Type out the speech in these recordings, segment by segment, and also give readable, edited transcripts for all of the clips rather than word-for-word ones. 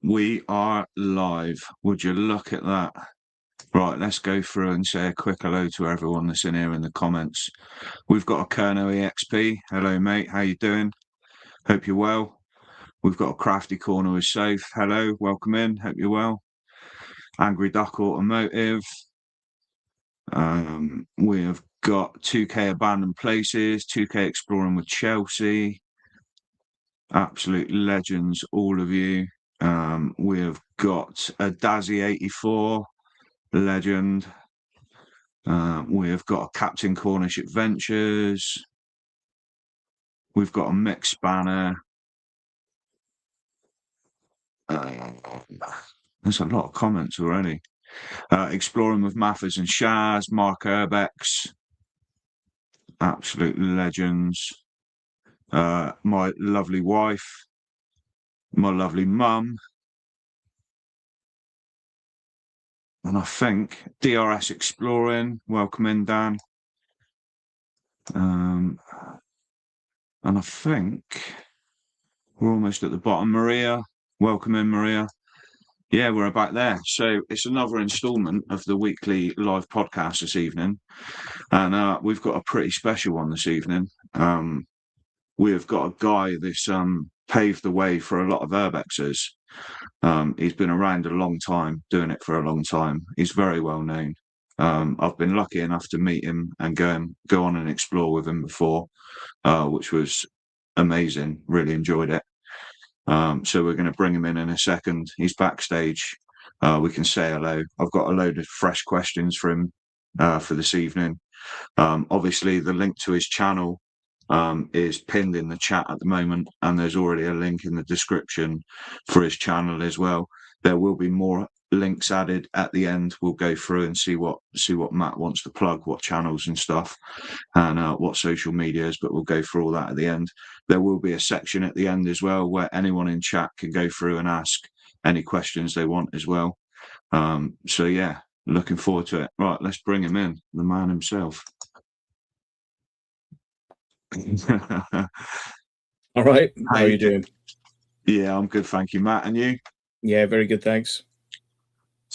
We are live. Would you look at that? Right, let's go through and say a quick hello to everyone that's in here in the comments. We've got a Kerno EXP. Hello, mate. How you doing? Hope you're well. We've got a Crafty Corner with Safe. Hello, welcome in. Hope you're well. Angry Duck Automotive. We have got 2K Abandoned Places, 2K Exploring with Chelsea. Absolute legends, all of you. We have got a Dazzy 84, legend. We have got a Captain Cornish Adventures. We've got a Mick Spanner. There's a lot of comments already. Exploring with Mathers and Shaz, Mark Urbex. Absolute legends. My lovely wife. My lovely mum. And I think DRS Exploring, welcome in, Dan. And I think we're almost at the bottom. Maria, welcome in, Maria. Yeah, we're about there. So it's another instalment of the weekly live podcast this evening. And we've got a pretty special one this evening. We have got a guy that's paved the way for a lot of urbexers. He's been around a long time, doing it for a long time. He's very well known. I've been lucky enough to meet him and go on and explore with him before, which was amazing. Really enjoyed it. So we're going to bring him in a second. He's backstage. We can say hello. I've got a load of fresh questions for him for this evening. Obviously, the link to his channel is pinned in the chat at the moment, and there's already a link in the description for his channel as well. There will be more links added at the end. We'll go through and see what Matt wants to plug, what channels and stuff, and what social medias, but we'll go through all that at the end. There will be a section at the end as well where anyone in chat can go through and ask any questions they want as well. So yeah, looking forward to it. Right, let's bring him in, the man himself. All right. How are you doing? Yeah, I'm good, thank you, Matt. And you? Yeah, very good, thanks.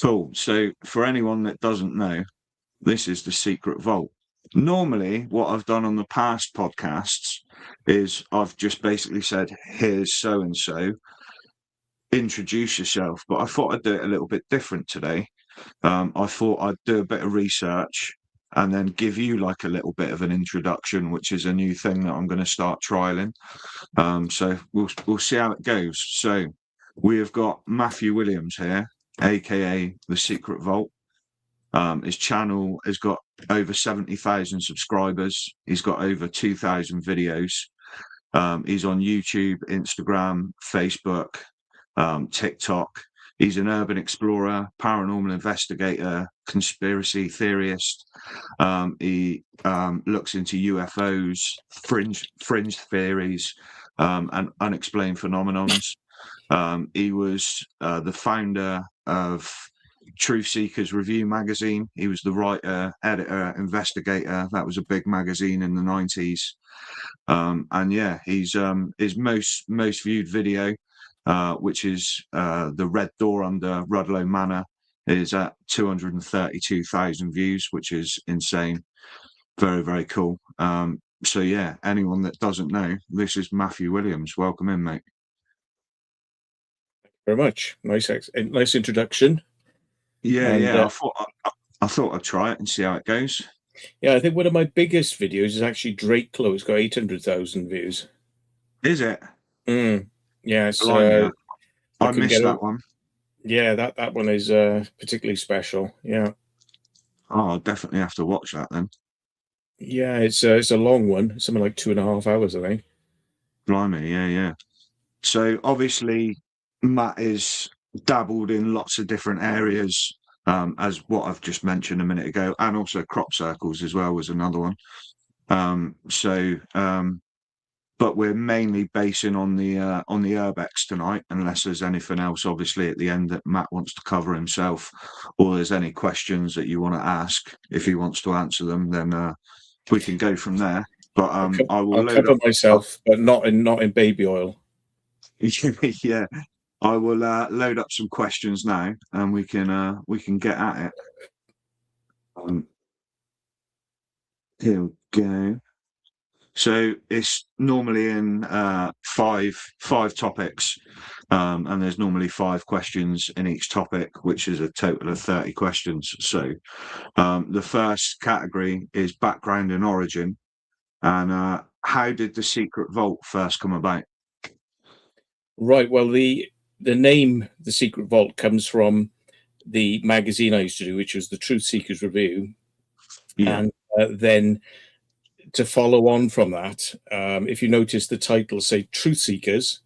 Cool. So for anyone that doesn't know, this is the secret vault. Normally, what I've done on the past podcasts is I've just basically said, here's so-and-so, introduce yourself. But I thought I'd do it a little bit different today. I thought I'd do a bit of research and then give you like a little bit of an introduction, which is a new thing that I'm going to start trialing. So we'll see how it goes. So we have got Matthew Williams here, aka The Secret Vault. His channel has got over 70,000 subscribers. He's got over 2,000 videos. He's on YouTube, Instagram, Facebook, TikTok. He's an urban explorer, paranormal investigator, conspiracy theorist. He looks into UFOs, fringe theories, and unexplained phenomenons. He was the founder of Truth Seekers Review magazine. He was the writer, editor, investigator. That was a big magazine in the 90s. And yeah, he's his most viewed video, which is the Red Door under Rudlow Manor, is at 232,000 views, which is insane. Very, very cool. So yeah, anyone that doesn't know, this is Matthew Williams. Welcome in, mate. Very much. Nice introduction. Yeah. I thought I'd try it and see how it goes. Yeah, I think one of my biggest videos is actually Drake Close. It's got 800,000 views. Is it? Yeah, so I missed that one. Yeah, that one is particularly special. Yeah. Oh, I'll definitely have to watch that then. Yeah, it's a long one, something like 2.5 hours, I think. Blimey, yeah. So obviously, Matt is dabbled in lots of different areas, as what I've just mentioned a minute ago, and also crop circles as well was another one. But we're mainly basing on the Urbex tonight, unless there's anything else, obviously, at the end that Matt wants to cover himself, or there's any questions that you want to ask. If he wants to answer them, then we can go from there. But I'll cover myself, but not in baby oil. Yeah, I will load up some questions now, and we can get at it. Here we go. So it's normally in five topics, and there's normally 5 questions in each topic, which is a total of 30 questions. So the first category is background and origin, and how did the secret vault first come about? Right. Well, the name The Secret Vault comes from the magazine I used to do, which was the Truth Seekers Review. Yeah. And then to follow on from that, if you notice, the titles say Truth Seekers,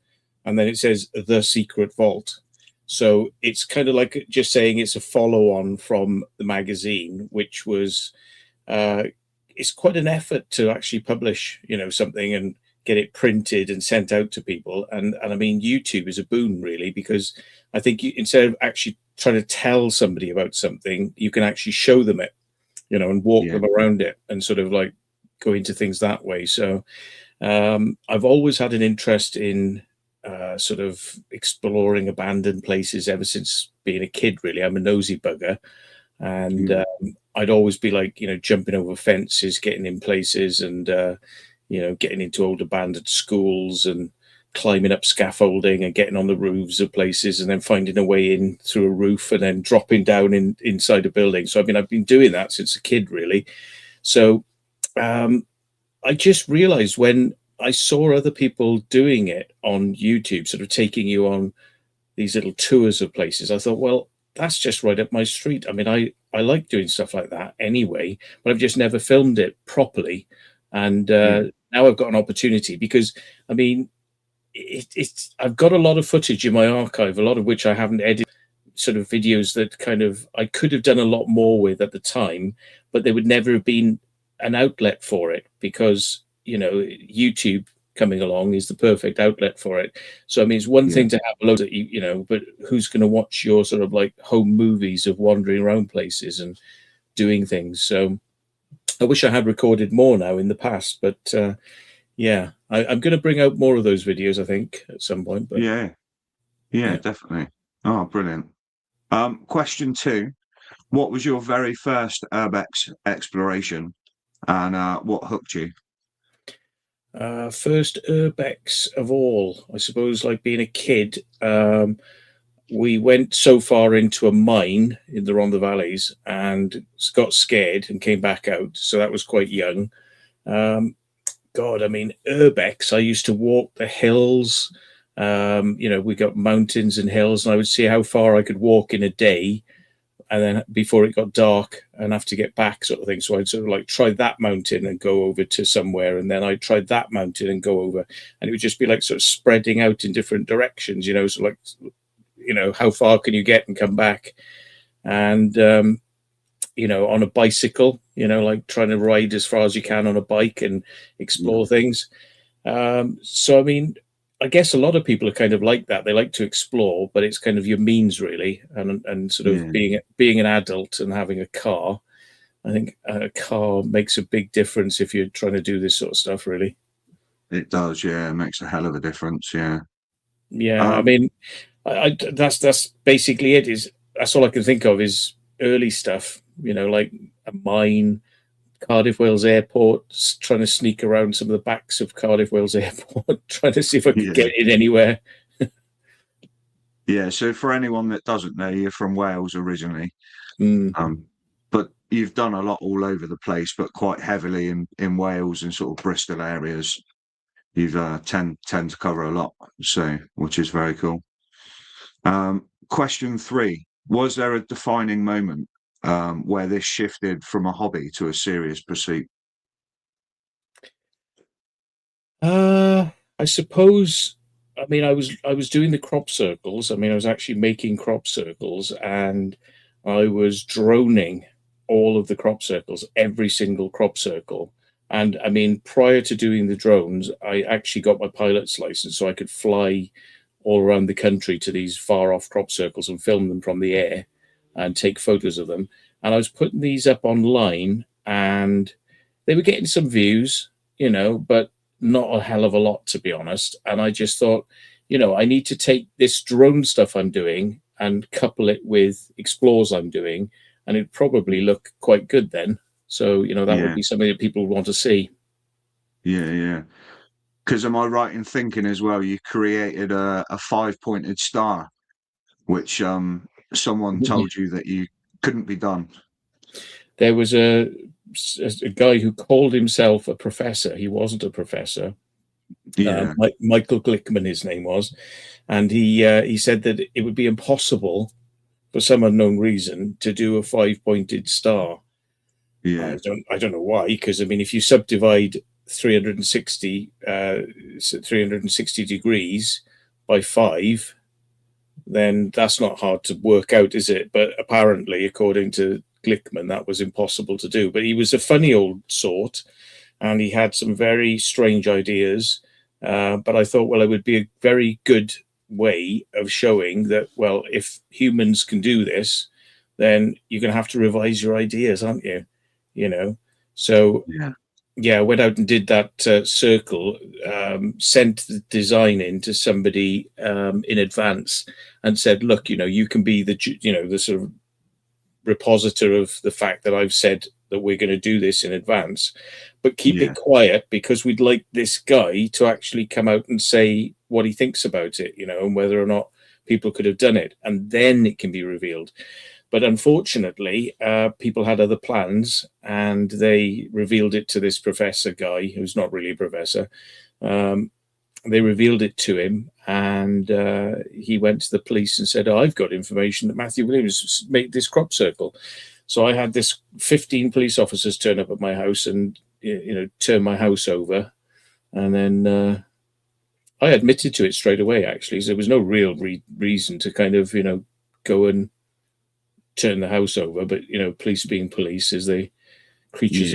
and then it says The Secret Vault. So it's kind of like just saying it's a follow on from the magazine, which was it's quite an effort to actually publish, something and get it printed and sent out to people. And I mean, YouTube is a boon, really, because I think instead of actually trying to tell somebody about something, you can actually show them it, and walk them around it and sort of like go into things that way. So I've always had an interest in sort of exploring abandoned places ever since being a kid, really. I'm a nosy bugger. And I'd always be like, jumping over fences, getting in places, and getting into old abandoned schools and climbing up scaffolding and getting on the roofs of places and then finding a way in through a roof and then dropping down inside a building. So, I mean, I've been doing that since a kid, really. So I just realized when I saw other people doing it on YouTube, sort of taking you on these little tours of places, I thought, well, that's just right up my street. I mean, I like doing stuff like that anyway, but I've just never filmed it properly. And now I've got an opportunity because, I mean, I've got a lot of footage in my archive, a lot of which I haven't edited, sort of videos that kind of I could have done a lot more with at the time, but there would never have been an outlet for it because, YouTube coming along is the perfect outlet for it. So I mean, it's one thing to have loads of, but who's going to watch your sort of like home movies of wandering around places and doing things? So I wish I had recorded more now in the past, but I'm going to bring out more of those videos, I think, at some point. But Yeah, definitely. Oh, brilliant. Question 2: what was your very first urbex exploration, and what hooked you? First urbex of all, I suppose, like being a kid, we went so far into a mine in the Rhondda Valleys and got scared and came back out. So that was quite young. God, I mean, urbex, I used to walk the hills. We got mountains and hills, and I would see how far I could walk in a day. And then before it got dark and have to get back, sort of thing. So I'd sort of like try that mountain and go over to somewhere, and then I'd try that mountain and go over, and it would just be like sort of spreading out in different directions, so like, how far can you get and come back? And on a bicycle, like trying to ride as far as you can on a bike and explore things. So I mean, I guess a lot of people are kind of like that. They like to explore, but it's kind of your means, really, and sort of being an adult and having a car. I think a car makes a big difference if you're trying to do this sort of stuff, really. It does, yeah. It makes a hell of a difference, yeah. I mean, that's basically it. That's all I can think of is early stuff. Like a mine, Cardiff Wales Airport, trying to sneak around some of the backs of Cardiff Wales Airport, trying to see if I could get in anywhere. Yeah, so for anyone that doesn't know, you're from Wales originally, but you've done a lot all over the place, but quite heavily in Wales and sort of Bristol areas. You've tend to cover a lot, so which is very cool. Question 3: was there a defining moment where this shifted from a hobby to a serious pursuit? I suppose. I mean, I was doing the crop circles. I mean, I was actually making crop circles, and I was droning all of the crop circles, every single crop circle. And I mean, prior to doing the drones, I actually got my pilot's license, so I could fly all around the country to these far off crop circles and film them from the air and take photos of them. And I was putting these up online, and they were getting some views, but not a hell of a lot, to be honest. And I just thought, I need to take this drone stuff I'm doing and couple it with explores I'm doing, and it'd probably look quite good then. So, that would be something that people would want to see. Yeah. Because am I right in thinking as well, you created a 5-pointed star, which someone told you that you couldn't be done. There was a guy who called himself a professor. He wasn't a professor. Yeah. Michael Glickman, his name was, and he said that it would be impossible for some unknown reason to do a 5-pointed star. Yeah. I don't know why, because I mean, if you subdivide 360 degrees by 5, then that's not hard to work out, is it? But apparently, according to Glickman, that was impossible to do. But he was a funny old sort, and he had some very strange ideas. But I thought, well, it would be a very good way of showing that, well, if humans can do this, then you're going to have to revise your ideas, aren't you? So I went out and did that circle, sent the design in to somebody in advance and said, look, you can be the sort of repositor of the fact that I've said that we're going to do this in advance, but keep it quiet, because we'd like this guy to actually come out and say what he thinks about it, and whether or not people could have done it, and then it can be revealed. But unfortunately, people had other plans, and they revealed it to this professor guy, who's not really a professor. They revealed it to him, and he went to the police and said, I've got information that Matthew Williams made this crop circle. So I had this 15 police officers turn up at my house and, turn my house over. And then I admitted to it straight away, actually. So there was no real reason to kind of, go and turn the house over. But, police being police, is they creatures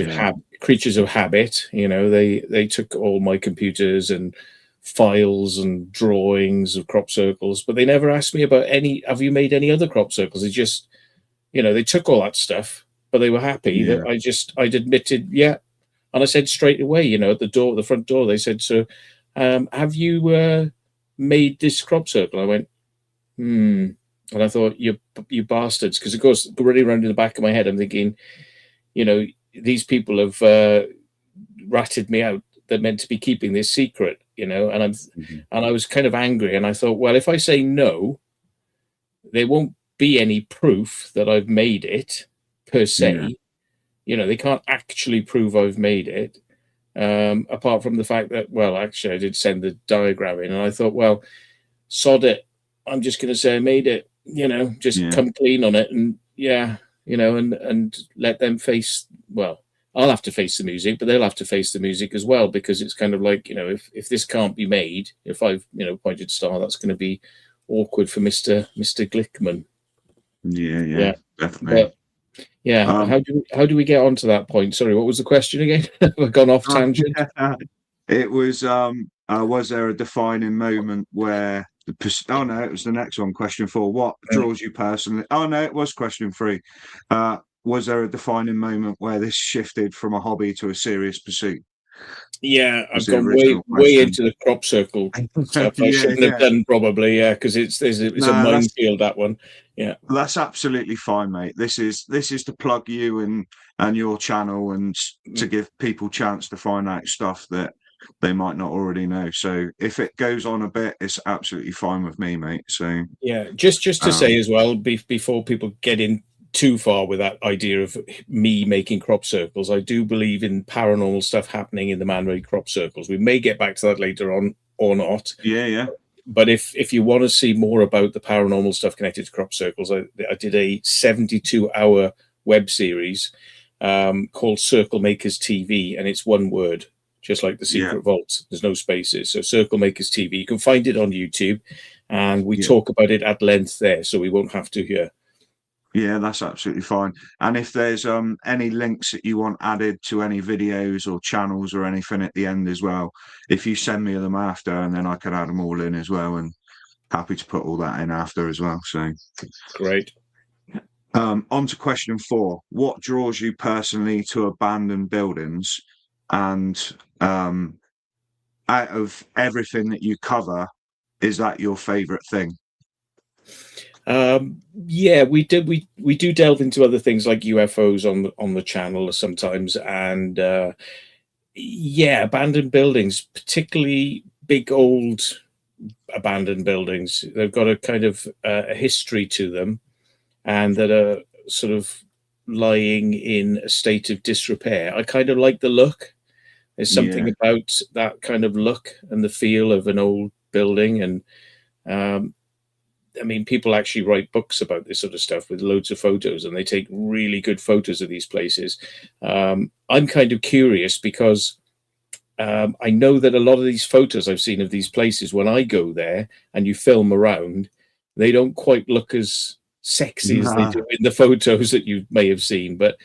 of habit. They took all my computers and files and drawings of crop circles, but they never asked me about have you made any other crop circles? They just, they took all that stuff, but they were happy that I'd admitted, and I said straight away, at the front door, they said, so have you made this crop circle? I went, and I thought, you bastards, because of course, running around in the back of my head, I'm thinking, these people have ratted me out. They're meant to be keeping this secret, and I was kind of angry, and I thought, well, if I say no, there won't be any proof that I've made it per se. They can't actually prove I've made it, apart from the fact that, well, actually I did send the diagram in, and I thought, well, sod it, I'm just going to say I made it, come clean on it, and and let them face, well, I'll have to face the music, but they'll have to face the music as well, because it's kind of like, if this can't be made, if I've, pointed star, that's going to be awkward for Mr. Glickman. Yeah, definitely. But, how do we get on to that point? Sorry, what was the question again? I've gone off tangent. It was there a defining moment where oh no, it was the next one, question 4. What draws you personally? Oh no, it was question 3. Was there a defining moment where this shifted from a hobby to a serious pursuit? Yeah, I've gone way into the crop circle stuff. I shouldn't have done, probably, because it's a minefield, that one. Yeah, that's absolutely fine, mate. This is to plug you and your channel, and to give people chance to find out stuff that they might not already know. So if it goes on a bit, it's absolutely fine with me, mate. So just to say as well, before people get in too far with that idea of me making crop circles, I do believe in paranormal stuff happening in the man-made crop circles. We may get back to that later on or not. But if you want to see more about the paranormal stuff connected to crop circles, I did a 72-hour web series called Circle Makers TV, and it's one word, just like the Secret Vault. There's no spaces. So Circle Makers TV. You can find it on YouTube, and we talk about it at length there, so we won't have to here. Yeah, that's absolutely fine. And if there's any links that you want added to any videos or channels or anything at the end as well, if you send me them after, and then I can add them all in as well, and happy to put all that in after as well. So great. On to question 4. What draws you personally to abandoned buildings? And out of everything that you cover, is that your favorite thing? Yeah, we do delve into other things like UFOs on the channel sometimes, and yeah, abandoned buildings, particularly big old abandoned buildings. They've got a kind of a history to them, and that are sort of lying in a state of disrepair. I kind of like the look. There's something Yeah, about that kind of look and the feel of an old building. And um, I mean, people actually write books about this sort of stuff with loads of photos, and they take really good photos of these places. I'm kind of curious because I know that a lot of these photos I've seen of these places, when I go there and you film around, they don't quite look as sexy as they nah, do in the photos that you may have seen. But,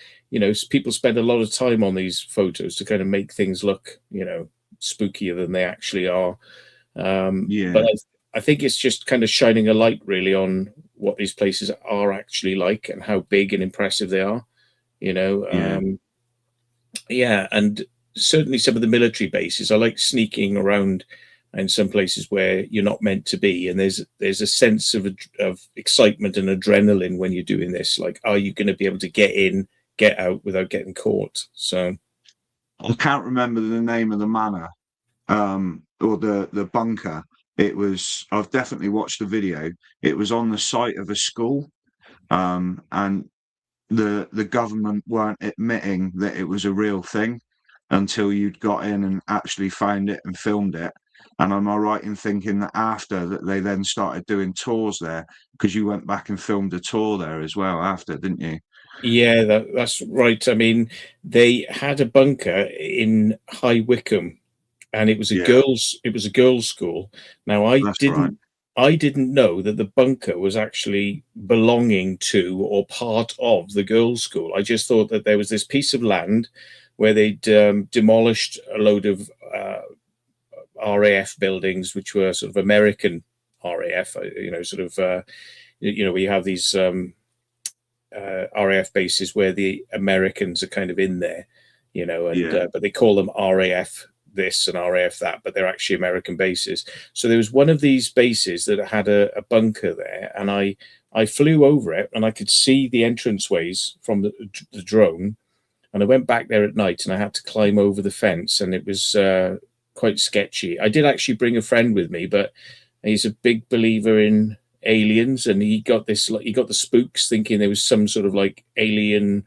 people spend a lot of time on these photos to kind of make things look, spookier than they actually are. But yeah, I think it's just kind of shining a light really on what these places are actually like and how big and impressive they are, you know. yeah, Yeah, and certainly some of the military bases. I like sneaking around in some places where you're not meant to be, and there's a sense of excitement and adrenaline when you're doing this. Like, are you going to be able to get in, get out without getting caught? So, I can't remember the name of the manor, or the bunker. I've definitely watched the video. It was on the site of a school, and the government weren't admitting that it was a real thing until you'd got in and actually found it and filmed it. And am I right in thinking that after that they then started doing tours there, because you went back and filmed a tour there as well after, didn't you? yeah, that's right. I mean, they had a bunker in High Wycombe, and Yeah, it was a girls' school. Now, that's right. I didn't know that the bunker was actually belonging to or part of the girls' school. I just thought that there was this piece of land where they'd demolished a load of RAF buildings, which were sort of American RAF, we have these RAF bases where the Americans are kind of in there, and Yeah, but they call them RAF this and RAF that, but they're actually American bases. So there was one of these bases that had a bunker there, and I flew over it, and I could see the entranceways from the drone. And I went back there at night, and I had to climb over the fence, and it was quite sketchy. I did actually bring a friend with me, but he's a big believer in aliens, and he got the spooks, thinking there was some sort of like alien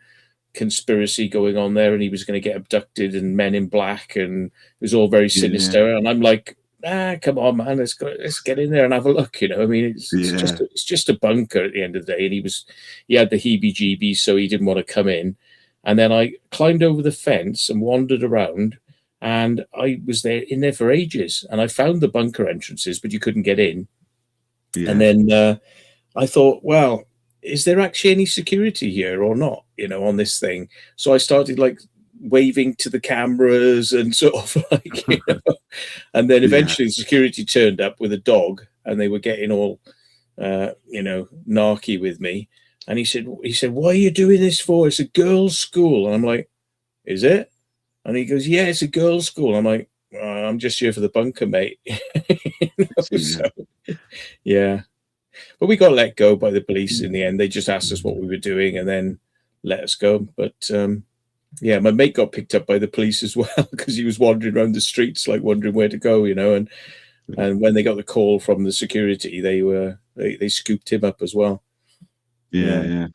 conspiracy going on there, and he was going to get abducted and Men in Black, and it was all very yeah, sinister. And I'm like, come on, man, let's get in there and have a look. I mean, yeah, it's just a bunker at the end of the day. And he had the heebie-jeebies, so he didn't want to come in. And then I climbed over the fence and wandered around, and I was in there for ages. And I found the bunker entrances, but you couldn't get in. And yeah, then I thought, well, is there actually any security here or not, on this thing? So I started like waving to the cameras and sort of like, and then yeah, eventually the security turned up with a dog, and they were getting all, narky with me. And he said, "What are you doing this for? It's a girls' school." And I'm like, "Is it?" And he goes, "Yeah, it's a girls' school." I'm like, "I'm just here for the bunker, mate." yeah, So, yeah. But we got let go by the police in the end. They just asked us what we were doing and then let us go. But yeah, my mate got picked up by the police as well because he was wandering around the streets, like wondering where to go, And when they got the call from the security, they scooped him up as well. Yeah.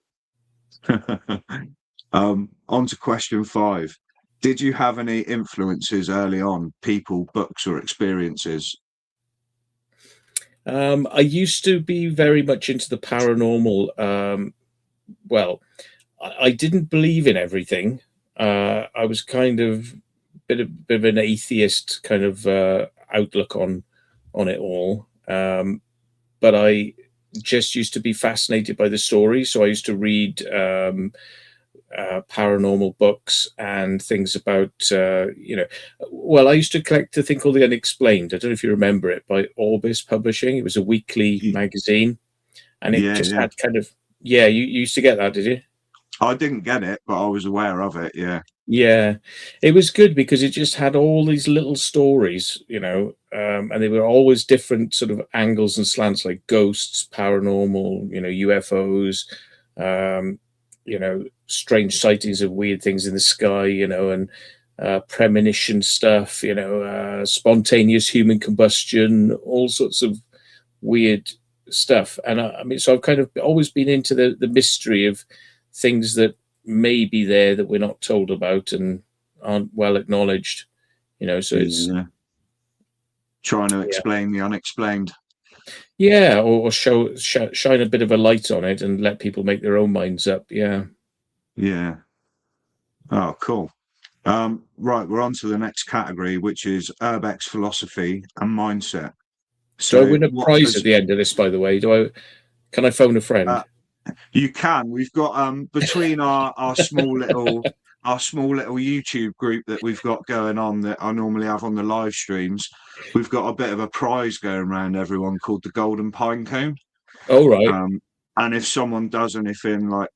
yeah, yeah. On to question 5. Did you have any influences early on, people, books, or experiences? I used to be very much into the paranormal. Well, I didn't believe in everything. I was kind of bit of an atheist kind of outlook on it all. But I just used to be fascinated by the story, so I used to read paranormal books and things about well, I used to collect a thing called The Unexplained. I don't know if you remember it, by Orbis Publishing. It was a weekly magazine, and it Yeah, just yeah. had kind of, yeah, you used to get that, did you? I didn't get it, but I was aware of it. Yeah, Yeah, it was good because it just had all these little stories, and they were always different sort of angles and slants, like ghosts, paranormal, UFOs, strange sightings of weird things in the sky, and premonition stuff, spontaneous human combustion, all sorts of weird stuff. And I mean, so I've kind of always been into the mystery of things that may be there that we're not told about and aren't well acknowledged. So it's Yeah. Trying to yeah, explain the unexplained. yeah, or shine a bit of a light on it and let people make their own minds up. Yeah. Yeah. Oh, cool. Right, we're on to the next category, which is Urbex philosophy and mindset. Do I So win a what prize at does the end of this, by the way? Can I phone a friend? you can. We've got between our small little YouTube group that we've got going on that I normally have on the live streams, we've got a bit of a prize going around everyone called the Golden Pine Cone. Oh, right. And if someone does anything like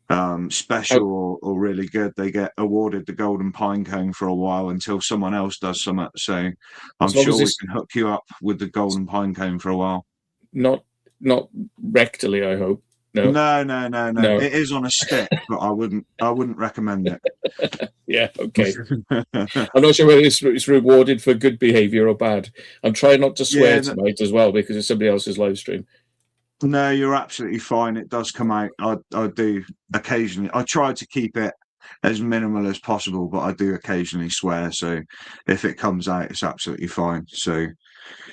How, special or really good, they get awarded the Golden Pine Cone for a while until someone else does something. So I'm as long sure as we it's can hook you up with the Golden Pine Cone for a while. not rectally, I hope. No, No. no. It is on a stick, but I wouldn't recommend it. Yeah, okay. I'm not sure whether it's rewarded for good behavior or bad. I'm trying not to swear Yeah, tonight as well because it's somebody else's live stream. no, you're absolutely fine. It does come out. I do occasionally. I try to keep it as minimal as possible, but I do occasionally swear. So if it comes out, it's absolutely fine. So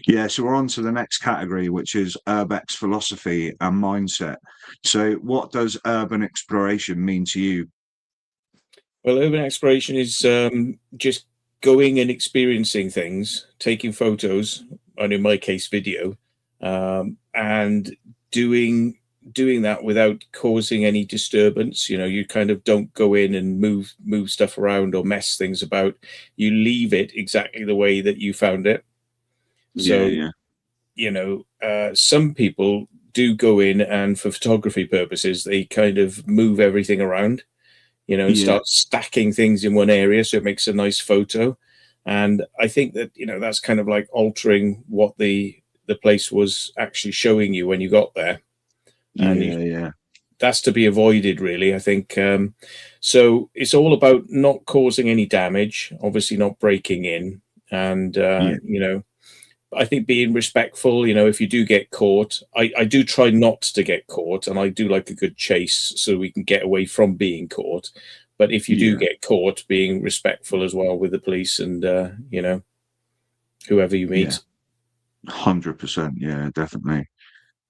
yeah, so we're on to the next category, which is Urbex philosophy and mindset. So what does urban exploration mean to you? Well, urban exploration is just going and experiencing things, taking photos, and in my case, video, and doing that without causing any disturbance. You kind of don't go in and move stuff around or mess things about. You leave it exactly the way that you found it. Yeah, So, yeah, some people do go in and for photography purposes, they kind of move everything around, and yeah, start stacking things in one area so it makes a nice photo. And I think that, that's kind of like altering what the place was actually showing you when you got there. And yeah. that's to be avoided, really, I think. So it's all about not causing any damage, obviously not breaking in. And, Yeah, I think being respectful, if you do get caught, I do try not to get caught, and I do like a good chase so we can get away from being caught. But if you do yeah, get caught, being respectful as well with the police and, whoever you yeah. meet. 100%. Yeah, definitely.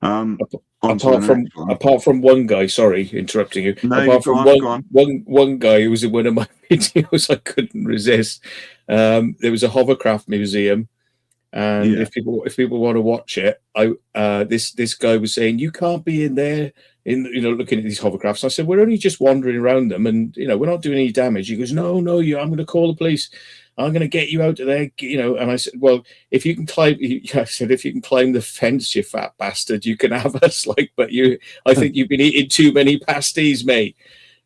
Um, Ap- on to the next one. apart from one guy, sorry, interrupting you. No, you Apart go from on, go on. one guy who was in one of my videos, I couldn't resist. There was a hovercraft museum. And Yeah, if people want to watch it, this guy was saying you can't be in there looking at these hovercrafts. I said we're only just wandering around them, and we're not doing any damage. He goes, no, I'm going to call the police. I'm going to get you out of there. And I said, well, if you can climb, I said if you can climb the fence, you fat bastard, you can have us. But I think you've been eating too many pasties, mate.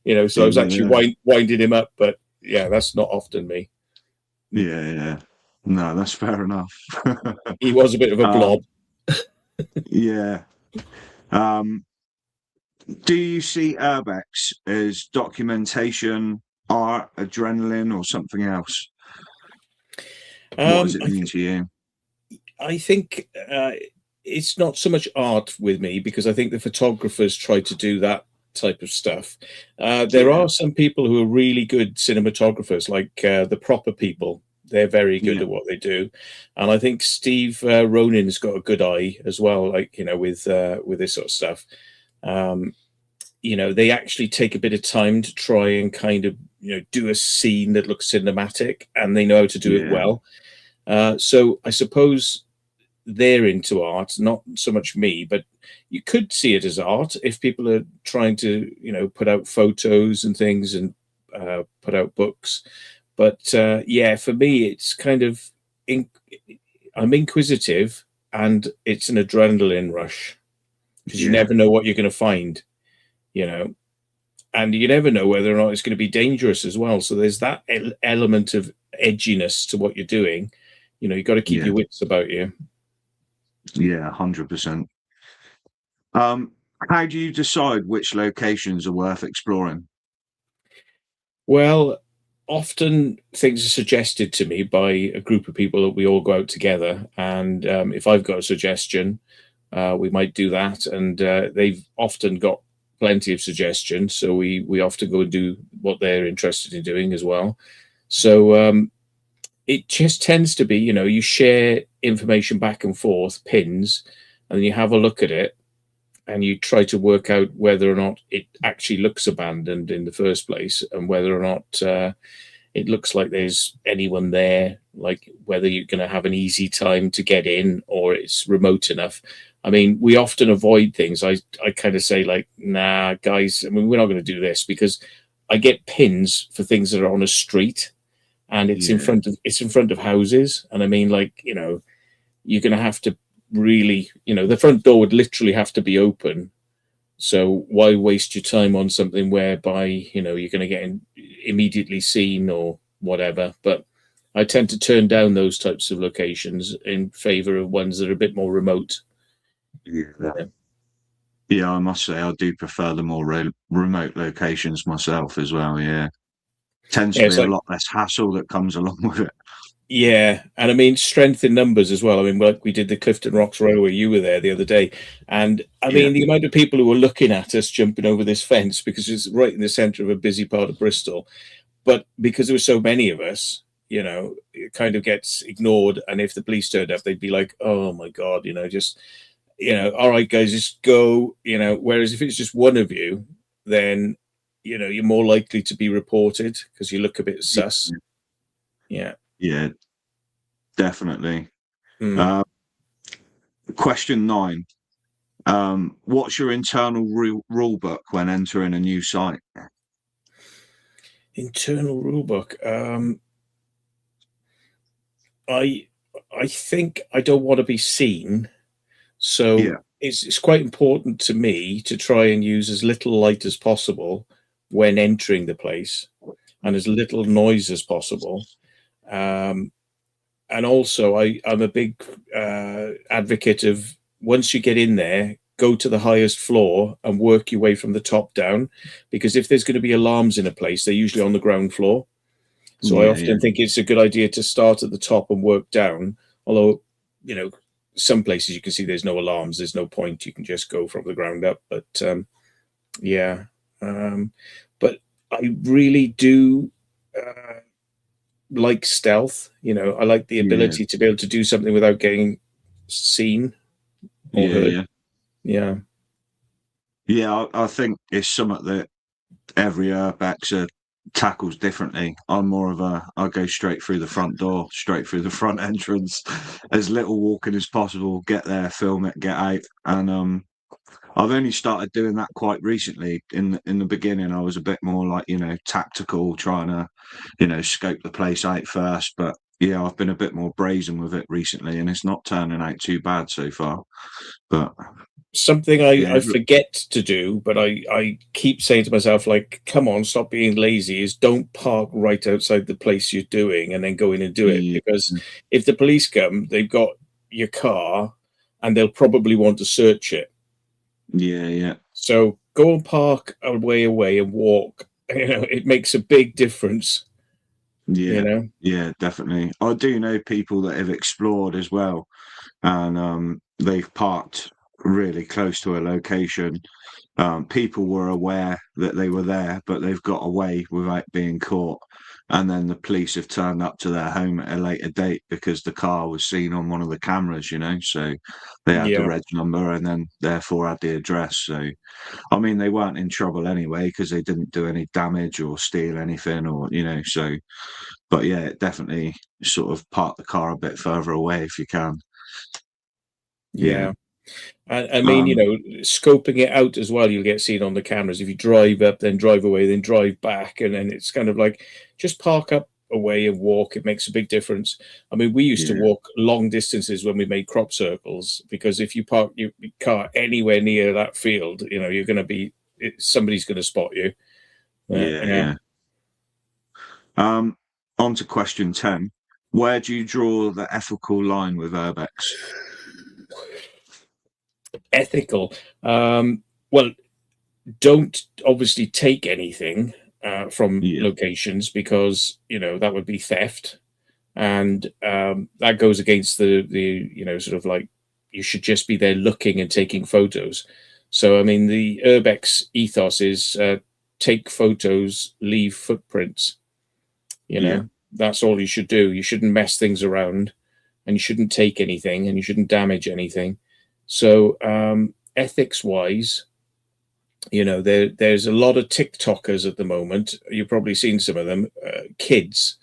So I was actually winding him up, but yeah, that's not often me. yeah. No, that's fair enough. He was a bit of a blob. Yeah. Do you see Urbex as documentation, art, adrenaline, or something else? What does it mean to you? I think it's not so much art with me because I think the photographers try to do that type of stuff. There are some people who are really good cinematographers, like the proper people. They're very good at what they do, and I think Steve Ronin's got a good eye as well. Like with this sort of stuff. They actually take a bit of time to try and kind of do a scene that looks cinematic, and they know how to do it well. So I suppose they're into art, not so much me, but you could see it as art if people are trying to put out photos and things and put out books. But for me, it's kind of I'm inquisitive, and it's an adrenaline rush because you never know what you're going to find. and you never know whether or not it's going to be dangerous as well. So there's that element of edginess to what you're doing. You know, you've got to keep your wits about you. Yeah, 100%. How do you decide which locations are worth exploring? Well, often things are suggested to me by a group of people that we all go out together. And if I've got a suggestion, we might do that. And they've often got plenty of suggestions. So we often go and do what they're interested in doing as well. So it just tends to be, you know, you share information back and forth, pins, and then you have a look at it and you try to work out whether or not it actually looks abandoned in the first place, and whether or not it looks like there's anyone there, like whether you're going to have an easy time to get in or it's remote enough. I mean, we often avoid things. I kind of say, like, nah, guys, I mean, we're not going to do this, because I get pins for things that are on a street and it's in front of houses. And I mean, like, you know, you're going to have to really, you know, the front door would literally have to be open. So why waste your time on something whereby, you know, you're going to get immediately seen or whatever? But I tend to turn down those types of locations in favor of ones that are a bit more remote. Yeah, I must say I do prefer the more remote locations myself as well. Yeah, tends to be a lot less hassle that comes along with it. Yeah, and I mean, strength in numbers as well. I mean, like we did the Clifton Rocks Railway, you were there the other day, and I mean, the amount of people who were looking at us jumping over this fence, because it's right in the centre of a busy part of Bristol, but because there were so many of us, you know, it kind of gets ignored. And if the police turned up, they'd be like, "Oh my God," you know, just, you know, all right, guys, just go, you know. Whereas if it's just one of you, then, you know, you're more likely to be reported because you look a bit sus. Yeah. Yeah, definitely. Question 9. What's your internal rule book when entering a new site? Internal rule book. I think I don't want to be seen, so it's quite important to me to try and use as little light as possible when entering the place, and as little noise as possible. And also, I'm a big advocate of, once you get in there, go to the highest floor and work your way from the top down, because if there's going to be alarms in a place, they're usually on the ground floor. So I often think it's a good idea to start at the top and work down. Although, you know, some places you can see there's no alarms, there's no point. You can just go from the ground up. But but I really do like stealth. You know, I like the ability to be able to do something without getting seen or heard. Yeah, I think it's something that every urbexer tackles differently. I'm more of I go straight through the front door, straight through the front entrance, as little walking as possible, get there, film it, get out. And I've only started doing that quite recently. In the beginning, I was a bit more like, you know, tactical, trying to, you know, scope the place out first. But yeah, I've been a bit more brazen with it recently, and it's not turning out too bad so far. But something I forget to do, but I keep saying to myself, like, come on, stop being lazy, is don't park right outside the place you're doing and then go in and do it. Because if the police come, they've got your car and they'll probably want to search it. Yeah. So go and park away and walk. You know, it makes a big difference. Yeah. You know? Yeah, definitely. I do know people that have explored as well, and they've parked really close to a location. People were aware that they were there, but they've got away without being caught. And then the police have turned up to their home at a later date because the car was seen on one of the cameras, you know. So they had the reg number and then therefore had the address. So, I mean, they weren't in trouble anyway because they didn't do any damage or steal anything, or, you know. So, but yeah, definitely sort of park the car a bit further away if you can. Yeah. I mean, you know, scoping it out as well, you'll get seen on the cameras. If you drive up, then drive away, then drive back, and then it's kind of like, just park up away and walk. It makes a big difference. I mean, we used to walk long distances when we made crop circles, because if you park your car anywhere near that field, you know, you're going to be, somebody's going to spot you. Yeah. On to question 10. Where do you draw the ethical line with Urbex? Ethical. Well, don't obviously take anything from locations, because that would be theft, and that goes against the sort of like, you should just be there looking and taking photos. So I mean, the Urbex ethos is take photos, leave footprints. That's all you should do. You shouldn't mess things around, and you shouldn't take anything, and you shouldn't damage anything. So ethics wise, there's a lot of TikTokers at the moment. You've probably seen some of them, kids,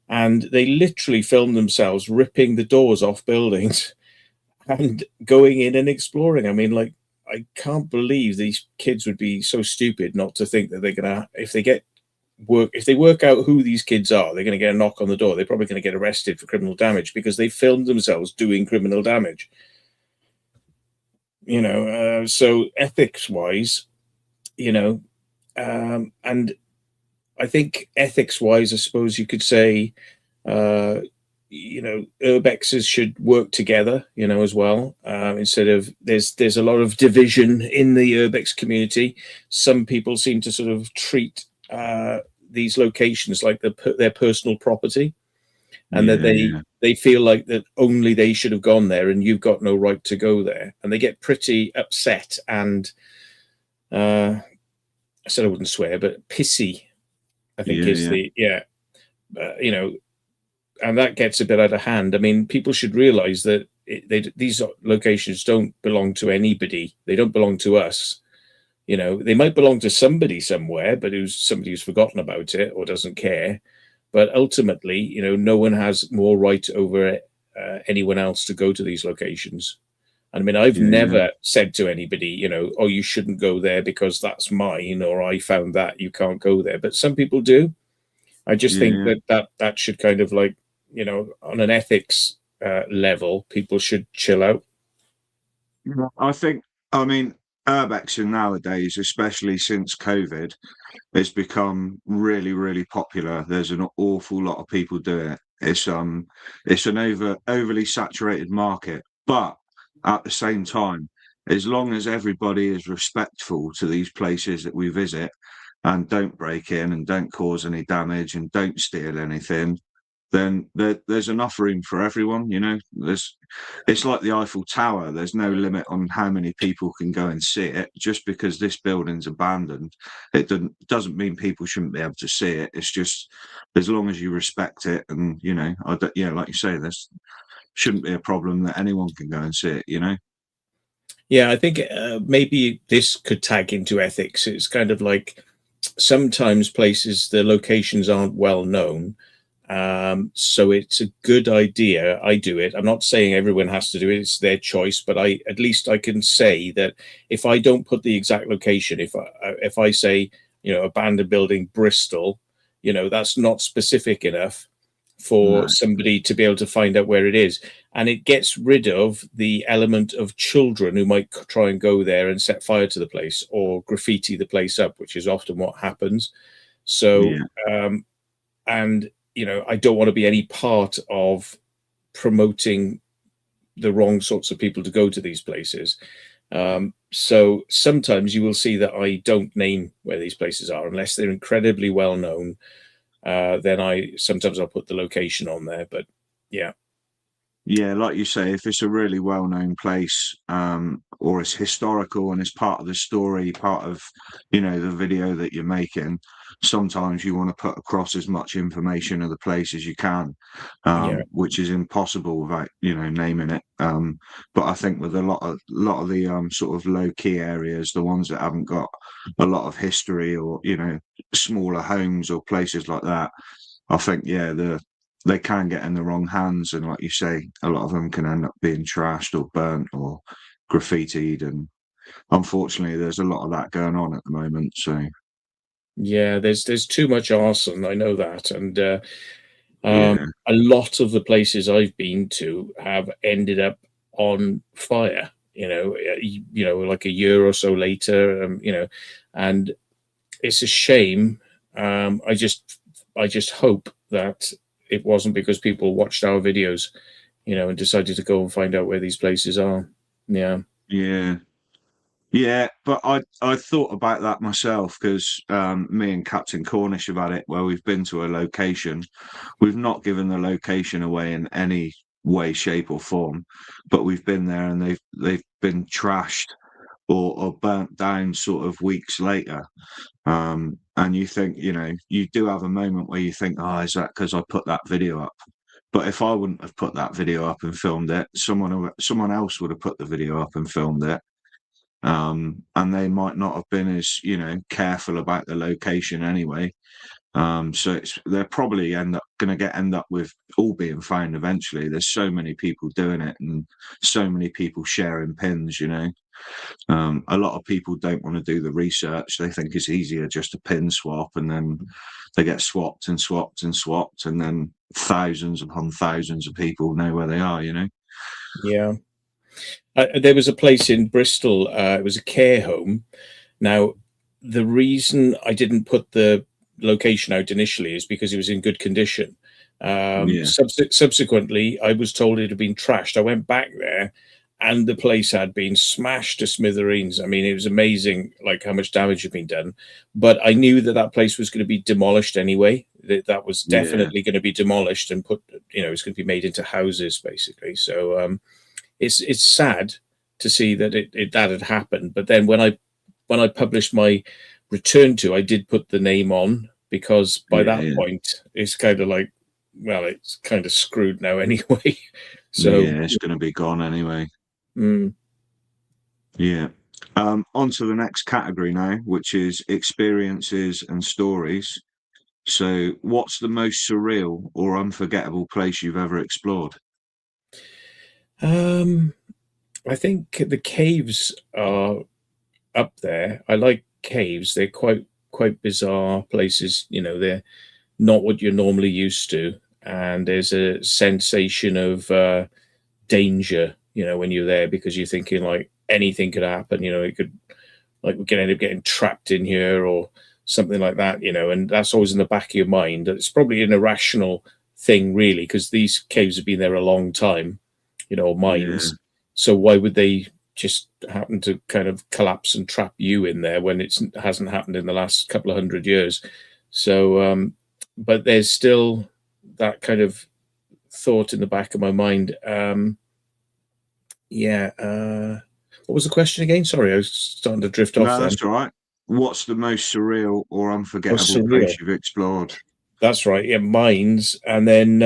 and they literally film themselves ripping the doors off buildings and going in and exploring. I mean, like, I can't believe these kids would be so stupid not to think that they're gonna, if they work out who these kids are, they're going to get a knock on the door. They're probably going to get arrested for criminal damage because they filmed themselves doing criminal damage. So ethics wise, and I think ethics wise, I suppose you could say, urbexes should work together, as well. Instead of, there's a lot of division in the urbex community. Some people seem to sort of treat these locations like their personal property, and that they feel like that only they should have gone there, and you've got no right to go there, and they get pretty upset and I said I wouldn't swear, but pissy, I think and that gets a bit out of hand. I mean, people should realize that these locations don't belong to anybody. They don't belong to us. They might belong to somebody somewhere, but somebody who's forgotten about it or doesn't care. But ultimately, no one has more right over anyone else to go to these locations. I mean, I've never said to anybody, oh, you shouldn't go there because that's mine, or I found that, you can't go there. But some people do. I just think that should kind of like, on an ethics level, people should chill out. I mean, urbexing nowadays, especially since COVID, it's become really, really popular. There's an awful lot of people doing it. It's an overly saturated market, but at the same time, as long as everybody is respectful to these places that we visit and don't break in and don't cause any damage and don't steal anything, then there's enough room for everyone. It's like the Eiffel Tower. There's no limit on how many people can go and see it. Just because this building's abandoned, it doesn't mean people shouldn't be able to see it. It's just, as long as you respect it, and like you say, this shouldn't be a problem that anyone can go and see it. Yeah, I think maybe this could tag into ethics. It's kind of like, sometimes places, the locations aren't well known. So it's a good idea. I do it. I'm not saying everyone has to do it. It's their choice, but at least I can say that if I don't put the exact location, if I say, abandoned building, Bristol, that's not specific enough for somebody to be able to find out where it is. And it gets rid of the element of children who might try and go there and set fire to the place or graffiti the place up, which is often what happens. So, and I don't want to be any part of promoting the wrong sorts of people to go to these places. So sometimes you will see that I don't name where these places are unless they're incredibly well known. Then sometimes I'll put the location on there. But yeah, like you say, if it's a really well-known place, or it's historical and it's part of the story, part of the video that you're making, sometimes you want to put across as much information of the place as you can, which is impossible without naming it. But I think with a lot of the sort of low-key areas, the ones that haven't got a lot of history, or smaller homes or places like that, I think they can get in the wrong hands, and like you say, a lot of them can end up being trashed or burnt or graffitied, and unfortunately there's a lot of that going on at the moment. So there's too much arson, I know that, and a lot of the places I've been to have ended up on fire, like a year or so later, and it's a shame. I just hope that it wasn't because people watched our videos, and decided to go and find out where these places are. Yeah. Yeah, but I thought about that myself because me and Captain Cornish have had it where we've been to a location. We've not given the location away in any way, shape, or form, but we've been there and they've been trashed or burnt down sort of weeks later. And you think, you do have a moment where you think, oh, is that because I put that video up? But if I wouldn't have put that video up and filmed it, someone else would have put the video up and filmed it. And they might not have been as careful about the location anyway. So they're probably end up with all being found eventually. There's so many people doing it and so many people sharing pins. A lot of people don't want to do the research. They think it's easier just to pin swap, and then they get swapped and swapped and swapped, and then thousands upon thousands of people know where they are. Yeah. There was a place in Bristol. It was a care home. Now, the reason I didn't put the location out initially is because it was in good condition. Yeah. Subsequently, I was told it had been trashed. I went back there, and the place had been smashed to smithereens. I mean, it was amazing, like how much damage had been done. But I knew that place was going to be demolished anyway. That was definitely going to be demolished and put. It's going to be made into houses, basically. So it's sad to see that that had happened. But then when I published my return to, I did put the name on, because by that point it's kind of like, well, it's kind of screwed now anyway. So it's going to be gone anyway. Yeah. On to the next category now, which is experiences and stories. So what's the most surreal or unforgettable place you've ever explored? I think the caves are up there. I like caves. They're quite bizarre places. They're not what you're normally used to, and there's a sensation of danger. When you're there, because you're thinking like anything could happen. It could, like, we could end up getting trapped in here or something like that. And that's always in the back of your mind. It's probably an irrational thing, really, because these caves have been there a long time. Mines. So why would they just happen to kind of collapse and trap you in there when it hasn't happened in the last couple of 100 years? So, but there's still that kind of thought in the back of my mind. What was the question again? Sorry, I was starting to drift off. No, that's all right. What's the most surreal or unforgettable place you've explored? That's right. Yeah, mines. And then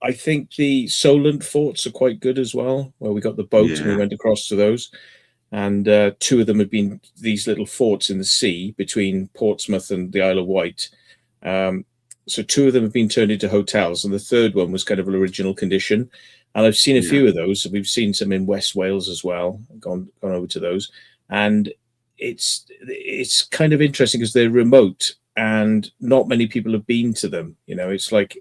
I think the Solent forts are quite good as well, where we got the boat and we went across to those. And two of them have been these little forts in the sea between Portsmouth and the Isle of Wight. So two of them have been turned into hotels, and the third one was kind of an original condition. And I've seen a few of those. We've seen some in West Wales as well. Gone over to those, and it's kind of interesting because they're remote and not many people have been to them. It's like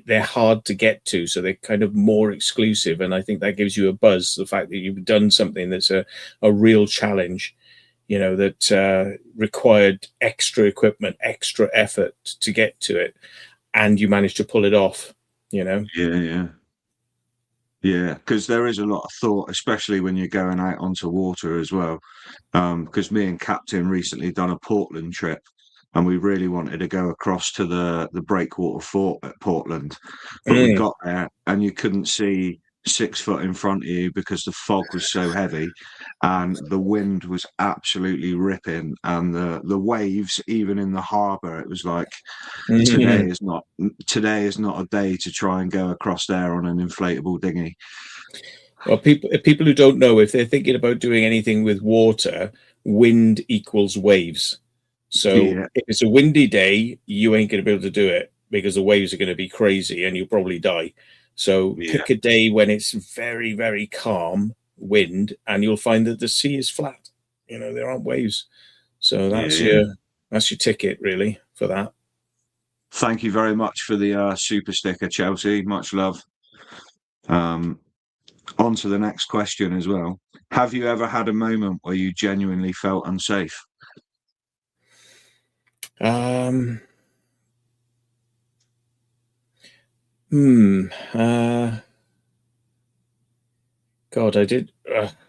they're hard to get to, so they're kind of more exclusive. And I think that gives you a buzz, the fact that you've done something that's a real challenge, that required extra equipment, extra effort to get to it, and you managed to pull it off. Yeah, because there is a lot of thought, especially when you're going out onto water as well. Because me and Captain recently done a Portland trip, and we really wanted to go across to the Breakwater Fort at Portland, but we got there and you couldn't see 6 foot in front of you because the fog was so heavy, and the wind was absolutely ripping, and the waves, even in the harbour, it was like today is not a day to try and go across there on an inflatable dinghy. Well, people who don't know, if they're thinking about doing anything with water, wind equals waves. So if it's a windy day, you ain't going to be able to do it because the waves are going to be crazy and you'll probably die. So pick a day when it's very, very calm wind, and you'll find that the sea is flat. There aren't waves. So that's your ticket, really, for that. Thank you very much for the super sticker, Chelsea. Much love. On to the next question as well. Have you ever had a moment where you genuinely felt unsafe? Um, God, I did.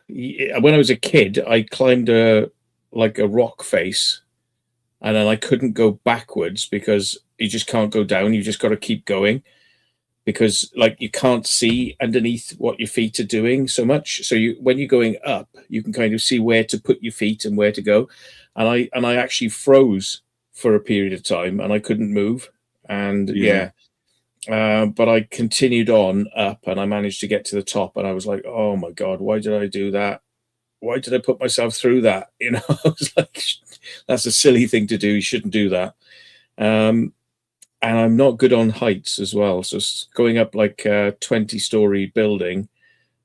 When I was a kid, I climbed a rock face, and then I couldn't go backwards because you just can't go down. You just got to keep going because like you can't see underneath what your feet are doing so much. So when you're going up, you can kind of see where to put your feet and where to go. And I actually froze for a period of time, and I couldn't move. And but I continued on up, and I managed to get to the top, and I was like, oh my God, why did I do that? Why did I put myself through that? You know, I was like, that's a silly thing to do. You shouldn't do that. And I'm not good on heights as well. So going up like a 20-story building,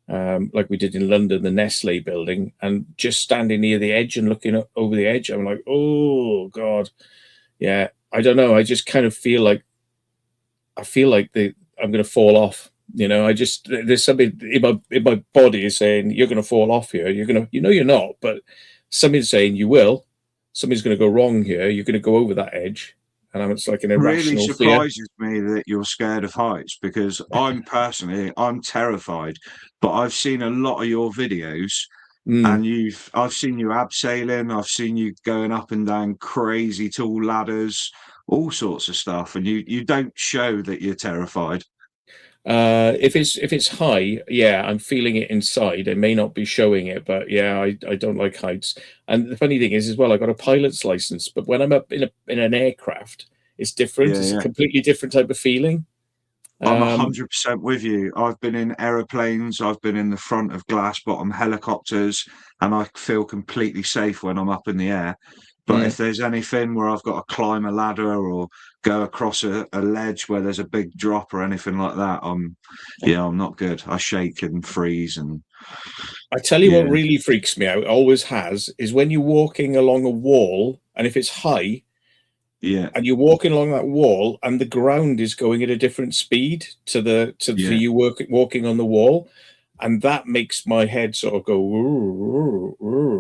like we did in London, the Nestle building, and just standing near the edge and looking over the edge, I'm like, oh God. Yeah, I don't know. I just kind of feel like I'm going to fall off. You know, there's something in my body is saying you're going to fall off here. You're not, but something's saying you will. Something's going to go wrong here. You're going to go over that edge, and it's like an irrational really surprises me that you're scared of heights, because I'm terrified. But I've seen a lot of your videos, and I've seen you abseiling, I've seen you going up and down crazy tall ladders, all sorts of stuff, and you don't show that you're terrified. If it's high, yeah, I'm feeling it inside. I may not be showing it, but yeah, I don't like heights. And the funny thing is, as well, I got a pilot's license, but when I'm up in an aircraft, it's different. It's a completely different type of feeling. I'm 100% with you. I've been in aeroplanes, I've been in the front of glass bottom helicopters, and I feel completely safe when I'm up in the air. But if there's anything where I've got to climb a ladder or go across a ledge where there's a big drop or anything like that, I'm not good. I shake and freeze. And I tell you what really freaks me out, always has, is when you're walking along a wall, and if it's high, and you're walking along that wall, and the ground is going at a different speed to you walking on the wall, and that makes my head sort of go.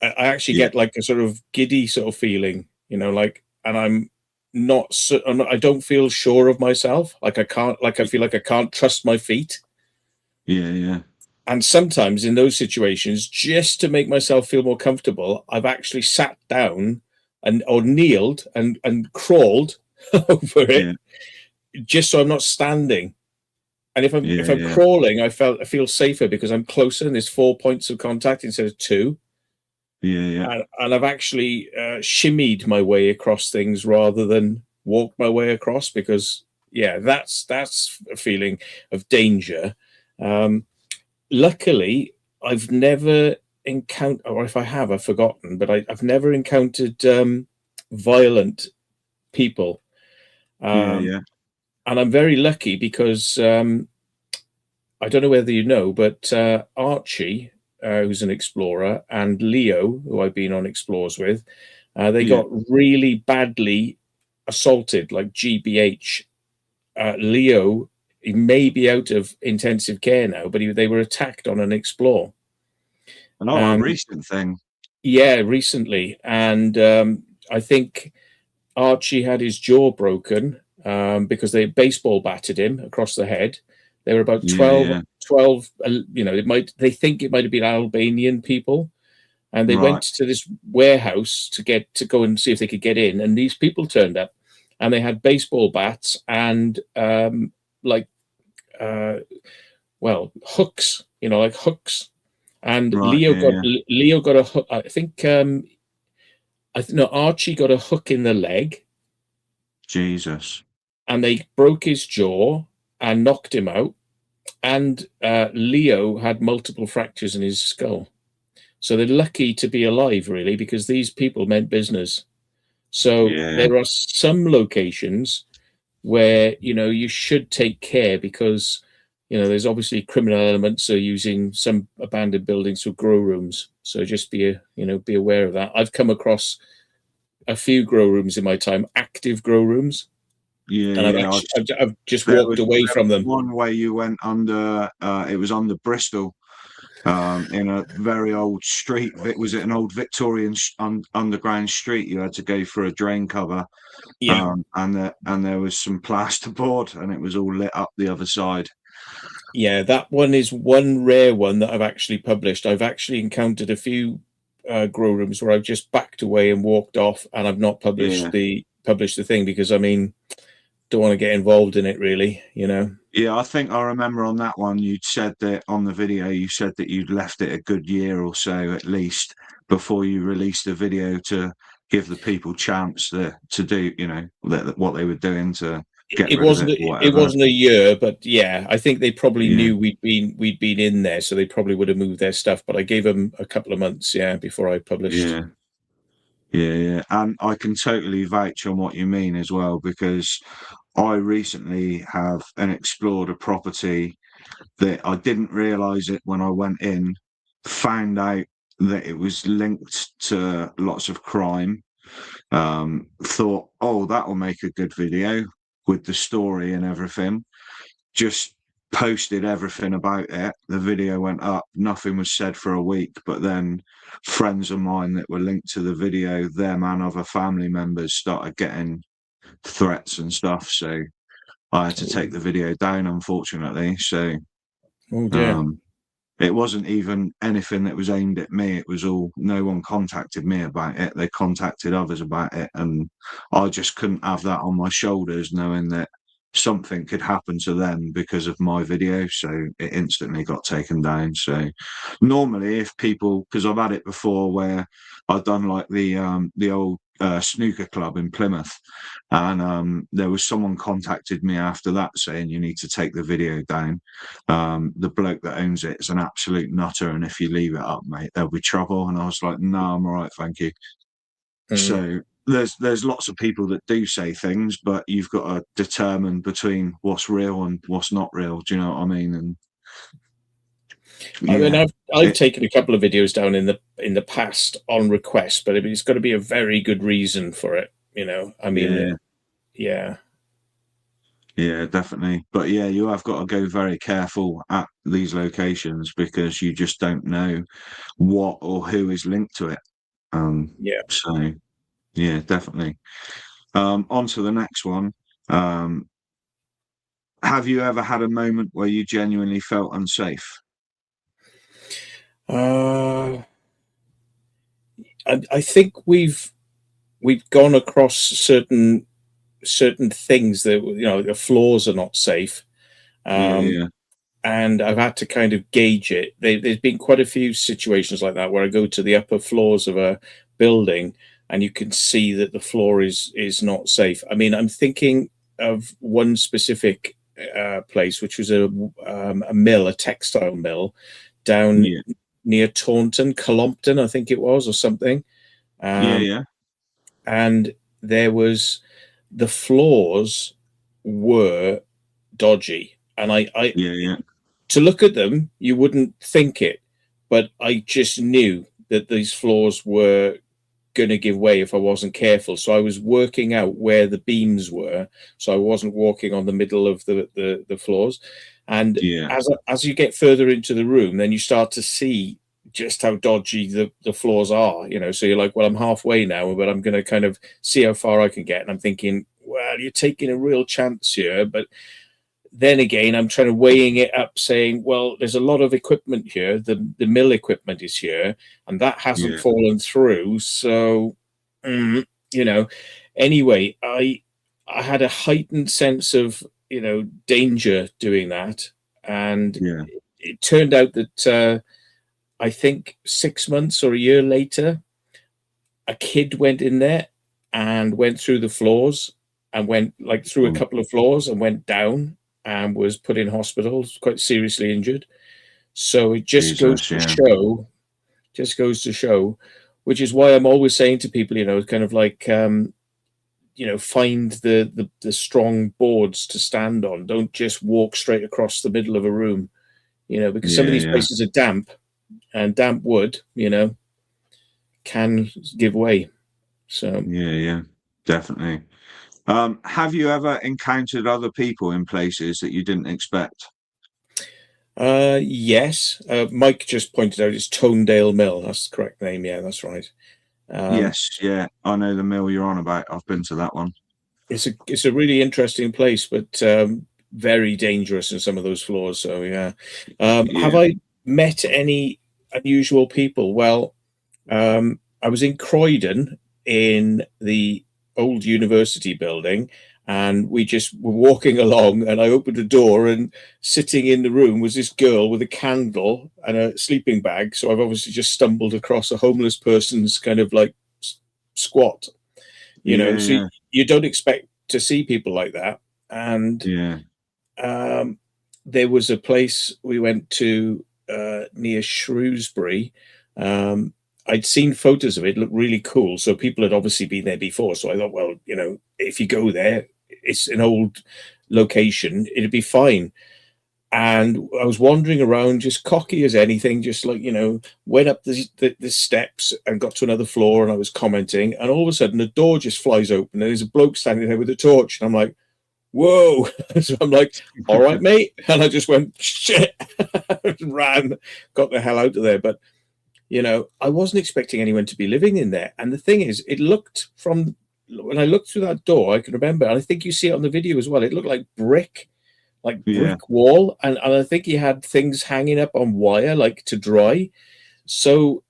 I actually get like a sort of giddy sort of feeling, you know, like, and I don't feel sure of myself. Like I feel like I can't trust my feet. Yeah. And sometimes in those situations, just to make myself feel more comfortable, I've actually sat down or kneeled and crawled over it, just so I'm not standing. And if I'm crawling, I feel safer because I'm closer, and there's 4 points of contact instead of 2. And I've actually shimmied my way across things rather than walked my way across, because that's a feeling of danger. Luckily, I've never encountered, or if I have, I've forgotten, but I've never encountered violent people. And I'm very lucky because I don't know whether you know, but Archie, who's an explorer, and Leo, who I've been on explores with, they got really badly assaulted, like GBH. Leo, he may be out of intensive care now, but they were attacked on an explore. A recent thing. Yeah, recently. And I think Archie had his jaw broken because they baseball batted him across the head. They were about 12, you know, they think it might have been Albanian people. And they went to this warehouse to go and see if they could get in. And these people turned up, and they had baseball bats and hooks, you know, like hooks. And Leo got a hook. I think Archie got a hook in the leg. Jesus. And they broke his jaw and knocked him out. And Leo had multiple fractures in his skull. So they're lucky to be alive, really, because these people meant business. So there are some locations where, you know, you should take care because, you know, there's obviously criminal elements of using some abandoned buildings for grow rooms. So just be aware of that. I've come across a few grow rooms in my time, active grow rooms. I've just walked away from them. One way you went under, it was under Bristol. in a very old street. Was it an old Victorian underground street? You had to go through a drain cover, Yeah. And there was some plasterboard, and it was all lit up the other side. Yeah, that one is one rare one that I've actually published. I've actually encountered a few grow rooms where I've just backed away and walked off, and I've not published the thing because, I mean, don't want to get involved in it, really, you know. Yeah, I think I remember on that one you'd said that on the video you said that you'd left it a good year or so at least before you released the video to give the people chance to do, you know, what they were doing to get rid of it or it whatever. wasn't a year, but yeah, I think they probably knew we'd been in there, so they probably would have moved their stuff. But I gave them a couple of months, before I published. Yeah. And I can totally vouch on what you mean as well, because I recently have explored a property that I didn't realize it when I went in, found out that it was linked to lots of crime. Thought, oh, that will make a good video with the story and everything. Just posted everything about it. The video went up, nothing was said for a week, but then friends of mine that were linked to the video, them and other family members started getting threats and stuff. So I had to take the video down, unfortunately. So Oh dear. it wasn't even anything that was aimed at me. It was all, no one contacted me about it. They contacted others about it. And I just couldn't have that on my shoulders, knowing that something could happen to them because of my video. So it instantly got taken down. So normally if people, because I've had it before where I've done like the old snooker club in Plymouth, and there was someone contacted me after that saying you need to take the video down. The bloke that owns it is an absolute nutter, and if you leave it up, mate, there'll be trouble. And I was like, no, I'm all right, thank you. So there's lots of people that do say things, but you've got to determine between what's real and what's not real. Do you know what I mean? And I mean, I've taken a couple of videos down in the past on request, but it's got to be a very good reason for it, you know. I mean, yeah, definitely. But yeah, you have got to go very careful at these locations because you just don't know what or who is linked to it. So yeah, definitely. On to the next one. Have you ever had a moment where you genuinely felt unsafe? I think we've gone across certain things that, you know, the floors are not safe. And I've had to kind of gauge it. There's been quite a few situations like that where I go to the upper floors of a building and you can see that the floor is not safe. I mean, I'm thinking of one specific place, which was a mill, a textile mill down near Taunton, Colompton, I think it was, or something. And there was, the floors were dodgy. And I to look at them, you wouldn't think it, but I just knew that these floors were going to give way if I wasn't careful. So I was working out where the beams were, so I wasn't walking on the middle of the floors. And as you get further into the room, then you start to see just how dodgy the floors are, you know. So you're like, well, I'm halfway now, but I'm going to kind of see how far I can get. And I'm thinking, well, you're taking a real chance here, but then again, I'm trying to weighing it up, saying, well, there's a lot of equipment here. The mill equipment is here, and that hasn't fallen through. So, you know, anyway, I had a heightened sense of, you know, danger doing that. And it turned out that I think 6 months or a year later, a kid went in there and went through the floors and went like through a couple of floors and went down and was put in hospital, quite seriously injured. So it just goes to show, which is why I'm always saying to people, you know, kind of like, you know, find the strong boards to stand on. Don't just walk straight across the middle of a room, you know, because some of these places are damp, and damp wood, you know, can give way. So definitely. Have you ever encountered other people in places that you didn't expect? Yes. Mike just pointed out it's Tonedale Mill. That's the correct name. Yeah, that's right. Yes, yeah, I know the mill you're on about. I've been to that one. It's a really interesting place, but very dangerous in some of those floors. So yeah. Have Yeah, I met any unusual people? Well, I was in Croydon in the old university building, and we just were walking along, and I opened a door, and sitting in the room was this girl with a candle and a sleeping bag. So I've obviously just stumbled across a homeless person's kind of like squat, yeah, so yeah, you don't expect to see people like that. And yeah, um, there was a place we went to near Shrewsbury. I'd seen photos of it, looked really cool. So people had obviously been there before. So I thought, well, if you go there, it's an old location, it'd be fine. And I was wandering around, just cocky as anything, just like, went up the steps and got to another floor, and I was commenting. And all of a sudden, the door just flies open, and there's a bloke standing there with a torch. And I'm like, whoa. So I'm like, all right, mate. And I just went, shit, ran, got the hell out of there. But, I wasn't expecting anyone to be living in there. And the thing is, it looked when I looked through that door, I can remember, and I think you see it on the video as well, it looked like yeah, brick wall. And I think he had things hanging up on wire, like to dry. So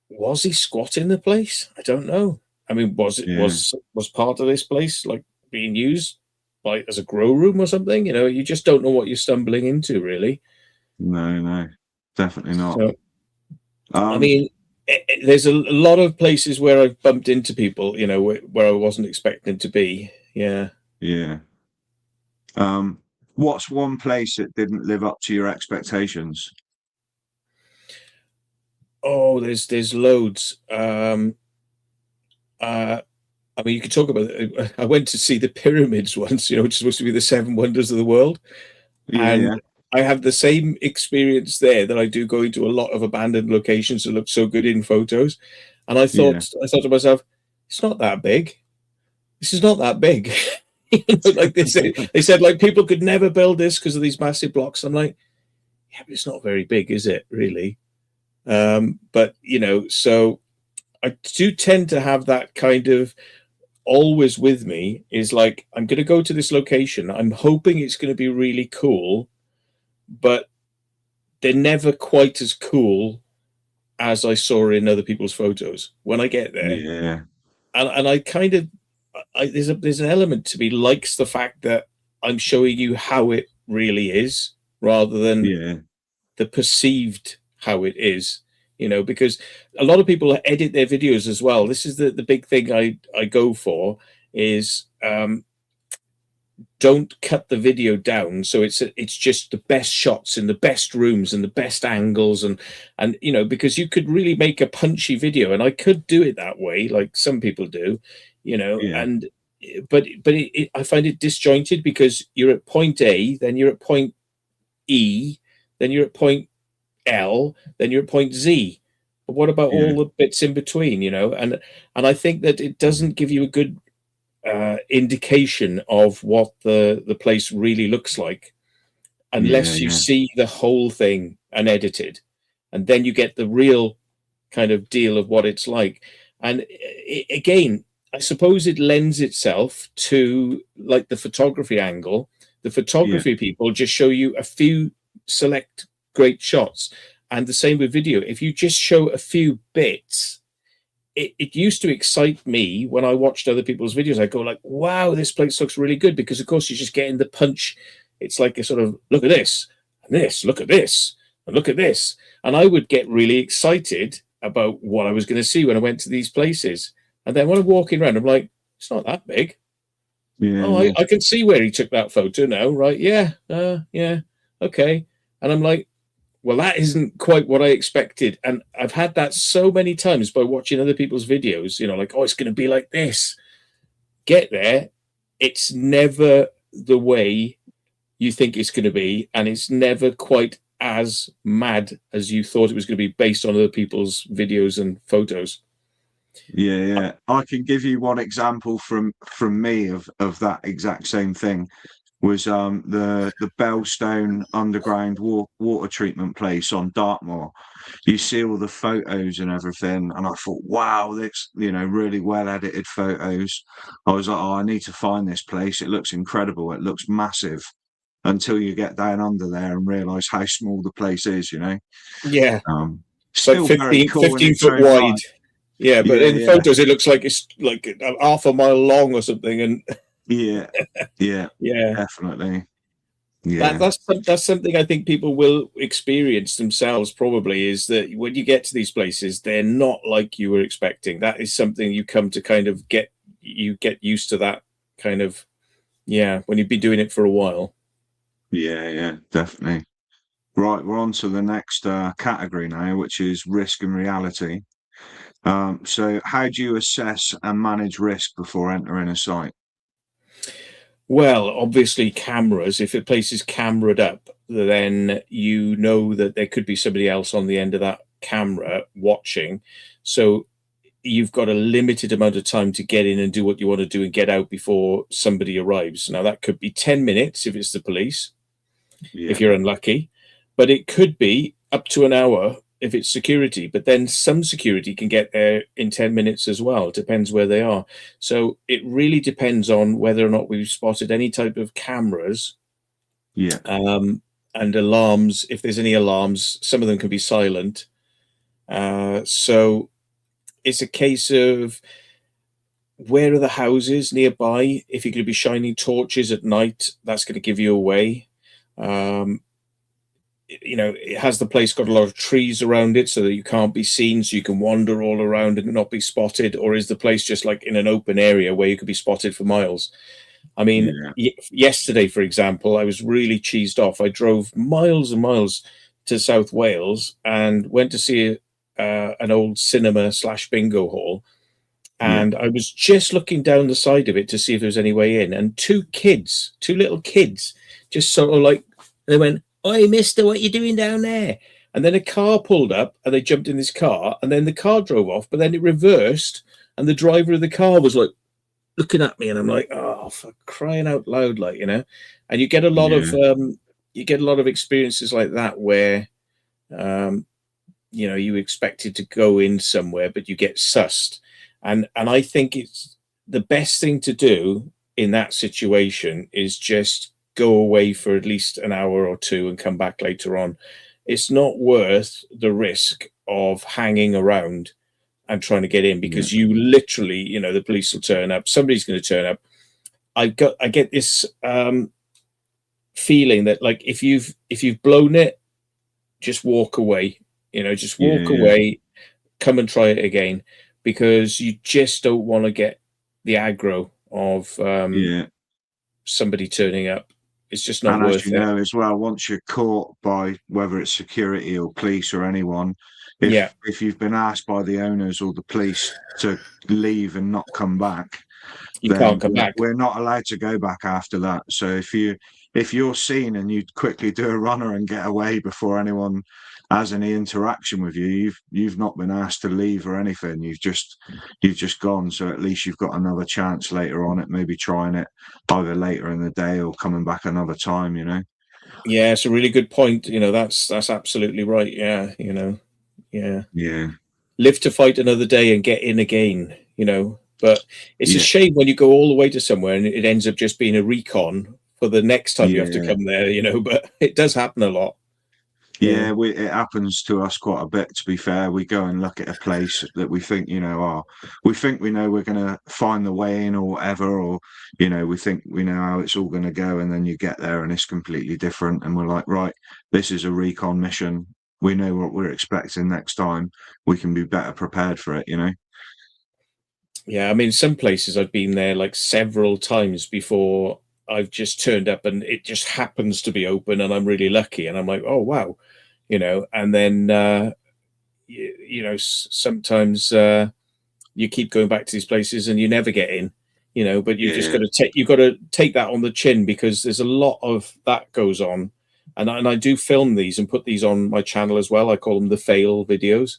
was he squatting the place? I don't know. I mean, yeah. was part of this place like being used like as a grow room or something? You just don't know what you're stumbling into, really. No, no, definitely not. So, I Um, mean, there's a lot of places where I've bumped into people, where I wasn't expecting to be. Yeah. yeah. What's one place that didn't live up to your expectations? Oh, there's loads. Uh, I mean, you could talk about it. I went to see the pyramids once, which is supposed to be the seven wonders of the world. Yeah, yeah, And I have the same experience there that I do going to a lot of abandoned locations that look so good in photos. And yeah, I thought to myself, it's not that big. This is not that big. Like they said, like people could never build this because of these massive blocks. I'm like, yeah, but it's not very big, is it? Really? But so I do tend to have that kind of always with me. Is like, I'm going to go to this location. I'm hoping it's going to be really cool, but they're never quite as cool as I saw in other people's photos when I get there. yeah, And I kind of, there's an element to me likes the fact that I'm showing you how it really is rather than yeah, the perceived how it is, because a lot of people edit their videos as well. This is the big thing I go for is don't cut the video down so it's just the best shots in the best rooms and the best angles, and because you could really make a punchy video, and I could do it that way like some people do, yeah, and I find it disjointed because you're at point A, then you're at point E, then you're at point L, then you're at point Z. But what about yeah, all the bits in between, and I think that it doesn't give you a good indication of what the place really looks like yeah, unless you yeah, see the whole thing unedited, and then you get the real kind of deal of what it's like. And again, I suppose it lends itself to like the photography angle. The yeah, photography people just show you a few select great shots, and the same with video. If you just show a few bits, it used to excite me when I watched other people's videos. I go like, wow, this place looks really good, because of course you're just getting the punch. It's like a sort of look at this and this, look at this and look at this. And I would get really excited about what I was going to see when I went to these places. And then when I'm walking around, I'm like, it's not that big. yeah, Oh, yeah, I can see where he took that photo now, right? Yeah, yeah, okay. And I'm like, well, that isn't quite what I expected. And I've had that so many times by watching other people's videos, like, oh, it's going to be like this. Get there. It's never the way you think it's going to be. And it's never quite as mad as you thought it was going to be based on other people's videos and photos. yeah, yeah. I can give you one example from me of that exact same thing. was the Bellstone underground water treatment place on Dartmoor. You see all the photos and everything, and I thought, wow, this, really well edited photos. I was like, oh, I need to find this place. It looks incredible. It looks massive. Until you get down under there and realise how small the place is, Yeah. It's like Still very cool 15 in its foot own wide. right. Yeah, but Yeah, in yeah. photos it looks like it's like half a mile long or something. And Yeah, yeah, definitely. Yeah, that's something I think people will experience themselves. Probably is that when you get to these places, they're not like you were expecting. That is something you come to kind of get used to. That kind of when you've been doing it for a while. yeah, definitely. Right, we're on to the next category now, which is risk and reality. So how do you assess and manage risk before entering a site? Well, obviously cameras. If a place is cameraed up, then you know that there could be somebody else on the end of that camera watching. So you've got a limited amount of time to get in and do what you want to do and get out before somebody arrives. Now that could be 10 minutes if it's the police, if you're unlucky, but it could be up to an hour if it's security. But then some security can get there in 10 minutes as well. It depends where they are. So it really depends on whether or not we've spotted any type of cameras. And alarms. If there's any alarms, some of them can be silent. So it's a case of where are the houses nearby? If you're going to be shining torches at night, that's going to give you away. Has the place got a lot of trees around it so that you can't be seen, so you can wander all around and not be spotted? Or is the place just like in an open area where you could be spotted for miles? I mean, yesterday, for example, I was really cheesed off. I drove miles and miles to South Wales and went to see an old cinema / bingo hall. And I was just looking down the side of it to see if there was any way in. And two little kids, just sort of like, they went, "Oi, mister, what are you doing down there?" And then a car pulled up and they jumped in this car, and then the car drove off, but then it reversed and the driver of the car was like looking at me, and I'm like, oh, for crying out loud, like, and you get a lot of experiences like that where you expected to go in somewhere but you get sussed. And I think it's the best thing to do in that situation is just go away for at least an hour or two and come back later on. It's not worth the risk of hanging around and trying to get in, because you literally, the police will turn up. Somebody's going to turn up. I get this feeling that, like, if you've blown it, just walk away. Just walk away. Come and try it again, because you just don't want to get the aggro of somebody turning up. It's just not worth it. And as you know as well, once you're caught by whether it's security or police or anyone, if you've been asked by the owners or the police to leave and not come back, you can't come back. We're not allowed to go back after that. So if you're seen and you quickly do a runner and get away before anyone has any interaction with you, you've not been asked to leave or anything. You've just gone. So at least you've got another chance later on at maybe trying it either later in the day or coming back another time. Yeah, it's a really good point. That's absolutely right. Yeah. Live to fight another day and get in again. But it's a shame when you go all the way to somewhere and it ends up just being a recon for the next time you have to come there. But it does happen a lot. Yeah, it happens to us quite a bit, to be fair. We go and look at a place that we think, we think we know we're going to find the way in or whatever, or, we think we know how it's all going to go. And then you get there and it's completely different. And we're like, right, this is a recon mission. We know what we're expecting next time. We can be better prepared for it, Yeah, I mean, some places I've been there like several times before I've just turned up and it just happens to be open and I'm really lucky and I'm like, oh, wow, and then, sometimes you keep going back to these places and you never get in, but you've just got to take that on the chin, because there's a lot of that goes on. And I do film these and put these on my channel as well. I call them the fail videos,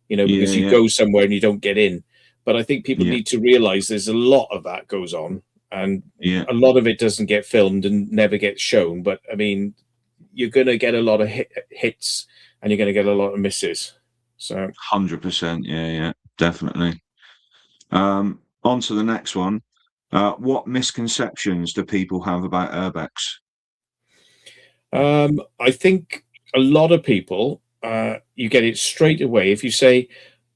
because you go somewhere and you don't get in. But I think people need to realize there's a lot of that goes on. and Yeah. a lot of it doesn't get filmed and never gets shown. But I mean, you're going to get a lot of hits and you're going to get a lot of misses. So 100%. Yeah, definitely. On to the next one. What misconceptions do people have about urbex? I think a lot of people, you get it straight away. If you say,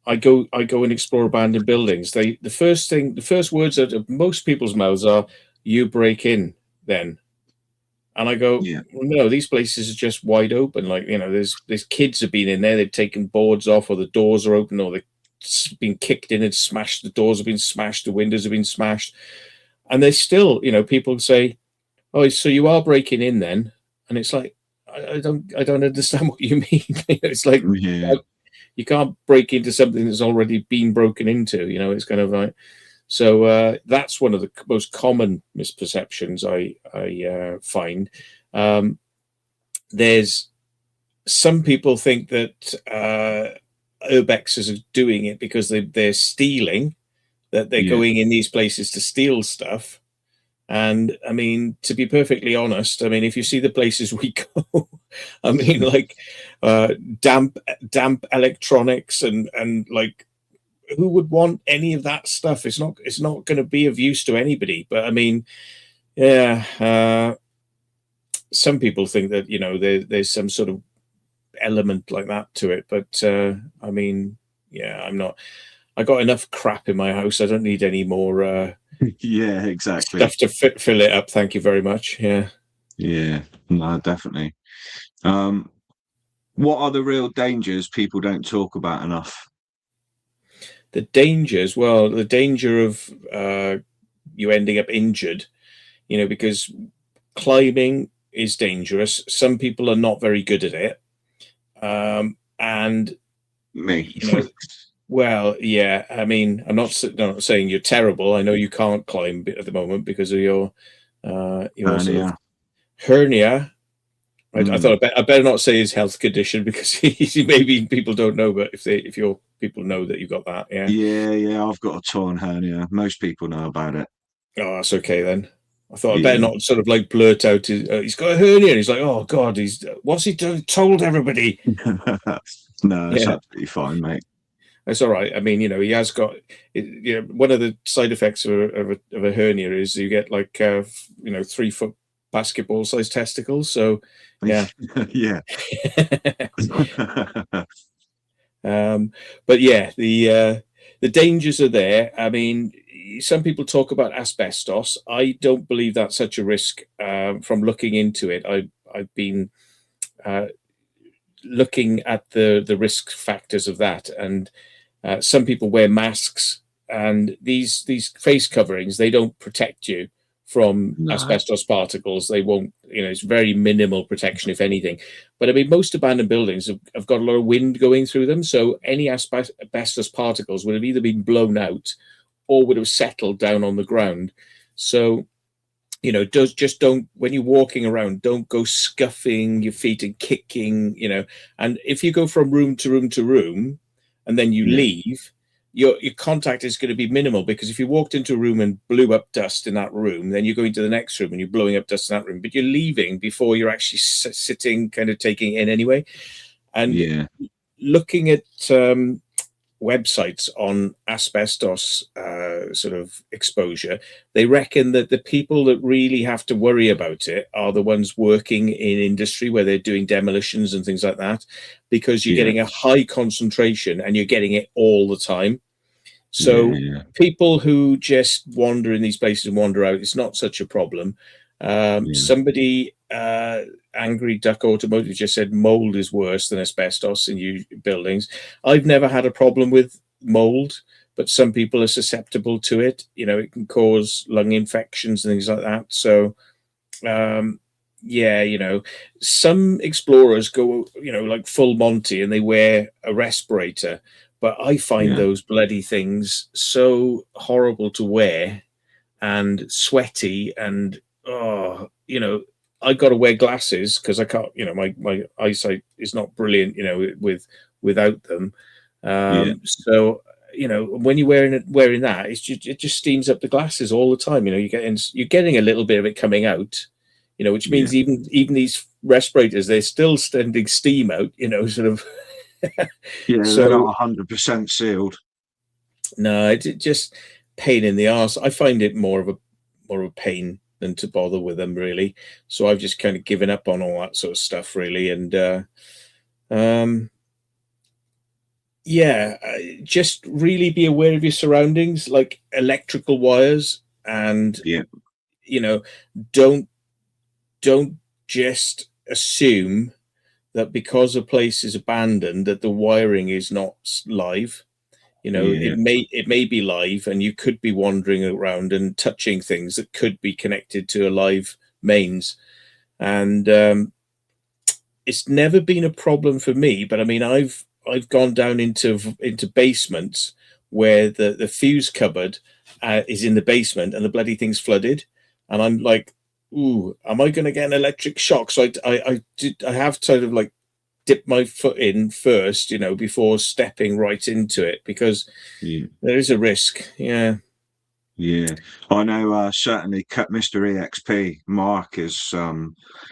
I go and explore abandoned buildings, the first words out of most people's mouths are, "You break in then." And I go, Yeah. well, no, these places are just wide open. Like, there's kids have been in there, they've taken boards off, or the doors are open, or they've been kicked in and smashed, the doors have been smashed, the windows have been smashed. And they still, people say, "Oh, so you are breaking in then?" And it's like, I don't understand what you mean. It's like, Yeah. you can't break into something that's already been broken into. It's kind of like, so that's one of the most common misperceptions I find. There's some people think that urbexers are doing it because they're stealing, that they're going in these places to steal stuff. And I mean, to be perfectly honest, I mean, if you see the places we go, I mean, like damp electronics and like, who would want any of that stuff? It's not going to be of use to anybody. But I mean, yeah, some people think that there's some sort of element like that to it. But I mean, yeah, I'm not. I got enough crap in my house. I don't need any more. Yeah, exactly. Stuff to fill it up. Thank you very much. Yeah. Yeah, no, definitely. What are the real dangers people don't talk about enough? The dangers, well, the danger of you ending up injured, because climbing is dangerous. Some people are not very good at it. And, Me. well, yeah, I mean, I'm not saying you're terrible. I know you can't climb at the moment because of your sort of hernia. I thought I better not say his health condition because maybe people don't know, but if your people know that you've got that, yeah, I've got a torn hernia. Most people know about it. Oh, that's okay then. I thought I better not sort of like blurt out he's got a hernia. And he's like, oh God, what's he told everybody? No, it's absolutely fine, mate. That's all right. I mean, he has got, one of the side effects of a hernia is you get like, 3-foot basketball-sized testicles. So, yeah. Yeah. But yeah, the dangers are there. I mean, some people talk about asbestos. I don't believe that's such a risk. From looking into it, I've been looking at the risk factors of that, and some people wear masks, and these face coverings, they don't protect you from asbestos particles. They won't, it's very minimal protection, if anything. But I mean, most abandoned buildings have got a lot of wind going through them. So any asbestos particles would have either been blown out or would have settled down on the ground. So, just don't, when you're walking around, don't go scuffing your feet and kicking, and if you go from room to room to room and then you leave, your contact is going to be minimal, because if you walked into a room and blew up dust in that room, then you're going to the next room and you're blowing up dust in that room, but you're leaving before you're actually sitting, kind of taking it in anyway. And looking at websites on asbestos sort of exposure, they reckon that the people that really have to worry about it are the ones working in industry where they're doing demolitions and things like that, because you're getting a high concentration and you're getting it all the time. So people who just wander in these places and wander out, it's not such a problem. Somebody, Angry Duck Automotive, just said mold is worse than asbestos in buildings. I've never had a problem with mold, but some people are susceptible to it. It can cause lung infections and things like that. So, some explorers go, like full Monty, and they wear a respirator. But I find those bloody things so horrible to wear and sweaty, and I got to wear glasses because I can't, my eyesight is not brilliant, without them. So when you're wearing that, it just steams up the glasses all the time. You're getting a little bit of it coming out, which means even these respirators, they're still sending steam out, sort of. Yeah, So they're not 100% sealed. No, it just pain in the arse. I find it more of a pain than to bother with them, really. So I've just kind of given up on all that sort of stuff, really. And just really be aware of your surroundings, like electrical wires, and don't just assume that because a place is abandoned that the wiring is not live. It may be live, and you could be wandering around and touching things that could be connected to a live mains. And it's never been a problem for me, but I mean, I've gone down into basements where the fuse cupboard is in the basement and the bloody thing's flooded, and I'm like, ooh, am I going to get an electric shock? So I have sort of like dip my foot in first, before stepping right into it, because there is a risk. Yeah. I know certainly Mr. EXP Mark has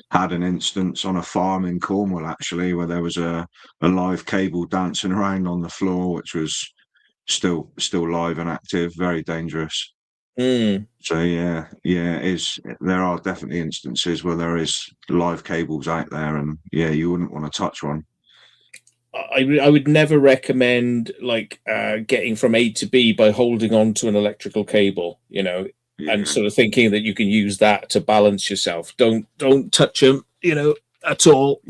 had an instance on a farm in Cornwall, actually, where there was a live cable dancing around on the floor, which was still live and active. Very dangerous. So there are definitely instances where there is live cables out there, and you wouldn't want to touch one. I would never recommend getting from A to B by holding on to an electrical cable, and sort of thinking that you can use that to balance yourself. Don't touch them, at all.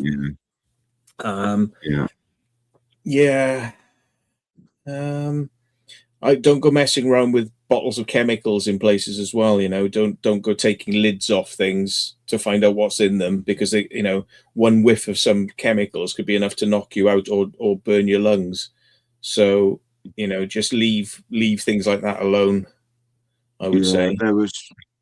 I don't go messing around with bottles of chemicals in places as well. Don't go taking lids off things to find out what's in them, because one whiff of some chemicals could be enough to knock you out or burn your lungs. So just leave things like that alone, I would say.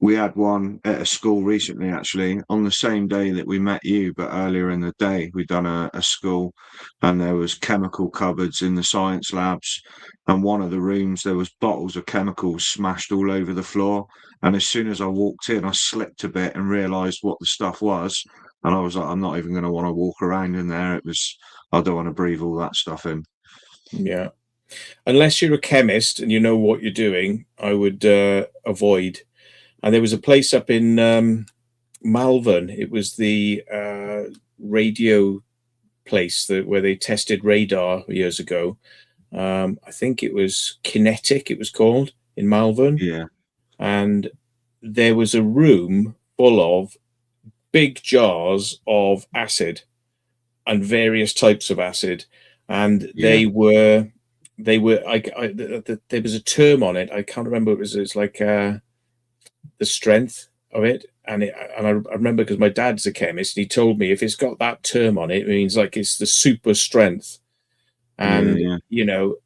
We had one at a school recently, actually, on the same day that we met you, but earlier in the day. We'd done a school, and there was chemical cupboards in the science labs, and one of the rooms, there was bottles of chemicals smashed all over the floor. And as soon as I walked in, I slipped a bit and realised what the stuff was, and I was like, I'm not even going to want to walk around in there. I don't want to breathe all that stuff in. Yeah. Unless you're a chemist and you know what you're doing, I would avoid. And there was a place up in Malvern. It was the radio place where they tested radar years ago. I think it was Kinetic, it was called, in Malvern. Yeah. And there was a room full of big jars of acid and various types of acid. And there was a term on it. I can't remember. It's like the strength of it, and I remember because my dad's a chemist, and he told me if it's got that term on it, it means like it's the super strength. And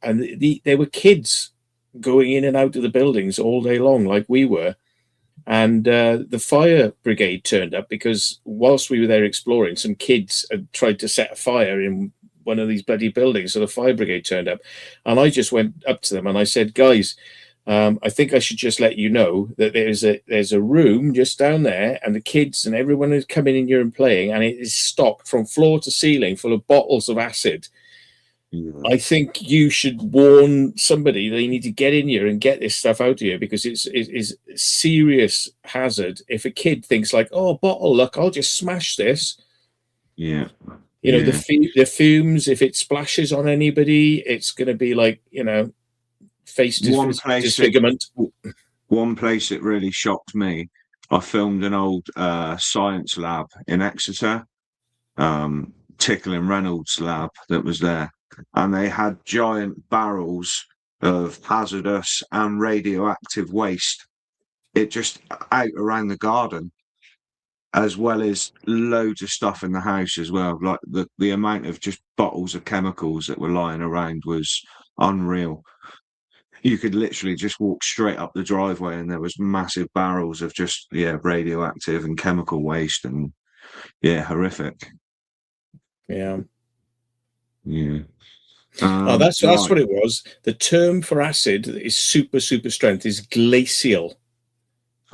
and there were kids going in and out of the buildings all day long, like we were. And the fire brigade turned up because whilst we were there exploring, some kids had tried to set a fire in one of these bloody buildings. So the fire brigade turned up, and I just went up to them and I said, guys, I think I should just let you know that there's a room just down there, and the kids and everyone is coming in here and playing, and it is stocked from floor to ceiling full of bottles of acid. I think you should warn somebody they need to get in here and get this stuff out of here, because it's serious hazard. If a kid thinks like, oh, bottle, look, I'll just smash this. The fumes, if it splashes on anybody, it's going to be like, face disfigurement. One place it really shocked me, I filmed an old science lab in Exeter, Tickle and Reynolds lab that was there, and they had giant barrels of hazardous and radioactive waste. It just out around the garden, as well as loads of stuff in the house as well. Like the amount of just bottles of chemicals that were lying around was unreal. You could literally just walk straight up the driveway and there was massive barrels of just radioactive and chemical waste, and horrific. Yeah. That's Right. what it was. The term for acid is super strength is glacial.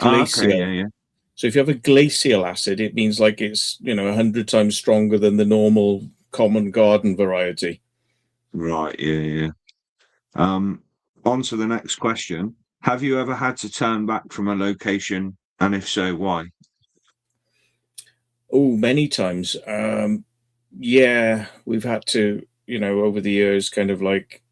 Okay, Glacial. yeah. So if you have a glacial acid, it means like it's 100 times stronger than the normal common garden variety. Right, yeah. On to the next question. Have you ever had to turn back from a location, and if so, why? Oh, many times. Yeah, we've had to, over the years, kind of like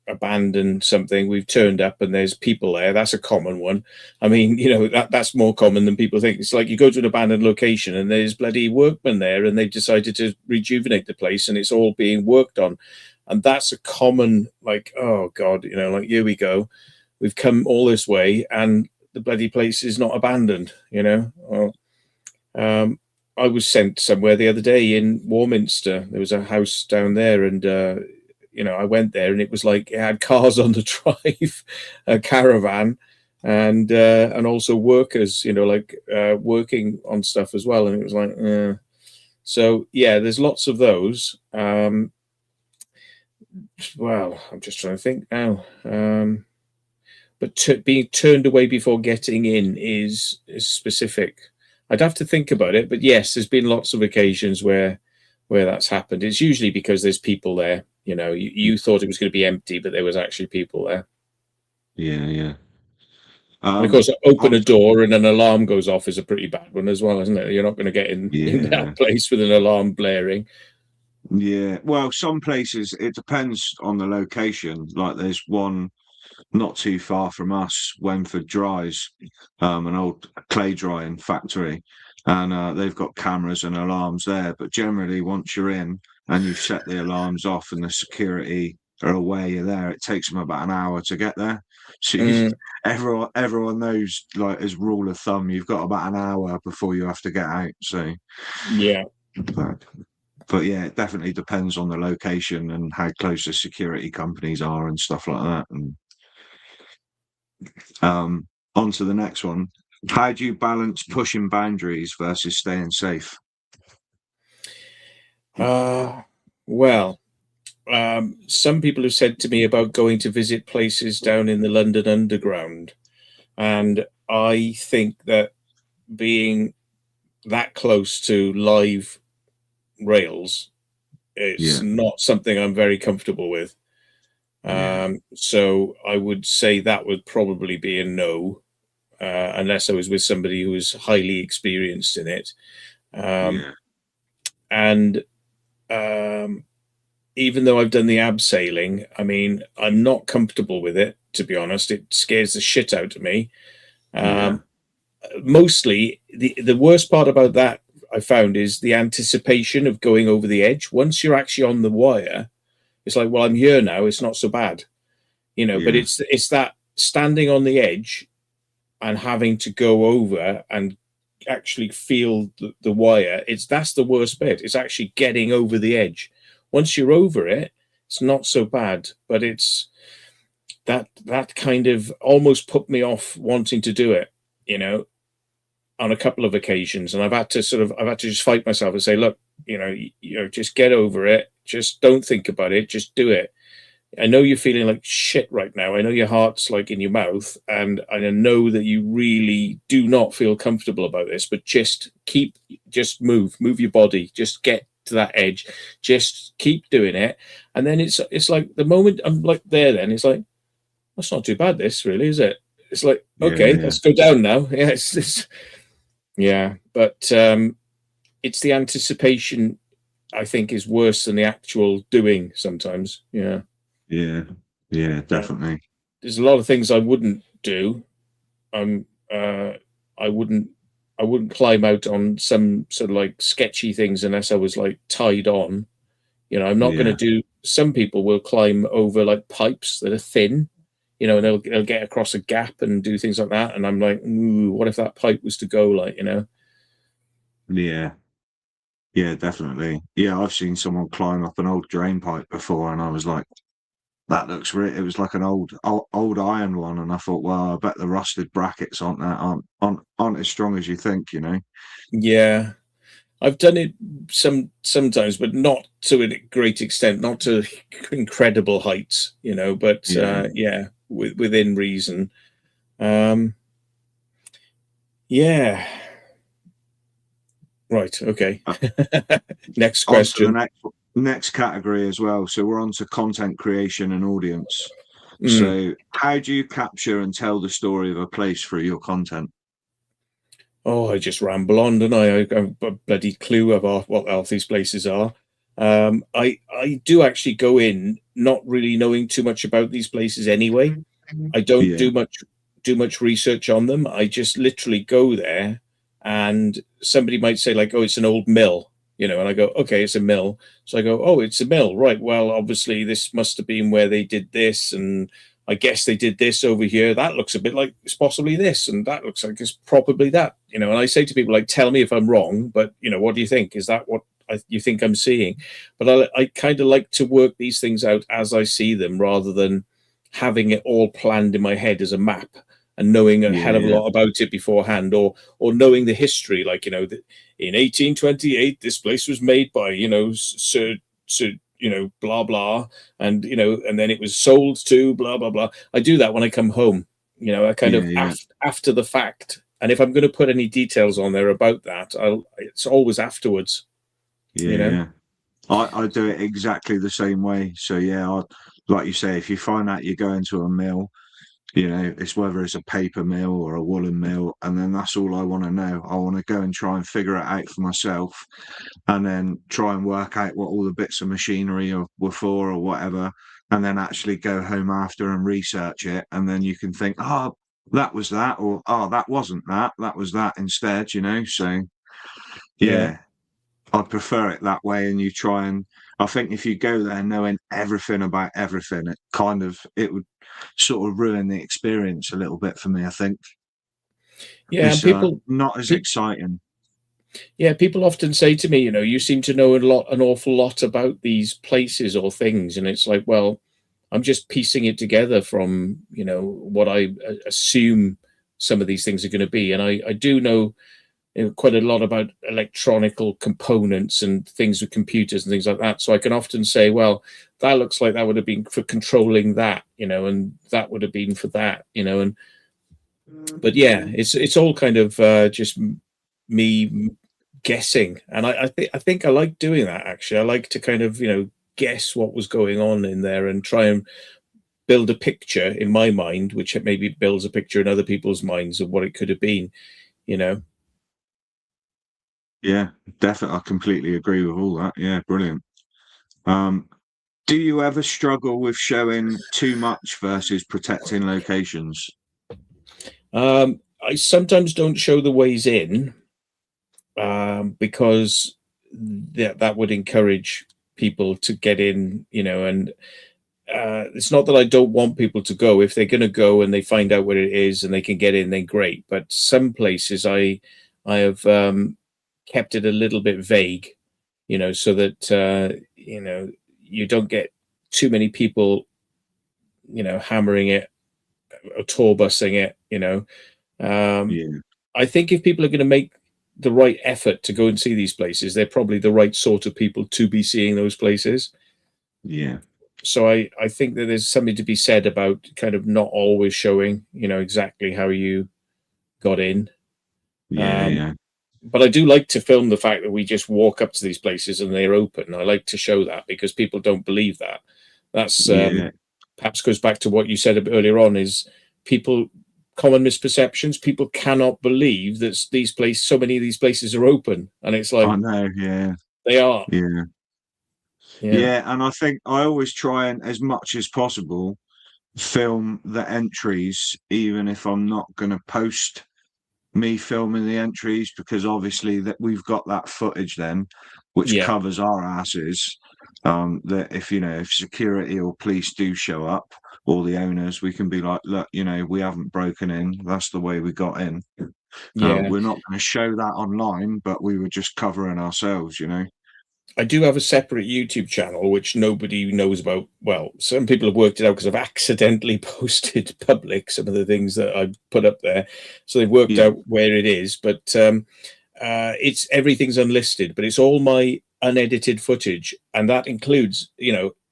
abandon something. We've turned up and there's people there. That's a common one. I mean, that's more common than people think. It's like you go to an abandoned location and there's bloody workmen there and they've decided to rejuvenate the place and it's all being worked on. And that's a common, like, oh God, like, here we go. We've come all this way and the bloody place is not abandoned, Or, I was sent somewhere the other day in Warminster. There was a house down there, and I went there, and it was like it had cars on the drive, a caravan, and also workers, working on stuff as well. And it was like, so yeah, there's lots of those. Well, I'm just trying to think now. But being turned away before getting in is specific. I'd have to think about it, but yes, there's been lots of occasions where that's happened. It's usually because there's people there. You thought it was going to be empty, but there was actually people there. Yeah. And of course, open a door and an alarm goes off is a pretty bad one as well, isn't it? You're not going to get in that place with an alarm blaring. Yeah. Well, some places it depends on the location. Like there's one not too far from us, Wenford Dries, an old clay drying factory, and they've got cameras and alarms there. But generally, once you're in and you've set the alarms off and the security are aware you're there, it takes them about an hour to get there. So everyone knows, like as rule of thumb, you've got about an hour before you have to get out. So yeah. But yeah, it definitely depends on the location and how close the security companies are and stuff like that. And on to the next one. How do you balance pushing boundaries versus staying safe? Well, some people have said to me about going to visit places down in the London Underground. And I think that being that close to live rails is not something I'm very comfortable with. So I would say that would probably be a no, unless I was with somebody who was highly experienced in it. And even though I've done the abseiling, I mean, I'm not comfortable with it, to be honest. It scares the shit out of me. Mostly, the worst part about that I found is the anticipation of going over the edge. Once you're actually on the wire, it's like, well, I'm here now. It's not so bad, but it's that standing on the edge and having to go over and actually feel the wire. That's the worst bit. It's actually getting over the edge. Once you're over it, it's not so bad, but it's that kind of almost put me off wanting to do it, on a couple of occasions. And I've had to just fight myself and say, look, just get over it. Just don't think about it. Just do it. I know you're feeling like shit right now. I know your heart's like in your mouth, and I know that you really do not feel comfortable about this, but just move your body, just get to that edge, just keep doing it. And then it's like the moment I'm like there, then it's like, that's not too bad, this really, is it? It's like, okay, let's go down now. But it's the anticipation, I think, is worse than the actual doing sometimes. Yeah, definitely. There's a lot of things I wouldn't do. I wouldn't climb out on some sort of like sketchy things unless I was like tied on. I'm not going to do. Some people will climb over like pipes that are thin, and they'll get across a gap and do things like that. And I'm like, ooh, what if that pipe was to go, like, Yeah, definitely. Yeah, I've seen someone climb up an old drain pipe before, and I was like, that looks it was like an old iron one, and I thought, well, I bet the rusted brackets aren't as strong as you think, Yeah, I've done it sometimes, but not to a great extent, not to incredible heights, but within reason. Yeah. Right. Okay. Next On to question. the next category as well. So we're on to content creation and audience. Mm. So how do you capture and tell the story of a place through your content? Oh, I just ramble on, don't I? I've a bloody clue of what else these places are. I do actually go in not really knowing too much about these places anyway. I don't do much research on them. I just literally go there, and somebody might say like, "Oh, it's an old mill," and I go, "Okay, it's a mill." So I go, "Oh, it's a mill, right? Well, obviously this must have been where they did this, and I guess they did this over here. That looks a bit like it's possibly this, and that looks like it's probably that." And I say to people like, "Tell me if I'm wrong, but what do you think? Is that what you think I'm seeing?" But I kind of like to work these things out as I see them, rather than having it all planned in my head as a map and knowing a hell of a lot about it beforehand, or knowing the history, like that in 1828 this place was made by Sir blah blah, and and then it was sold to blah blah blah. I do that when I come home, I kind of after the fact. And if I'm going to put any details on there about that, it's always afterwards. I do it exactly the same way. So like you say, if you find out you're going to a mill, it's whether it's a paper mill or a woolen mill, and then that's all I want to know. I want to go and try and figure it out for myself, and then try and work out what all the bits of machinery were for or whatever, and then actually go home after and research it, and then you can think, oh, that was that, or oh, that wasn't that, that was that instead, so I prefer it that way. And you try and, I think if you go there knowing everything about everything, it would sort of ruin the experience a little bit for me, I think. Yeah, it's people not as exciting. Yeah, people often say to me, you seem to know an awful lot about these places or things, and it's like, well, I'm just piecing it together from what I assume some of these things are going to be, and I do know quite a lot about electronical components and things with computers and things like that. So I can often say, well, that looks like that would have been for controlling that, and that would have been for that, but yeah, it's all kind of just me guessing, and I think I like doing that. Actually, I like to kind of guess what was going on in there and try and build a picture in my mind, which maybe builds a picture in other people's minds of what it could have been. Yeah, definitely. I completely agree with all that. Yeah, brilliant. Do you ever struggle with showing too much versus protecting locations? I sometimes don't show the ways in, because that would encourage people to get in, and it's not that I don't want people to go. If they're going to go and they find out what it is and they can get in, then great. But some places I have kept it a little bit vague, so that you don't get too many people, hammering it or tour busing it. I think if people are going to make the right effort to go and see these places, they're probably the right sort of people to be seeing those places. Yeah. So I think that there's something to be said about kind of not always showing, exactly how you got in. But I do like to film the fact that we just walk up to these places and they're open. I like to show that because people don't believe that. That's perhaps goes back to what you said a bit earlier on, is common misperceptions. People cannot believe that so many of these places are open. And it's like, I know, they are. Yeah, and I think I always try and, as much as possible, film the entries, even if I'm not going to post me filming the entries, because obviously that we've got that footage then, which covers our asses. That if security or police do show up, or the owners, we can be like, look, we haven't broken in. That's the way we got in. We're not going to show that online, but we were just covering ourselves, I do have a separate YouTube channel, which nobody knows about. Well, some people have worked it out because I've accidentally posted public some of the things that I put up there. So they've worked out where it is. But everything's unlisted, but it's all my unedited footage, and that includes,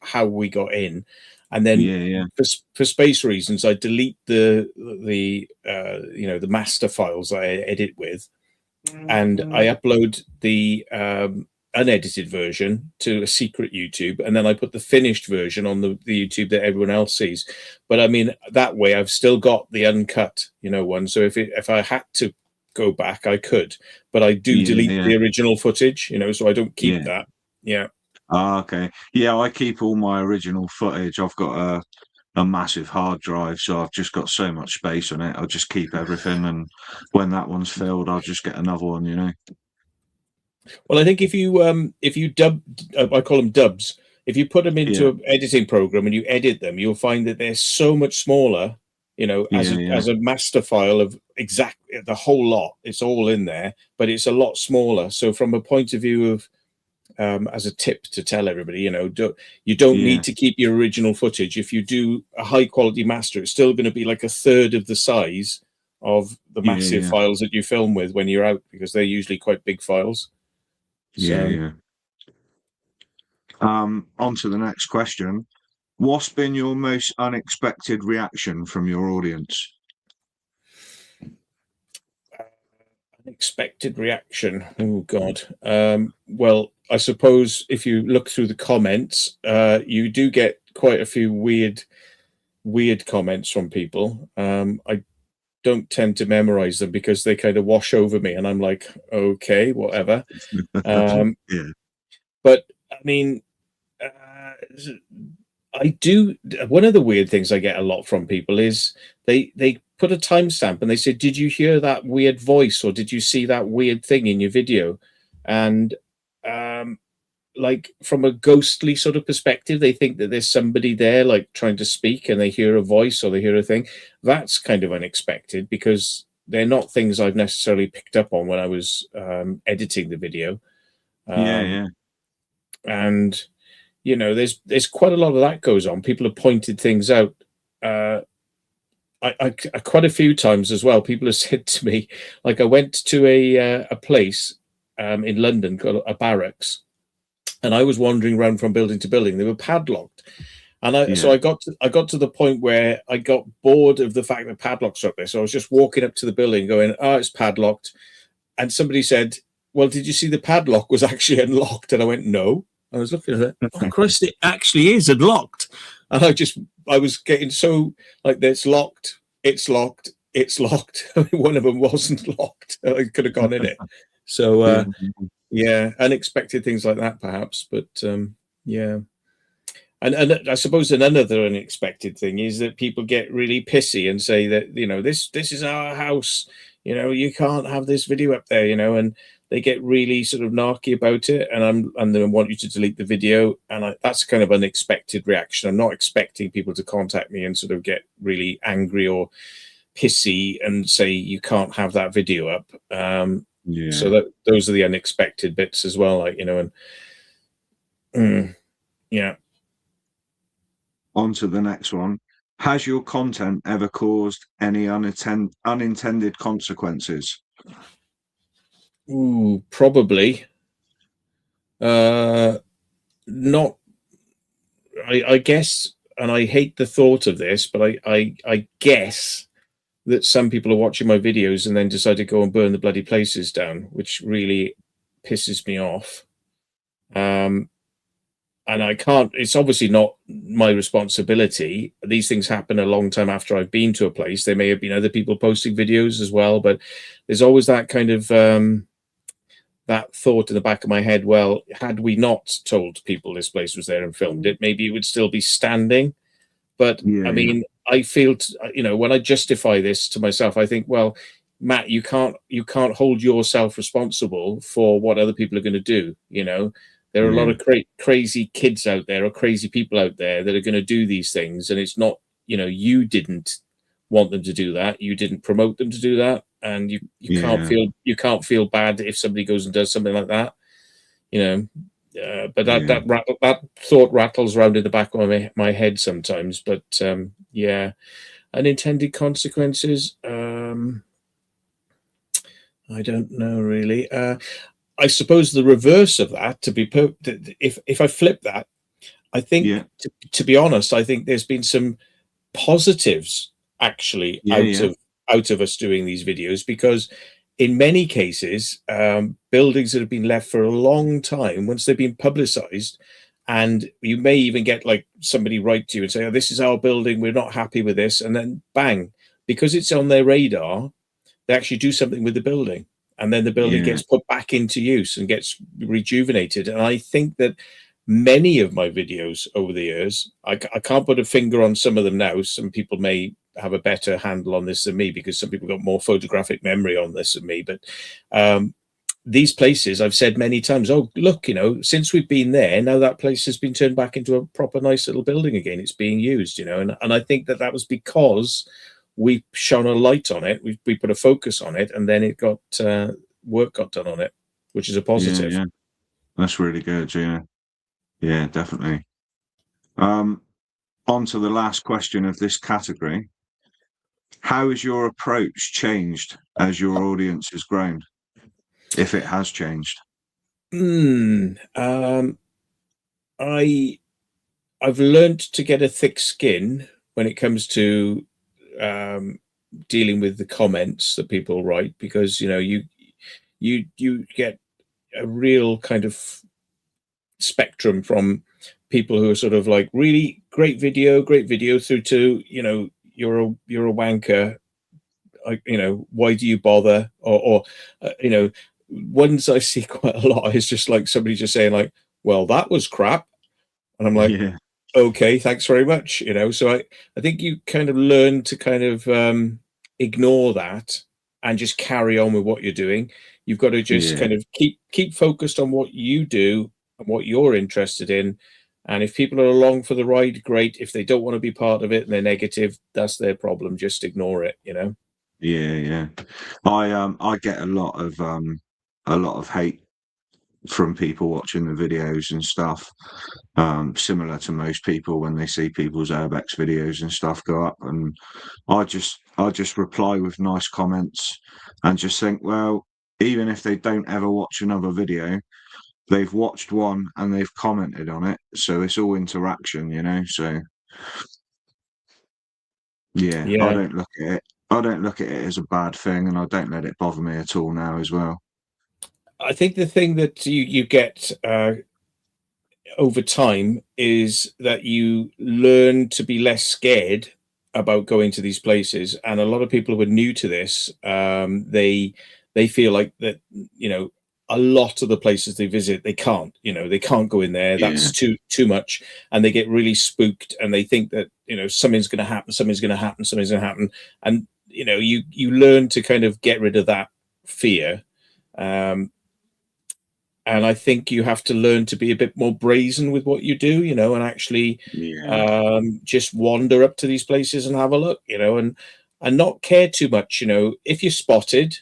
how we got in. And then for space reasons, I delete the master files I edit with, and I upload the unedited version to a secret YouTube, and then I put the finished version on the YouTube that everyone else sees. But I mean, that way I've still got the uncut, one. So if I had to go back, I could, but I do delete the original footage, so I don't keep that. Yeah. Okay. Yeah, I keep all my original footage. I've got a massive hard drive, so I've just got so much space on it. I'll just keep everything, and when that one's filled, I'll just get another one. Well, I think if you dub, I call them dubs. If you put them into an editing program and you edit them, you'll find that they're so much smaller. As a master file of the whole lot, it's all in there, but it's a lot smaller. So from a point of view of as a tip to tell everybody, you don't need to keep your original footage. If you do a high quality master, it's still going to be like a third of the size of the massive files that you film with when you're out, because they're usually quite big files. On to the next question. What's been your most unexpected reaction from your audience? Unexpected reaction. Oh God. Well, I suppose if you look through the comments, you do get quite a few weird comments from people. I don't tend to memorize them because they kind of wash over me, and I'm like, okay, whatever. But I mean, I do. One of the weird things I get a lot from people is they put a timestamp and they say, "Did you hear that weird voice, or did you see that weird thing in your video?" And like from a ghostly sort of perspective, they think that there's somebody there, like trying to speak, and they hear a voice or they hear a thing. That's kind of unexpected because they're not things I've necessarily picked up on when I was editing the video. And there's quite a lot of that goes on. People have pointed things out. I quite a few times as well. People have said to me, like, I went to a place in London called a barracks, and I was wandering around from building to building. They were padlocked, and so I got to the point where I got bored of the fact that padlocks are up there. So I was just walking up to the building, going, "Oh, it's padlocked," and somebody said, "Well, did you see the padlock was actually unlocked?" And I went, "No." I was looking at it. Oh, Christ, it actually is unlocked. And I was getting so like, it's locked, it's locked, it's locked. I mean, one of them wasn't locked. I could have gone in it. So, unexpected things like that, perhaps. But yeah. And I suppose another unexpected thing is that people get really pissy and say that, this is our house. You can't have this video up there, and they get really sort of narky about it, and they want you to delete the video, and that's kind of unexpected reaction. I'm not expecting people to contact me and sort of get really angry or pissy and say you can't have that video up. So that those are the unexpected bits as well, like yeah. On to the next one. Has your content ever caused any unintended consequences? Ooh, probably. Not. I guess, and I hate the thought of this, but I guess that some people are watching my videos and then decide to go and burn the bloody places down, which really pisses me off. And I can't, it's obviously not my responsibility. These things happen a long time after I've been to a place. There may have been other people posting videos as well, but there's always that kind of that thought in the back of my head, well, had we not told people this place was there and filmed it, maybe it would still be standing. But I mean, I feel, when I justify this to myself, I think, well, Matt, you can't hold yourself responsible for what other people are going to do. There are a lot of crazy kids out there, or crazy people out there, that are going to do these things, and it's not, you didn't want them to do that, you didn't promote them to do that, and you can't feel bad if somebody goes and does something like that, But that thought rattles around in the back of my head sometimes. But unintended consequences. I don't know really. I suppose the reverse of that, if I flip that, I think, Yeah, to be honest, I think there's been some positives actually yeah, yeah, out of us doing these videos, because in many cases, buildings that have been left for a long time, once they've been publicized, and you may even get like somebody write to you and say, "Oh, this is our building. We're not happy with this," and then bang, because it's on their radar, they actually do something with the building, and then the building yeah, gets put back into use and gets rejuvenated. And I think that many of my videos over the years, I can't put a finger on some of them now. Some people may have a better handle on this than me, because some people got more photographic memory on this than me. But these places, I've said many times, oh, look, since we've been there, now that place has been turned back into a proper nice little building again. It's being used, and I think that was because we shone a light on it. We put a focus on it, and then it got work got done on it, which is a yeah, positive. yeah. That's really good. Yeah, yeah, definitely. On to the last question of this category. How has your approach changed as your audience has grown, if it has changed? I I've learned to get a thick skin when it comes to dealing with the comments that people write, because you get a real kind of spectrum from people who are sort of like, really great video, through to, you're a wanker, why do you bother? Or ones I see quite a lot is just like somebody just saying like, well, that was crap, and I'm like, Yeah, okay, thanks very much. So I think you kind of learn to kind of ignore that and just carry on with what you're doing. You've got to just yeah, kind of keep focused on what you do and what you're interested in. And if people are along for the ride, great. If they don't want to be part of it and they're negative, that's their problem. Just ignore it. yeah, yeah. I get a lot of hate from people watching the videos and stuff. Similar to most people when they see people's Urbex videos and stuff go up, and I just reply with nice comments and just think, well, even if they don't ever watch another video, they've watched one and they've commented on it, so it's all interaction. So yeah, I Yeah. don't look at it. I don't look at it as a bad thing, and I don't let it bother me at all now as well. I think the thing that you get over time is that you learn to be less scared about going to these places. And a lot of people who are new to this, they feel like that, a lot of the places they visit, they can't go in there. Yeah, That's too much, and they get really spooked, and they think that something's going to happen, something's going to happen, and you learn to kind of get rid of that fear. Um, and I think you have to learn to be a bit more brazen with what you do, and actually yeah, just wander up to these places and have a look, and not care too much. If you're spotted,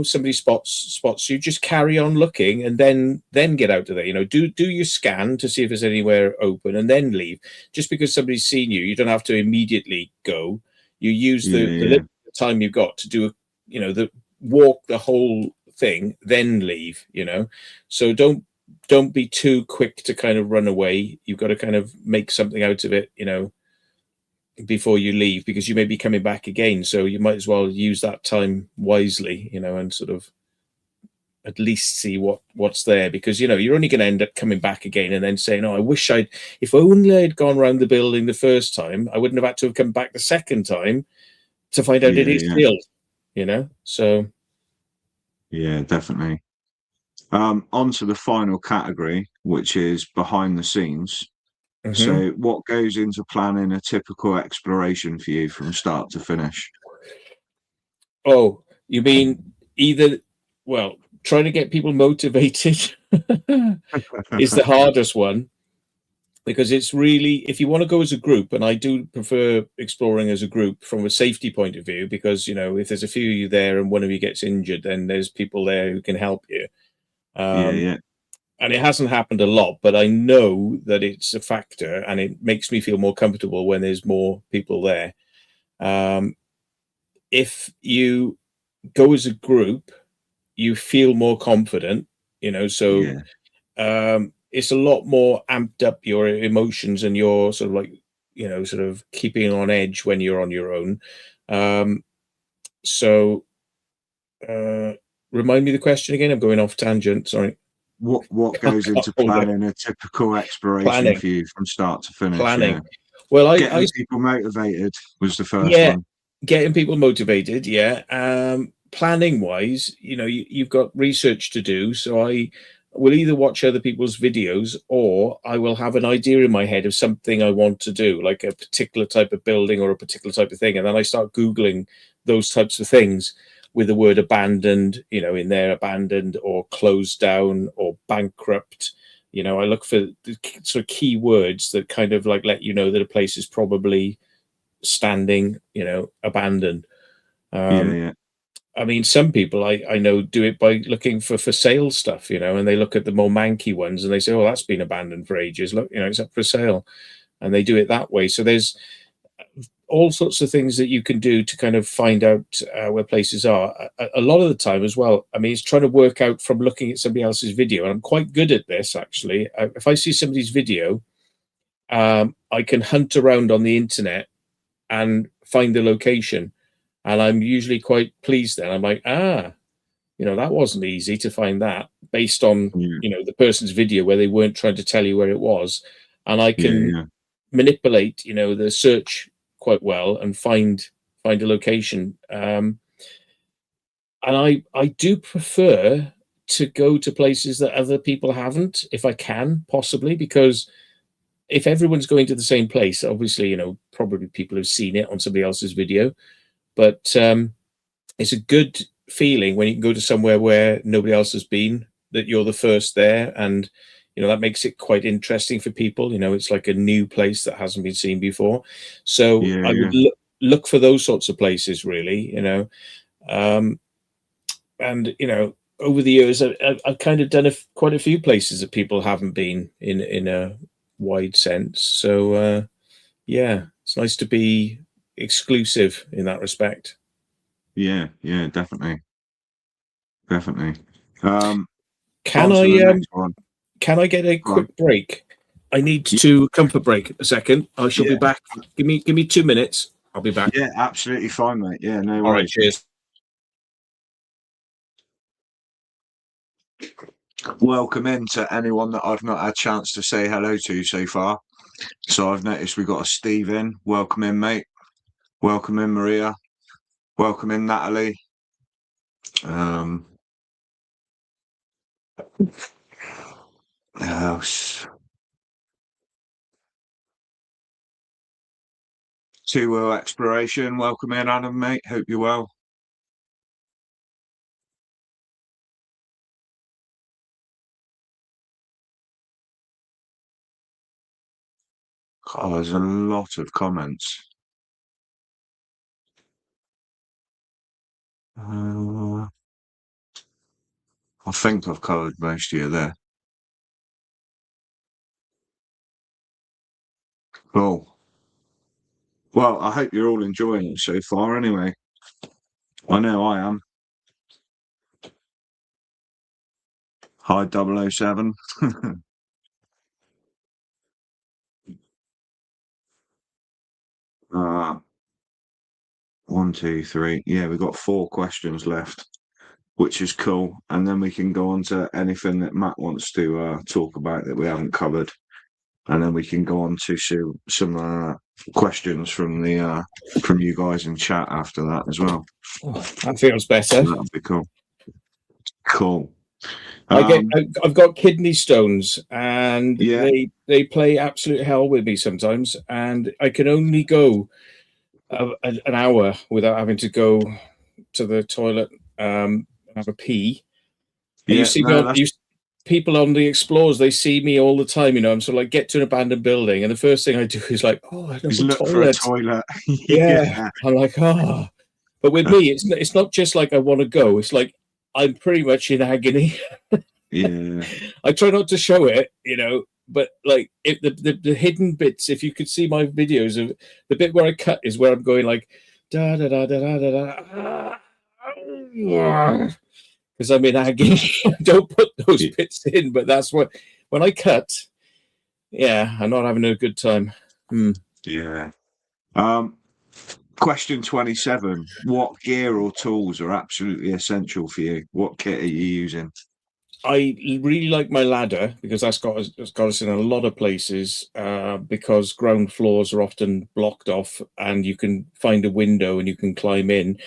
somebody spots you, just carry on looking, and then get out of there. Do your scan to see if there's anywhere open, and then leave. Just because somebody's seen you, you don't have to immediately go. You use yeah, the yeah, little time you've got to do, the walk the whole thing, then leave. So don't be too quick to kind of run away. You've got to kind of make something out of it, before you leave, because you may be coming back again. So you might as well use that time wisely, and sort of at least see what's there, because you're only going to end up coming back again and then saying, oh, if only I'd gone around the building the first time, I wouldn't have had to have come back the second time to find out it yeah, is yeah, sealed. So yeah, definitely. On to the final category, which is behind the scenes. mhm. So, what goes into planning a typical exploration for you from start to finish? Oh, you mean either, well, trying to get people motivated is the hardest one, because it's really, if you want to go as a group, and I do prefer exploring as a group from a safety point of view, because, if there's a few of you there and one of you gets injured, then there's people there who can help you. Yeah, Um, yeah, and it hasn't happened a lot, but I know that it's a factor, and it makes me feel more comfortable when there's more people there. If you go as a group, you feel more confident, so it's a lot more amped up your emotions, and you're sort of like, sort of keeping on edge when you're on your own. So remind me the question again. I'm going off tangent. Sorry. What goes into planning a typical exploration for you from start to finish? Planning. Yeah. Well, Getting people motivated was the first one. Getting people motivated. Yeah. Planning wise, you've got research to do. So I will either watch other people's videos, or I will have an idea in my head of something I want to do, like a particular type of building or a particular type of thing. And then I start Googling those types of things with the word abandoned, in there, abandoned or closed down or bankrupt. I look for the sort of key words that kind of like let you know that a place is probably standing, abandoned. I mean, some people I know do it by looking for sale stuff, and they look at the more manky ones and they say, oh, that's been abandoned for ages. Look, it's up for sale. And they do it that way. So there's all sorts of things that you can do to kind of find out where places are. A lot of the time as well, I mean, it's trying to work out from looking at somebody else's video. And I'm quite good at this, actually. If I see somebody's video, I can hunt around on the internet and find the location. And I'm usually quite pleased then. I'm like, that wasn't easy to find that based on, the person's video where they weren't trying to tell you where it was. And I can manipulate, the search quite well and find a location. And I do prefer to go to places that other people haven't, if I can, possibly, because if everyone's going to the same place, obviously, probably people have seen it on somebody else's video. But it's a good feeling when you can go to somewhere where nobody else has been, that you're the first there. And, that makes it quite interesting for people. It's like a new place that hasn't been seen before. So I would look for those sorts of places, really, and, over the years, I've kind of done quite a few places that people haven't been in a wide sense. So, it's nice to be exclusive in that respect. Yeah, definitely. Can I get a quick break? I need to comfort break a second. I shall be back. Give me 2 minutes. I'll be back. Yeah, absolutely fine, mate. Yeah, no worries. All right, cheers. Welcome in to anyone that I've not had a chance to say hello to so far. So I've noticed we've got a Steve in. Welcome in, mate. Welcome in, Maria. Welcome in, Natalie. Else. Two Wheel Exploration. Welcome in, Adam, mate. Hope you're well. Oh, there's a lot of comments. I think I've covered most of you there. Cool. Well, I hope you're all enjoying it so far anyway. I know I am. Hi, 007. 1, 2, 3. Yeah, we've got 4 questions left, which is cool. And then we can go on to anything that Matt wants to talk about that we haven't covered. And then we can go on to some questions from you guys in chat after that as well. That feels better. That'd be cool. Cool. I've got kidney stones, and they play absolute hell with me sometimes, and I can only go an hour without having to go to the toilet and have a pee. You see, people on the Explorers, they see me all the time. I'm sort of like, get to an abandoned building, and the first thing I do is like, I don't look for a toilet. Yeah, I'm like, But with me, it's not just like I want to go. It's like I'm pretty much in agony. Yeah, I try not to show it, but like if the hidden bits, if you could see my videos of the bit where I cut is where I'm going like da da da da da da da, because I'm in agony. Don't put those bits in. But that's what, when I cut, yeah, I'm not having a good time. Yeah. Question 27. What gear or tools are absolutely essential for you? What kit are you using? I really like my ladder because that's got us in a lot of places, because ground floors are often blocked off and you can find a window and you can climb in.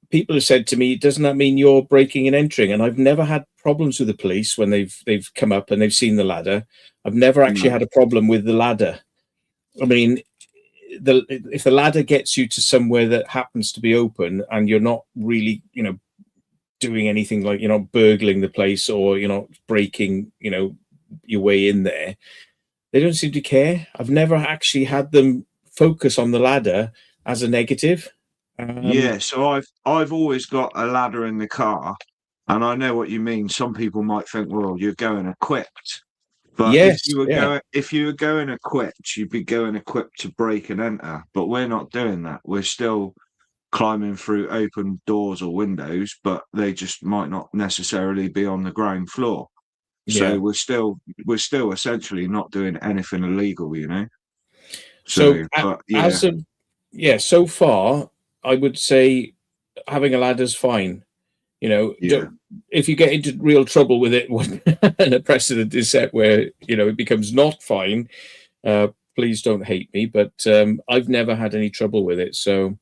People have said to me, doesn't that mean you're breaking and entering? And I've never had problems with the police when they've come up and they've seen the ladder. I've never actually had a problem with the ladder. I mean, if the ladder gets you to somewhere that happens to be open and you're not really, doing anything, like you're not burgling the place or you're not breaking, your way in there, they don't seem to care. I've never actually had them focus on the ladder as a negative. Yeah, so I've always got a ladder in the car, and I know what you mean. Some people might think, well, you're going equipped. But Yes, if you were going equipped, you'd be going equipped to break and enter. But we're not doing that. We're still climbing through open doors or windows, but they just might not necessarily be on the ground floor. So we're still essentially not doing anything illegal, So, but yeah, so far, I would say having a ladder's fine. If you get into real trouble with it and a precedent is set where it becomes not fine, please don't hate me, but I've never had any trouble with it. So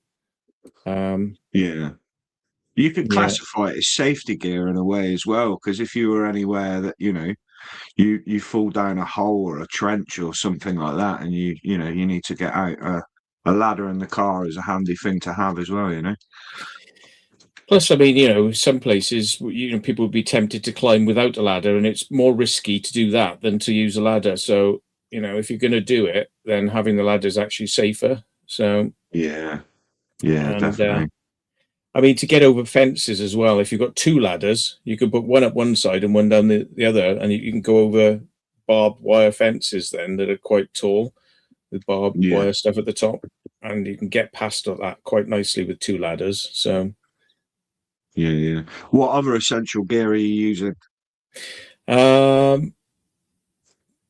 yeah. You could classify it as safety gear in a way as well, because if you were anywhere that you fall down a hole or a trench or something like that, and you need to get out, a ladder in the car is a handy thing to have as well. Plus, I mean, some places, people would be tempted to climb without a ladder, and it's more risky to do that than to use a ladder. So, if you're going to do it, then having the ladder is actually safer. So, yeah, definitely. I mean, to get over fences as well, if you've got two ladders, you can put one up one side and one down the other, and you can go over barbed wire fences then that are quite tall with barbed wire stuff at the top, and you can get past that quite nicely with two ladders. So. Yeah. What other essential gear are you using?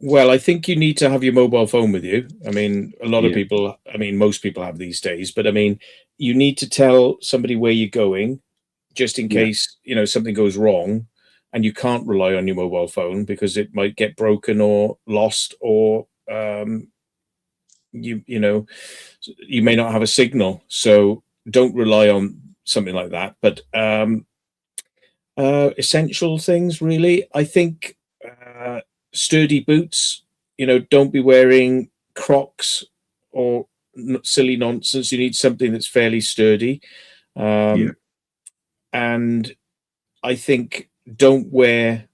Well, I think you need to have your mobile phone with you. I mean, a lot of people, most people have these days, but I mean, you need to tell somebody where you're going just in case, something goes wrong, and you can't rely on your mobile phone because it might get broken or lost, or you may not have a signal. So don't rely on something like that. But essential things, really, I think, sturdy boots. Don't be wearing Crocs or silly nonsense. You need something that's fairly sturdy. And I think don't wear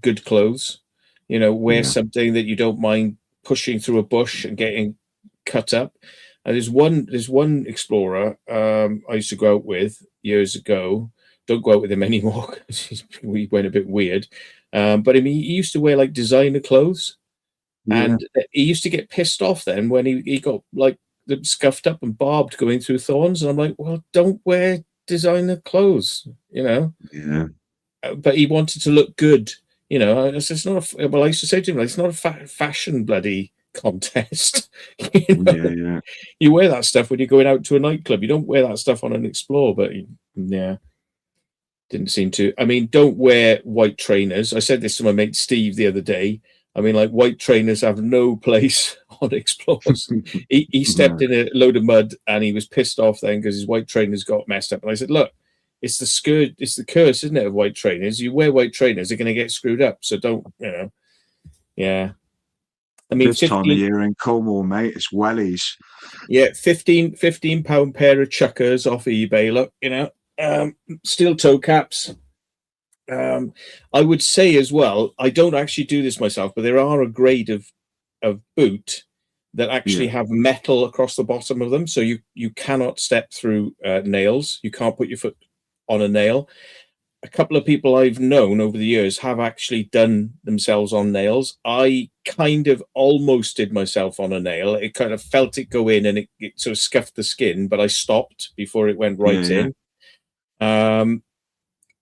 good clothes. Wear something that you don't mind pushing through a bush and getting cut up. And there's one explorer I used to go out with years ago. Don't go out with him anymore because we went a bit weird. But I mean, he used to wear like designer clothes, and he used to get pissed off then when he got like them scuffed up and barbed going through thorns. And I'm like, well, don't wear designer clothes, Yeah. But he wanted to look good, It's not well, I used to say to him, like, it's not a fashion bloody contest. You wear that stuff when you're going out to a nightclub. You don't wear that stuff on an Explore. But didn't seem to. I mean, don't wear white trainers. I said this to my mate Steve the other day. I mean, like, white trainers have no place on Explorers. he stepped in a load of mud and he was pissed off then because his white trainers got messed up. And I said, look, it's the curse, isn't it, of white trainers? You wear white trainers, they're going to get screwed up. So don't, yeah. I mean, this time of year in Cornwall, mate, it's wellies. Yeah, £15 pair of chuckers off eBay. Look, steel toe caps. I would say as well, I don't actually do this myself, but there are a grade of boot that actually have metal across the bottom of them, so you cannot step through nails. You can't put your foot on a nail. A couple of people I've known over the years have actually done themselves on nails. I kind of almost did myself on a nail. It kind of felt it go in and it sort of scuffed the skin, but I stopped before it went right in.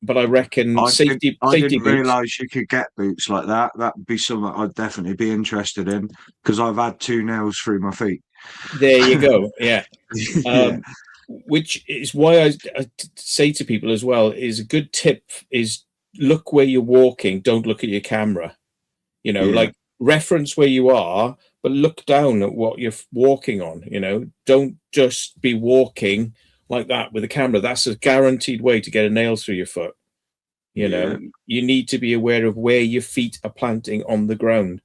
but I reckon I safety didn't boots. realise you could get boots like that. That would be something I'd definitely be interested in, because I've had 2 nails through my feet. There you go. Yeah. Yeah, Which is why I say to people as well, is a good tip is look where you're walking. Don't look at your camera. yeah, Like reference where you are, but look down at what you're walking on. Don't just be walking like that with a camera. That's a guaranteed way to get a nail through your foot. yeah. You need to be aware of where your feet are planting on the ground.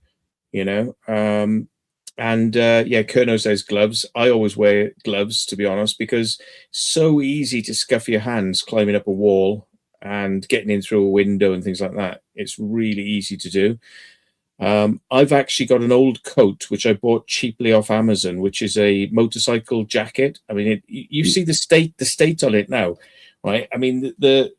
And Kerno says gloves. I always wear gloves, to be honest, because it's so easy to scuff your hands climbing up a wall and getting in through a window and things like that. It's really easy to do. I've actually got an old coat which I bought cheaply off Amazon, which is a motorcycle jacket. I mean, you see the state on it now, right? I mean, the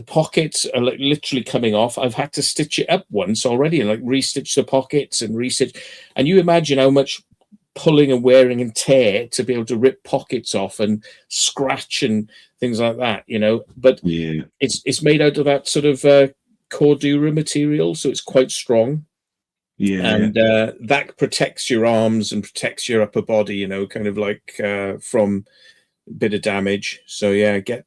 pockets are like literally coming off. I've had to stitch it up once already and like restitch the pockets and restitch. And you imagine how much pulling and wearing and tear to be able to rip pockets off and scratch and things like that, But Yeah, it's made out of that sort of Cordura material, so it's quite strong. yeah, And that protects your arms and protects your upper body, kind of like from bit of damage. So yeah, get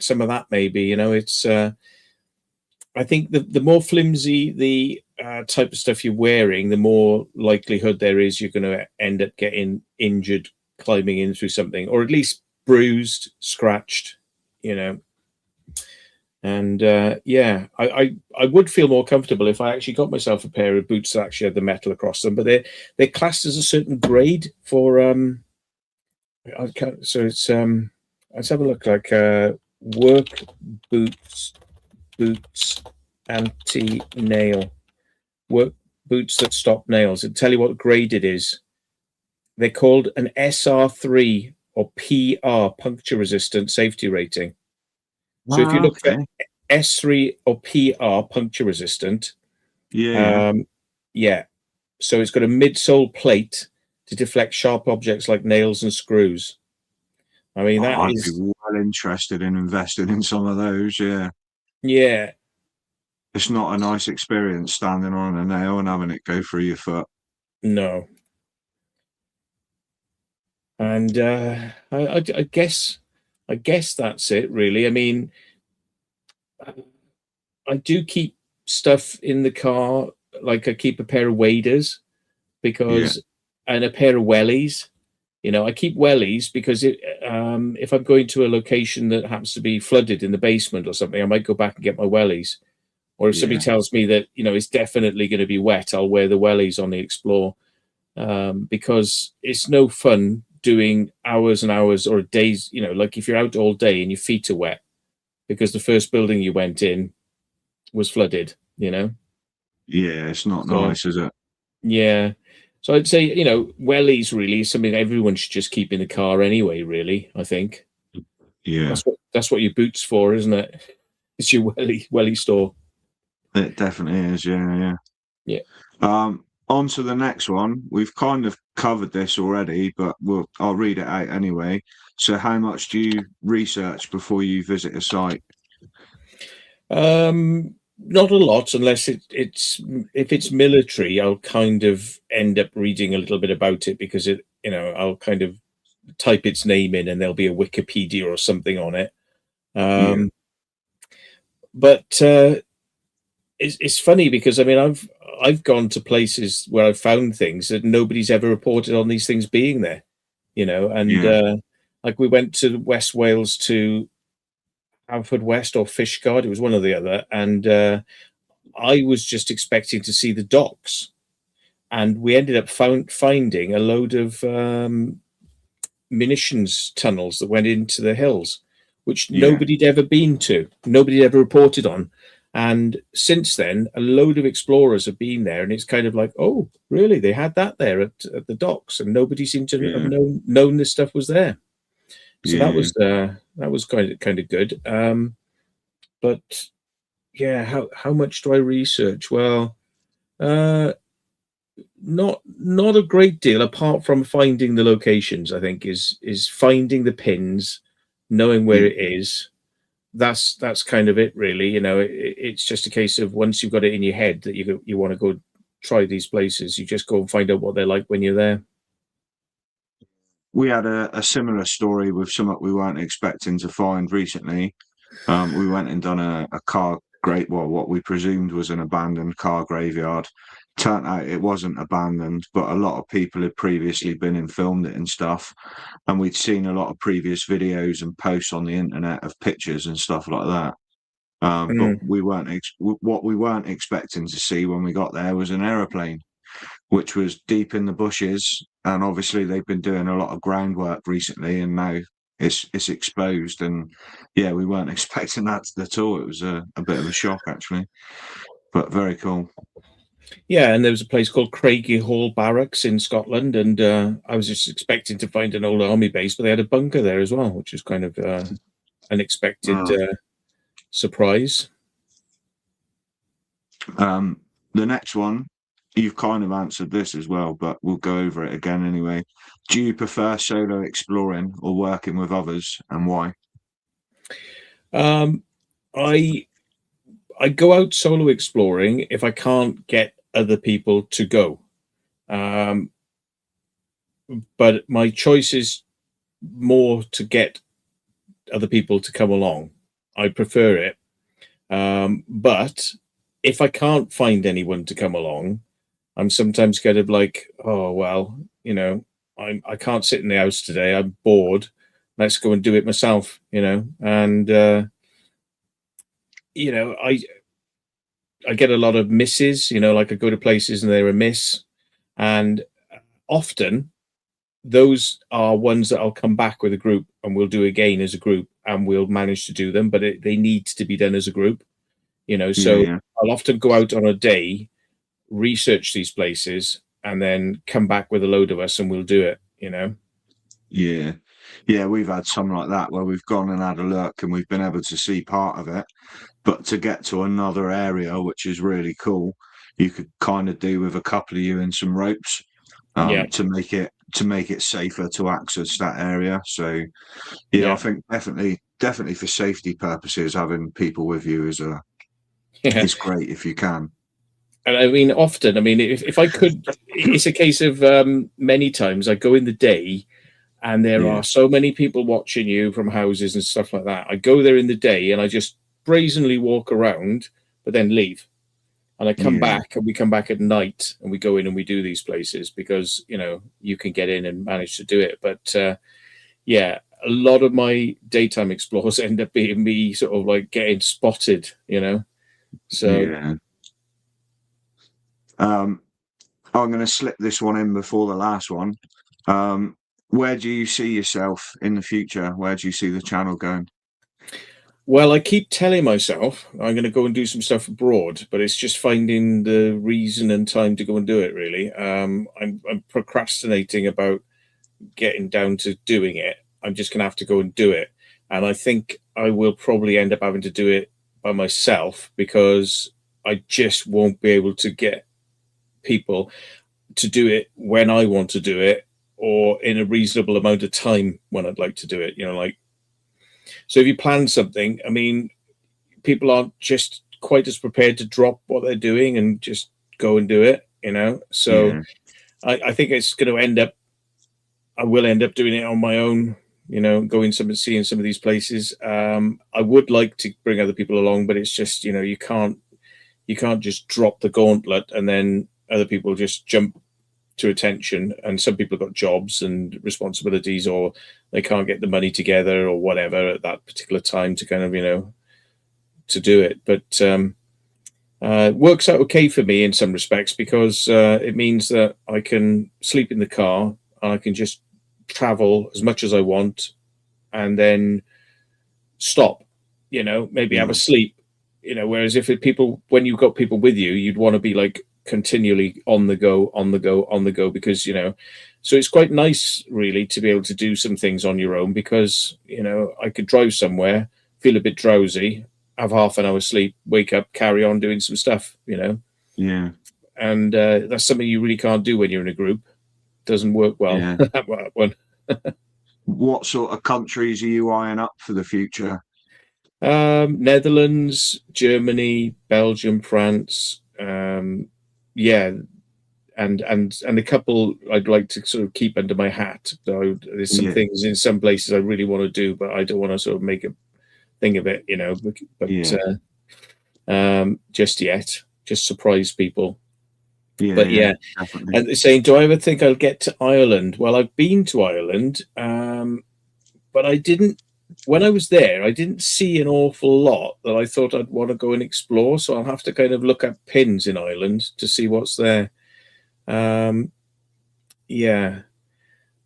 some of that maybe. It's I think the more flimsy the type of stuff you're wearing, the more likelihood there is you're going to end up getting injured climbing in through something, or at least bruised, scratched. And I would feel more comfortable if I actually got myself a pair of boots that actually had the metal across them, but they're classed as a certain grade for so it's let's have a look, like work boots anti-nail, work boots that stop nails. It'll tell you what grade it is. They're called an SR3 or PR, puncture resistant safety rating. So if you look at S3 or PR, puncture resistant, yeah. So it's got a midsole plate to deflect sharp objects like nails and screws. I mean, I'd be well interested in investing in some of those. Yeah, it's not a nice experience standing on a nail and having it go through your foot. No. And I guess that's it, really. I mean, I do keep stuff in the car, like I keep a pair of waders and a pair of wellies. I keep wellies because if I'm going to a location that happens to be flooded in the basement or something, I might go back and get my wellies. Or if somebody tells me that, it's definitely going to be wet, I'll wear the wellies on the Explore, because it's no fun doing hours and hours or days, like if you're out all day and your feet are wet because the first building you went in was flooded, Yeah, it's not nice, is it? Yeah. So I'd say, wellies really is something everyone should just keep in the car anyway, really, I think. Yeah. That's what your boot's for, isn't it? It's your welly store. It definitely is, yeah. On to the next one. We've kind of covered this already, but I'll read it out anyway. So how much do you research before you visit a site? Not a lot, unless if it's military, I'll kind of end up reading a little bit about it because I'll kind of type its name in and there'll be a Wikipedia or something on it. But it's funny because I mean I've gone to places where I've found things that nobody's ever reported on these things being there, and like we went to West Wales to Haverfordwest or Fishguard, it was one or the other, and I was just expecting to see the docks, and we ended up finding a load of munitions tunnels that went into the hills, which nobody'd ever been to, nobody ever reported on. And since then, a load of explorers have been there, and it's kind of like, oh, really? They had that there at the docks, and nobody seemed to have known this stuff was there. So that was kind of good. But yeah, how much do I research? Well, not a great deal, apart from finding the locations. I think is finding the pins, knowing where it is. that's kind of it, really. You know, it's just a case of once you've got it in your head that you want to go try these places, you just go and find out what they're like when you're there. We had a similar story with something we weren't expecting to find recently. We went and done a car what we presumed was an abandoned car graveyard. Turned out it wasn't abandoned, but a lot of people had previously been and filmed it and stuff. And we'd seen a lot of previous videos and posts on the internet of pictures and stuff like that. But we weren't what we weren't expecting to see when we got there was an aeroplane, which was deep in the bushes. And obviously they've been doing a lot of groundwork recently, and now it's exposed. And yeah, we weren't expecting that at all. It was a bit of a shock, actually, but very cool. Yeah, and there was a place called Craigie Hall Barracks in Scotland, and I was just expecting to find an old army base, but they had a bunker there as well, which is kind of unexpected surprise. The next one, you've kind of answered this as well, but we'll go over it again anyway. Do you prefer solo exploring or working with others, and why? I go out solo exploring if I can't get other people to go. But my choice is more to get other people to come along. I prefer it. But if I can't find anyone to come along, I'm sometimes kind of like, oh, well, you know, I can't sit in the house today. I'm bored. Let's go and do it myself, you know. And, you know, I get a lot of misses, you know, like I go to places and they're a miss. And often those are ones that I'll come back with a group and we'll do again as a group and we'll manage to do them, but they need to be done as a group, you know. So I'll often go out on a day, research these places, and then come back with a load of us and we'll do it, you know. Yeah, we've had some like that where we've gone and had a look and we've been able to see part of it, but to get to another area, which is really cool, you could kind of do with a couple of you and some ropes to make it safer to access that area. So I think definitely for safety purposes, having people with you is great if you can. And I mean, often, I mean, if I could, it's a case of many times I go in the day and there are so many people watching you from houses and stuff like that. I go there in the day and I just brazenly walk around, but then leave. And I come back and we come back at night and we go in and we do these places because, you know, you can get in and manage to do it. But a lot of my daytime explores end up being me sort of like getting spotted, you know. So I'm going to slip this one in before the last one. Where do you see yourself in the future? Where do you see the channel going? Well, I keep telling myself I'm going to go and do some stuff abroad, but it's just finding the reason and time to go and do it, really. I'm procrastinating about getting down to doing it. I'm just going to have to go and do it. And I think I will probably end up having to do it by myself because I just won't be able to get people to do it when I want to do it or in a reasonable amount of time when I'd like to do it, you know, like. So if you plan something, I mean, people aren't just quite as prepared to drop what they're doing and just go and do it, you know. So I think it's going to I will end up doing it on my own, you know, seeing some of these places. I would like to bring other people along, but it's just, you know, you can't just drop the gauntlet and then other people just jump to attention. And some people have got jobs and responsibilities, or they can't get the money together or whatever at that particular time to kind of, you know, to do it. But it works out okay for me in some respects because it means that I can sleep in the car and I can just travel as much as I want and then stop, you know, maybe have a sleep, you know, whereas when you've got people with you, you'd want to be like continually on the go because, you know, so it's quite nice really to be able to do some things on your own because, you know, I could drive somewhere, feel a bit drowsy, have half an hour sleep, wake up, carry on doing some stuff, you know. And that's something you really can't do when you're in a group. Doesn't work well. That one. What sort of countries are you eyeing up for the future? Netherlands, Germany, Belgium, France. Yeah, and a couple I'd like to sort of keep under my hat. Though there's some Yeah, things in some places I really want to do, but I don't want to sort of make a thing of it, But yeah, just yet, just surprise people. yeah, But yeah, yeah, definitely. and they're saying, do I ever think I'll get to Ireland? Well, I've been to Ireland, but I didn't. When I was there, I didn't see an awful lot that I thought I'd want to go and explore. So I'll have to kind of look at pins in Ireland to see what's there. Yeah,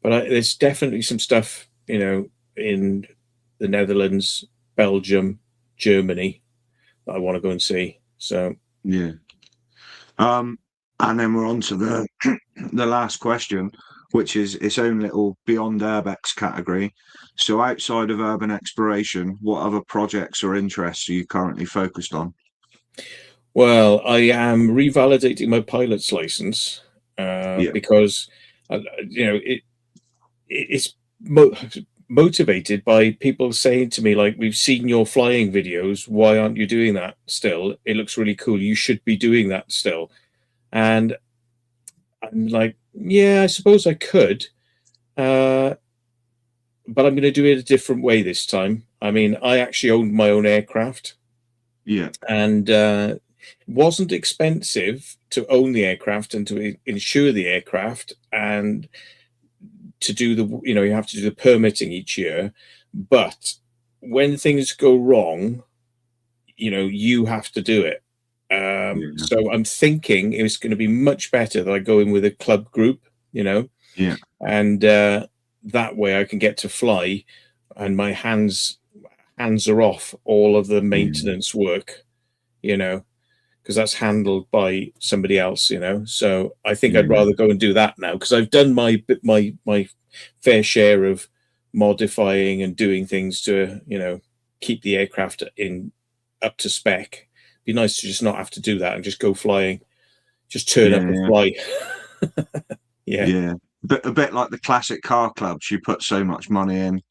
but there's definitely some stuff, in the Netherlands, Belgium, Germany that I want to go and see. So Yeah. And then we're on to the the last question, which is its own little beyond urbex category. So outside of urban exploration, what other projects or interests are you currently focused on? well, I am revalidating my pilot's license Yeah, because it's motivated by people saying to me, like, we've seen your flying videos, why aren't you doing that still? It looks really cool, you should be doing that still. And I'm like, yeah, I suppose I could, but I'm going to do it a different way this time. I mean, I actually owned my own aircraft, yeah, and it wasn't expensive to own the aircraft and to insure the aircraft, and to do you have to do the permitting each year. But when things go wrong, you have to do it. yeah, So I'm thinking it's going to be much better that I go in with a club group, yeah, and that way I can get to fly, and my hands are off all of the yeah, maintenance work, because that's handled by somebody else. So I think I'd yeah, rather go and do that now, because I've done my fair share of modifying and doing things to keep the aircraft in up to spec. Be nice to just not have to do that and just go flying, just turn up and yeah, fly. Yeah, yeah. But a bit like the classic car clubs, you put so much money in,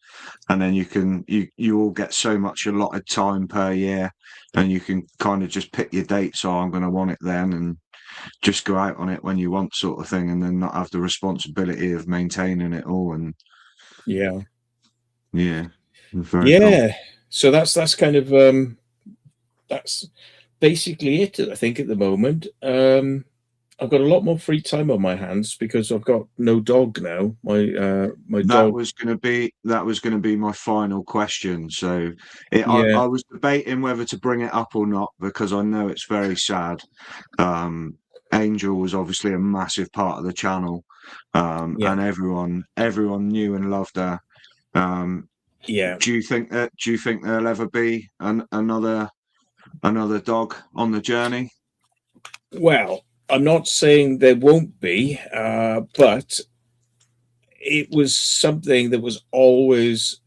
and then you all get so much allotted time per year, and you can kind of just pick your dates. Oh, I'm going to want it then, and just go out on it when you want, sort of thing, and then not have the responsibility of maintaining it all. And yeah, yeah, very cool. yeah. So that's kind of that's basically it, I think, at the moment. I've got a lot more free time on my hands because I've got no dog now. My That dog. was going to be my final question. So Yeah, I was debating whether to bring it up or not because I know it's very sad. Um, Angel was obviously a massive part of the channel, yeah, and everyone knew and loved her. Um, yeah. do you think there'll ever be another dog on the journey? Well, I'm not saying there won't be, but it was something that was always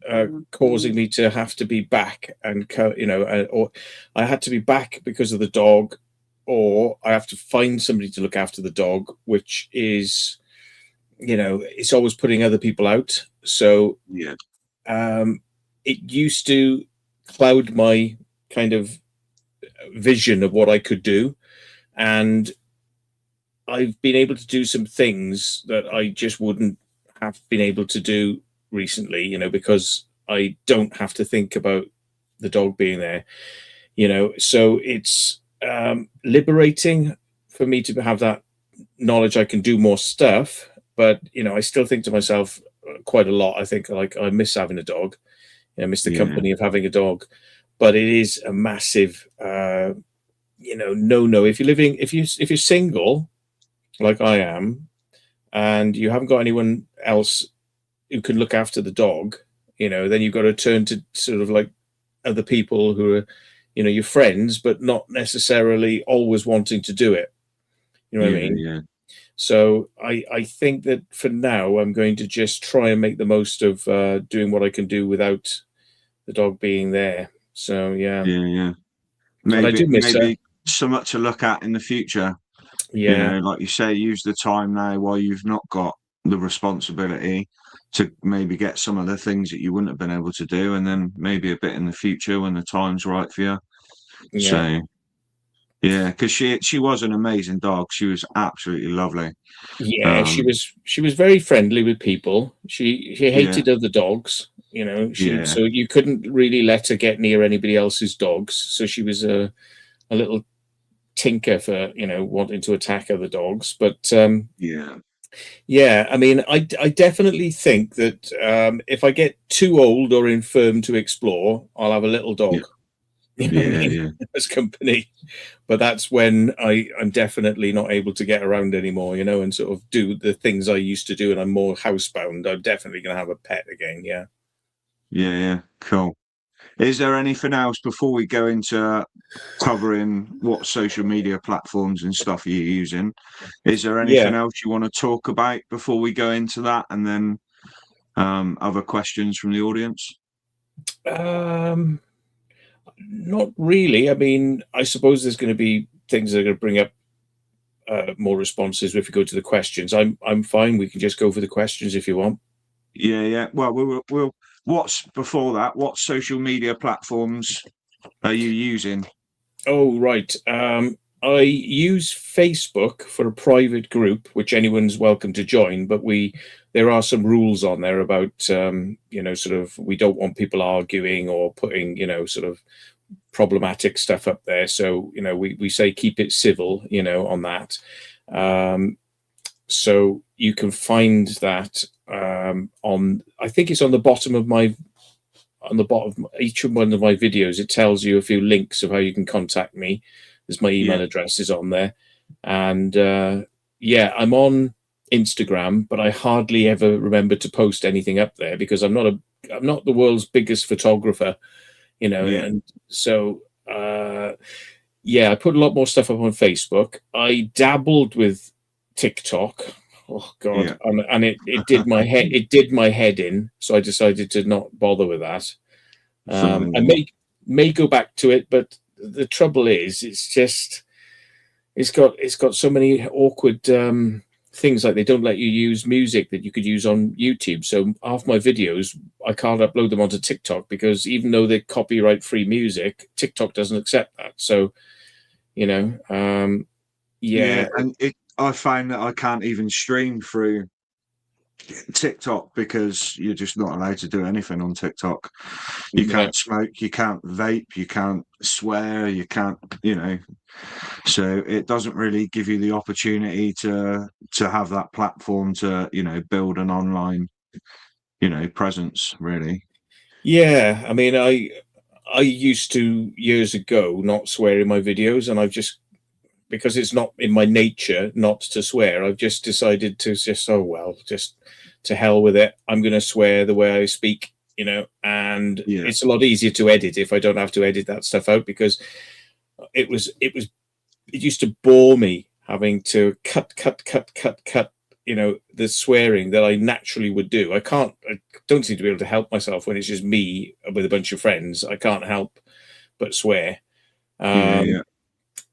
causing me to have to be back, and or I had to be back because of the dog, or I have to find somebody to look after the dog, which is, it's always putting other people out. So Yeah, it used to cloud my kind of vision of what I could do, and I've been able to do some things that I just wouldn't have been able to do recently, because I don't have to think about the dog being there, So it's liberating for me to have that knowledge I can do more stuff. But, I still think to myself quite a lot. I think, like, I miss having a dog. I miss the yeah, company of having a dog. But it is a massive, no. If you're single, like I am, and you haven't got anyone else who can look after the dog, then you've got to turn to sort of like other people who are, your friends, but not necessarily always wanting to do it. You know what I yeah, mean? yeah, So I think that for now, I'm going to just try and make the most of doing what I can do without the dog being there. So yeah, yeah, yeah. and I do miss her. Maybe something to look at in the future. Yeah, Like you say, use the time now while you've not got the responsibility, to maybe get some of the things that you wouldn't have been able to do, and then maybe a bit in the future when the time's right for you. Yeah. So yeah, because she was an amazing dog. She was absolutely lovely. Yeah, she was very friendly with people. She Yeah, hated other dogs, yeah, so you couldn't really let her get near anybody else's dogs. So she was a little tinker for, wanting to attack other dogs. But yeah, yeah, I mean, I definitely think that if I get too old or infirm to explore, I'll have a little yeah, dog, you know what I yeah, mean, yeah. as company. But that's when I'm definitely not able to get around anymore, and sort of do the things I used to do, and I'm more housebound. I'm definitely going to have a pet again. Yeah. Yeah, yeah, cool. Is there anything else before we go into covering what social media platforms and stuff you're using? Is there Yeah. anything else you want to talk about before we go into that, and then other questions from the audience? Um, Not really. I mean, I suppose there's going to be things that are going to bring up more responses if we go to the questions. I'm fine. We can just go for the questions if you want. Yeah, yeah. Well, we'll. What's before that? What social media platforms are you using? Oh, right. I use Facebook for a private group, which anyone's welcome to join, but there are some rules on there about sort of, we don't want people arguing or putting sort of problematic stuff up there. So we say keep it civil, on that. So you can find that on, I think it's on the bottom of each one of my videos. It tells you a few links of how you can contact me. There's my email address is on there, and yeah, I'm on Instagram, but I hardly ever remember to post anything up there because I'm not the world's biggest photographer, Yeah, and so yeah, I put a lot more stuff up on Facebook. I dabbled with TikTok. Oh yeah. God, and it did my head in. So I decided to not bother with that. I Familiar. may go back to it, but the trouble is, it's got so many awkward things, like they don't let you use music that you could use on YouTube. So half my videos I can't upload them onto TikTok because even though they're copyright free music, TikTok doesn't accept that. So yeah. Yeah, and I find that I can't even stream through TikTok because you're just not allowed to do anything on TikTok. You Yeah. can't smoke, you can't vape, you can't swear, you can't, so it doesn't really give you the opportunity to have that platform to, build an online, presence really. Yeah, I mean, I used to years ago not swear in my videos, and I've just, because it's not in my nature not to swear, I've just decided to just, oh well, just to hell with it. I'm going to swear the way I speak, and Yeah. it's a lot easier to edit if I don't have to edit that stuff out, because it used to bore me having to cut the swearing that I naturally would do. I don't seem to be able to help myself when it's just me with a bunch of friends. I can't help but swear. Yeah.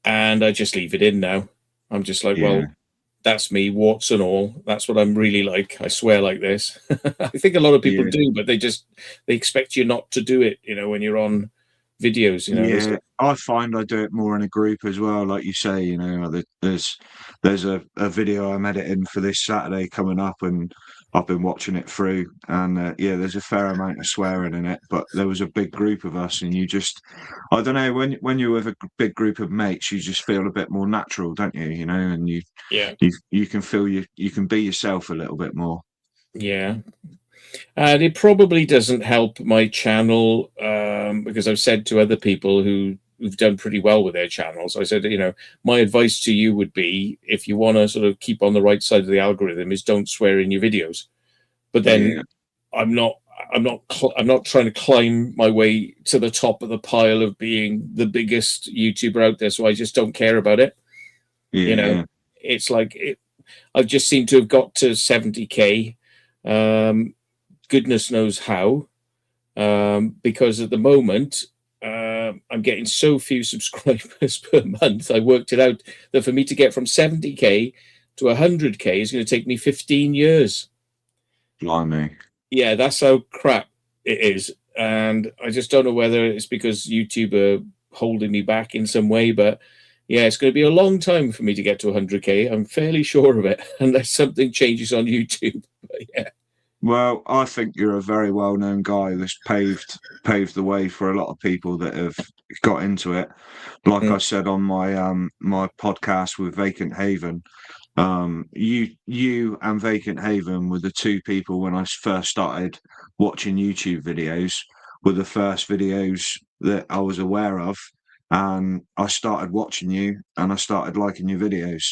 And I just leave it in now. I'm just like, Yeah. well, that's me, warts and all. That's what I'm really like. I swear like this. I think a lot of people Yeah. do, but they expect you not to do it, when you're on videos, Yeah, I find I do it more in a group as well. Like you say, there's a video I'm editing for this Saturday coming up, and I've been watching it through, and yeah, there's a fair amount of swearing in it. But there was a big group of us, and I don't know, when you're with a big group of mates, you just feel a bit more natural, don't you? And yeah. you can feel you can be yourself a little bit more. Yeah. And it probably doesn't help my channel, because I've said to other people who've done pretty well with their channels, I said, my advice to you would be, if you want to sort of keep on the right side of the algorithm, is don't swear in your videos. But then Yeah, I'm not trying to climb my way to the top of the pile of being the biggest YouTuber out there, so I just don't care about it. yeah, It's like I've just seemed to have got to 70K. Goodness knows how, because at the moment I'm getting so few subscribers per month. I worked it out that for me to get from 70K to 100K is going to take me 15 years. Blimey. Yeah, that's how crap it is. And I just don't know whether it's because YouTube are holding me back in some way, but yeah, it's going to be a long time for me to get to 100K. I'm fairly sure of it, unless something changes on YouTube. But yeah. Well, I think you're a very well-known guy that's paved the way for a lot of people that have got into it. Like I said on my podcast with Vacant Haven, you and Vacant Haven were the two people when I first started watching YouTube videos, were the first videos that I was aware of, and I started watching you and I started liking your videos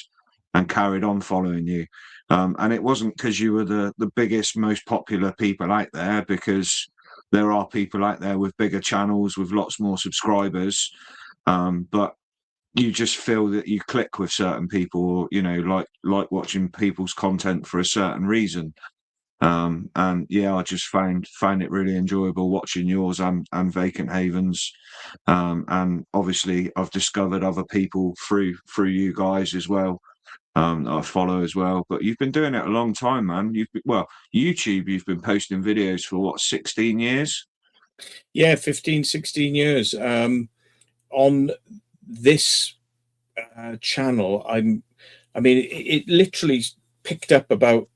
and carried on following you. And it wasn't because you were the biggest, most popular people out there, because there are people out there with bigger channels with lots more subscribers. But you just feel that you click with certain people, or like watching people's content for a certain reason. And yeah, I just found it really enjoyable watching yours and Vacant Havens. And obviously I've discovered other people through you guys as well, that I follow as well. But you've been doing it a long time, man. YouTube, you've been posting videos for what, 16 years? Yeah, 15, 16 years. On this channel, I mean, it literally picked up about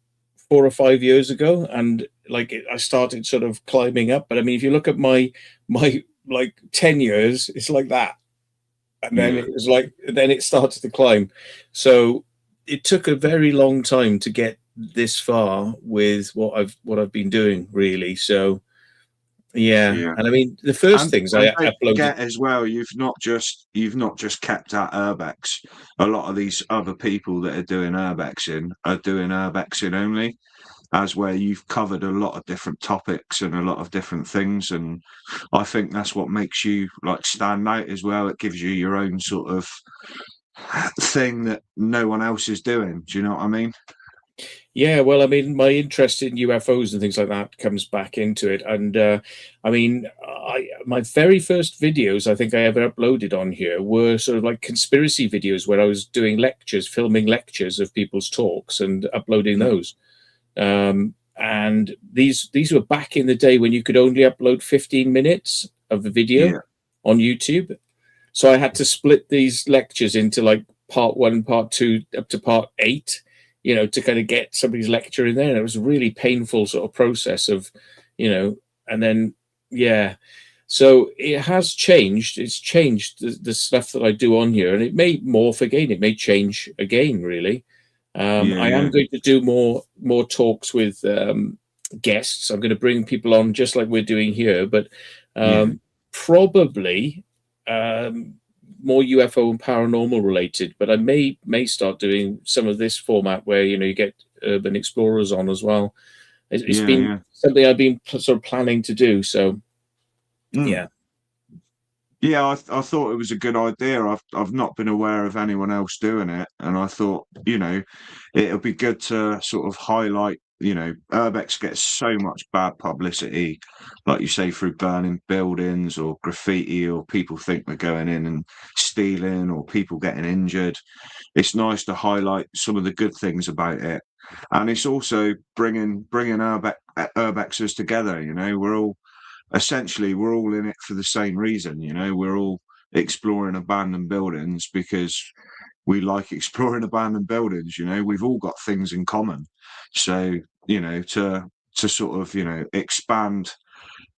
4 or 5 years ago, and I started sort of climbing up. But I mean, if you look at my like 10 years, it's like that, and then it was like, then it started to climb. So it took a very long time to get this far with what I've been doing, really. So yeah. And I mean, the first things I don't uploaded. forget as well, you've not just kept at urbex. A lot of these other people that are doing urbexing are doing urbexing only, as where you've covered a lot of different topics and a lot of different things. And I think that's what makes you like stand out as well. It gives you your own sort of thing that no one else is doing. Do you know what I mean? Yeah, well, I mean, my interest in UFOs and things like that comes back into it. And I mean, my very first videos I think I ever uploaded on here were sort of like conspiracy videos where I was doing lectures, filming lectures of people's talks and uploading those. And these were back in the day when you could only upload 15 minutes of a video on YouTube. So I had to split these lectures into like part 1, part 2, up to part 8, to kind of get somebody's lecture in there. And it was a really painful sort of process of, and then, yeah. So it has changed. It's changed the stuff that I do on here, and it may morph again. It may change again, really. I am going to do more talks with guests. I'm going to bring people on just like we're doing here, but probably more UFO and paranormal related. But I may start doing some of this format where you get urban explorers on as well. It's been something I've been sort of planning to do. So yeah. Yeah, I thought it was a good idea. I've not been aware of anyone else doing it, and I thought it'll be good to sort of highlight. Urbex gets so much bad publicity, like you say, through burning buildings or graffiti, or people think they're going in and stealing, or people getting injured. It's nice to highlight some of the good things about it, and it's also bringing Urbexers together. We're all in it for the same reason. We're all exploring abandoned buildings because we like exploring abandoned buildings. We've all got things in common. So to sort of expand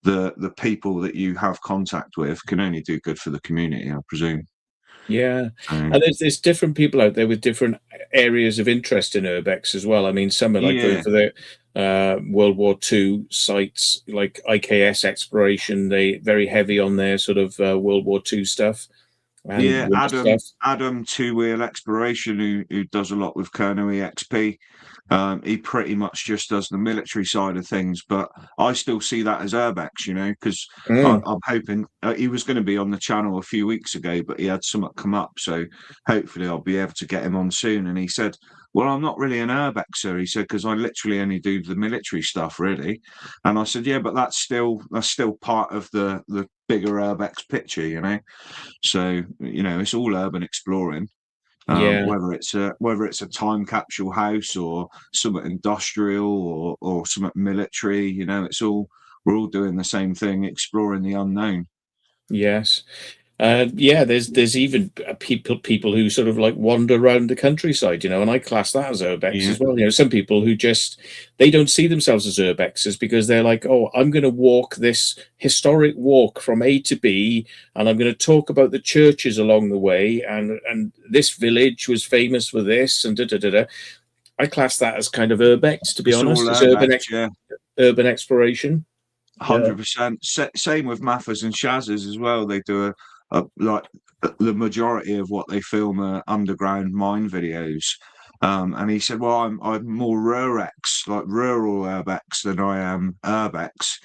the people that you have contact with can only do good for the community, I presume. Yeah, and there's different people out there with different areas of interest in urbex as well. I mean, some are like going for the World War II sites, like IKS exploration. They very heavy on their sort of World War II stuff. And Adam Two Wheel Exploration, who does a lot with Colonel EXP. He pretty much just does the military side of things, but I still see that as urbex, because I'm hoping he was going to be on the channel a few weeks ago, but he had something come up, so hopefully I'll be able to get him on soon. And he said, well, I'm not really an urbexer, he said, because I literally only do the military stuff, really. And I said, yeah, but that's still part of the bigger urbex picture, So it's all urban exploring. Yeah. Whether it's a time capsule house or something industrial or something military, you know, we're all doing the same thing, exploring the unknown. Yes. Yeah, there's even people who sort of like wander around the countryside, you know, and I class that as urbex Yeah. as well. You know, some people who just they don't see themselves as urbexers because they're like, oh, I'm going to walk this historic walk from A to B, and I'm going to talk about the churches along the way, and this village was famous for this, and da da da da. I class that as kind of urbex, to be It's all honest. It's urbex, yeah. urban exploration. 100%. Same with Mathers and Shaz's as well. They do like the majority of what they film are underground mine videos. And he said, "Well, I'm more rurex, like rural urbex, than I am urbex."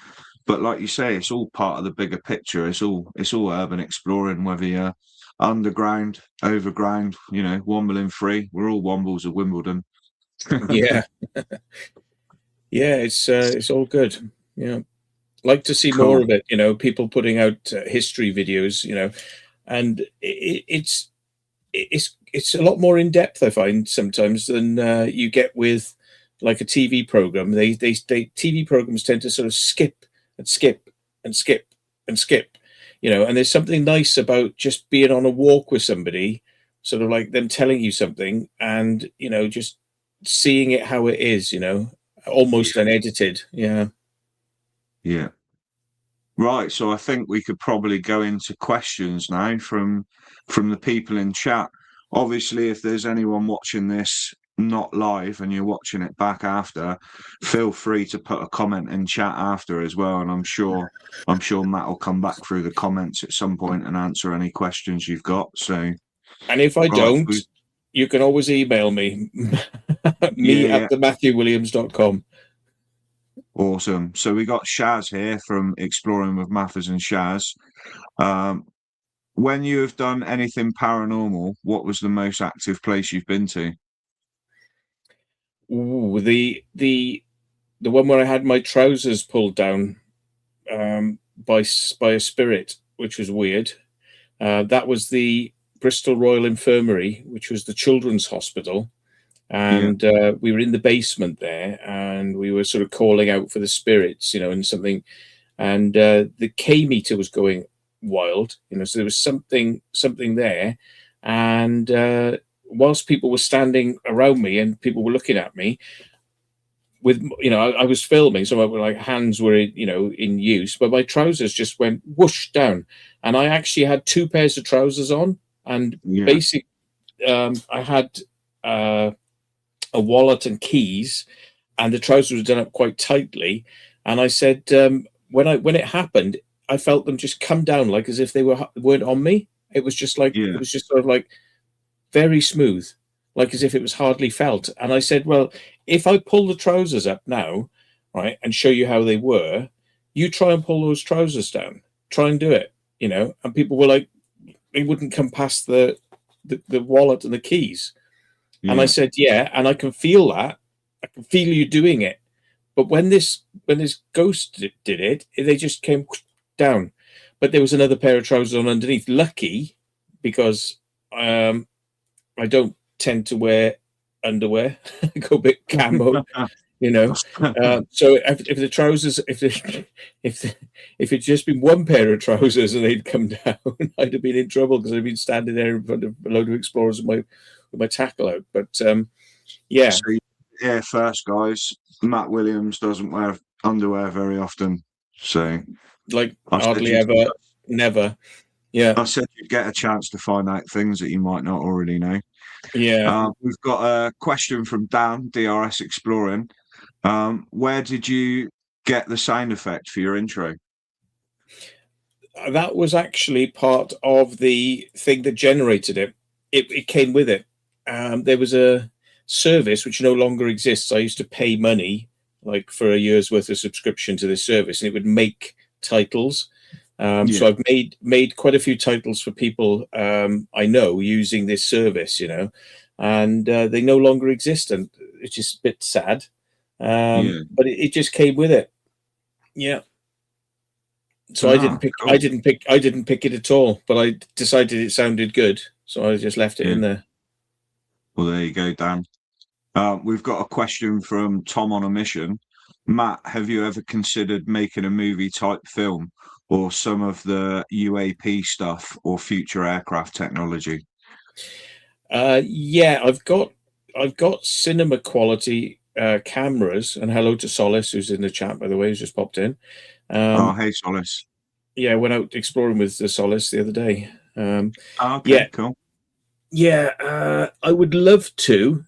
But like you say, it's all part of the bigger picture. It's all urban exploring, whether you're underground, overground, you know, Wombling free. We're all Wombles of Wimbledon. Yeah, yeah, it's all good. Yeah. Like to see more Cool. of it, you know, people putting out history videos, you know, and it's a lot more in depth, I find, sometimes than you get with like a TV program. They TV programs tend to sort of skip and skip and skip and skip, you know, and there's something nice about just being on a walk with somebody, sort of like them telling you something, and you know, just seeing it how it is, you know, almost unedited. Yeah. Yeah. Right, so I think we could probably go into questions now from the people in chat. Obviously, if there's anyone watching this not live and you're watching it back after, feel free to put a comment in chat after as well. And I'm sure Matt will come back through the comments at some point and answer any questions you've got. So, And if I right, don't, you can always email me, me yeah, at thematthewwilliams.com. awesome. So we got Shaz here from Exploring with Mathers and Shaz. When you have done anything paranormal, what was the most active place you've been to? Ooh, the one where I had my trousers pulled down by a spirit, which was weird. That was the Bristol Royal Infirmary, which was the children's hospital. And we were in the basement there, and we were sort of calling out for the spirits, you know, and something. And the K meter was going wild, you know, so there was something there. And whilst people were standing around me and people were looking at me, with, you know, I was filming, so my like hands were you know in use, but my trousers just went whoosh down, and I actually had two pairs of trousers on, and I had a wallet and keys, and the trousers were done up quite tightly. And I said, when it happened, I felt them just come down like as if they weren't on me. It was just like it was just sort of like very smooth, like as if it was hardly felt. And I said, well, if I pull the trousers up now, right, and show you how they were, you try and pull those trousers down. Try and do it, you know. And people were like, they wouldn't come past the wallet and the keys. And I said, yeah, and I can feel that. I can feel you doing it. But when this ghost did it, they just came down. But there was another pair of trousers on underneath. Lucky, because I don't tend to wear underwear. I go a bit camo, you know. So if the trousers, if it'd just been one pair of trousers and they'd come down, I'd have been in trouble because I'd been standing there in front of a load of explorers with my tackle out. But yeah. So, yeah, first guys, Matt Williams doesn't wear underwear very often. So Like hardly ever, never. Yeah. I said you'd get a chance to find out things that you might not already know. Yeah. We've got a question from Dan, DRS Exploring. Where did you get the sound effect for your intro? That was actually part of the thing that generated it. It came with it. There was a service which no longer exists. I used to pay money, like for a year's worth of subscription to this service, and it would make titles. So I've made quite a few titles for people I know using this service, you know, and they no longer exist, and it's just a bit sad. But it just came with it. Yeah. So I didn't pick it at all, but I decided it sounded good, so I just left it in there. Well, there you go, Dan. We've got a question from Tom on a mission. Matt, have you ever considered making a movie type film or some of the UAP stuff or future aircraft technology? Yeah, I've got cinema quality cameras, and hello to Solace, who's in the chat, by the way, who's just popped in. Oh, hey, Solace. Yeah, I went out exploring with the Solace the other day. Okay, cool. Yeah, I would love to,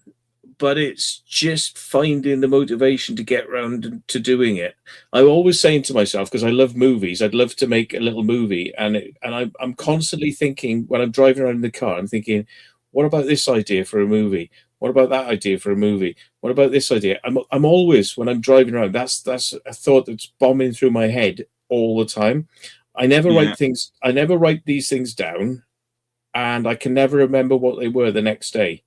but it's just finding the motivation to get around to doing it. I'm always saying to myself, because I love movies, I'd love to make a little movie, and I'm constantly thinking when I'm driving around in the car, I'm thinking, what about this idea for a movie? What about that idea for a movie? What about this idea? I'm always, when I'm driving around, that's a thought that's bombing through my head all the time. I never Yeah. write things. I never write these things down, and I can never remember what they were the next day.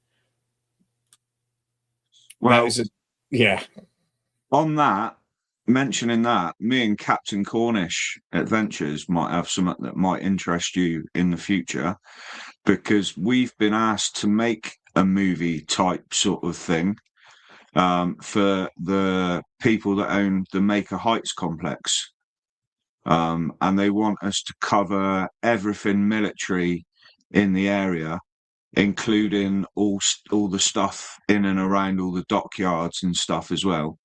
Well, yeah. On that, mentioning that, me and Captain Cornish Adventures might have something that might interest you in the future, because we've been asked to make a movie type sort of thing for the people that own the Maker Heights complex. And they want us to cover everything military in the area, including all the stuff in and around all the dockyards and stuff as well.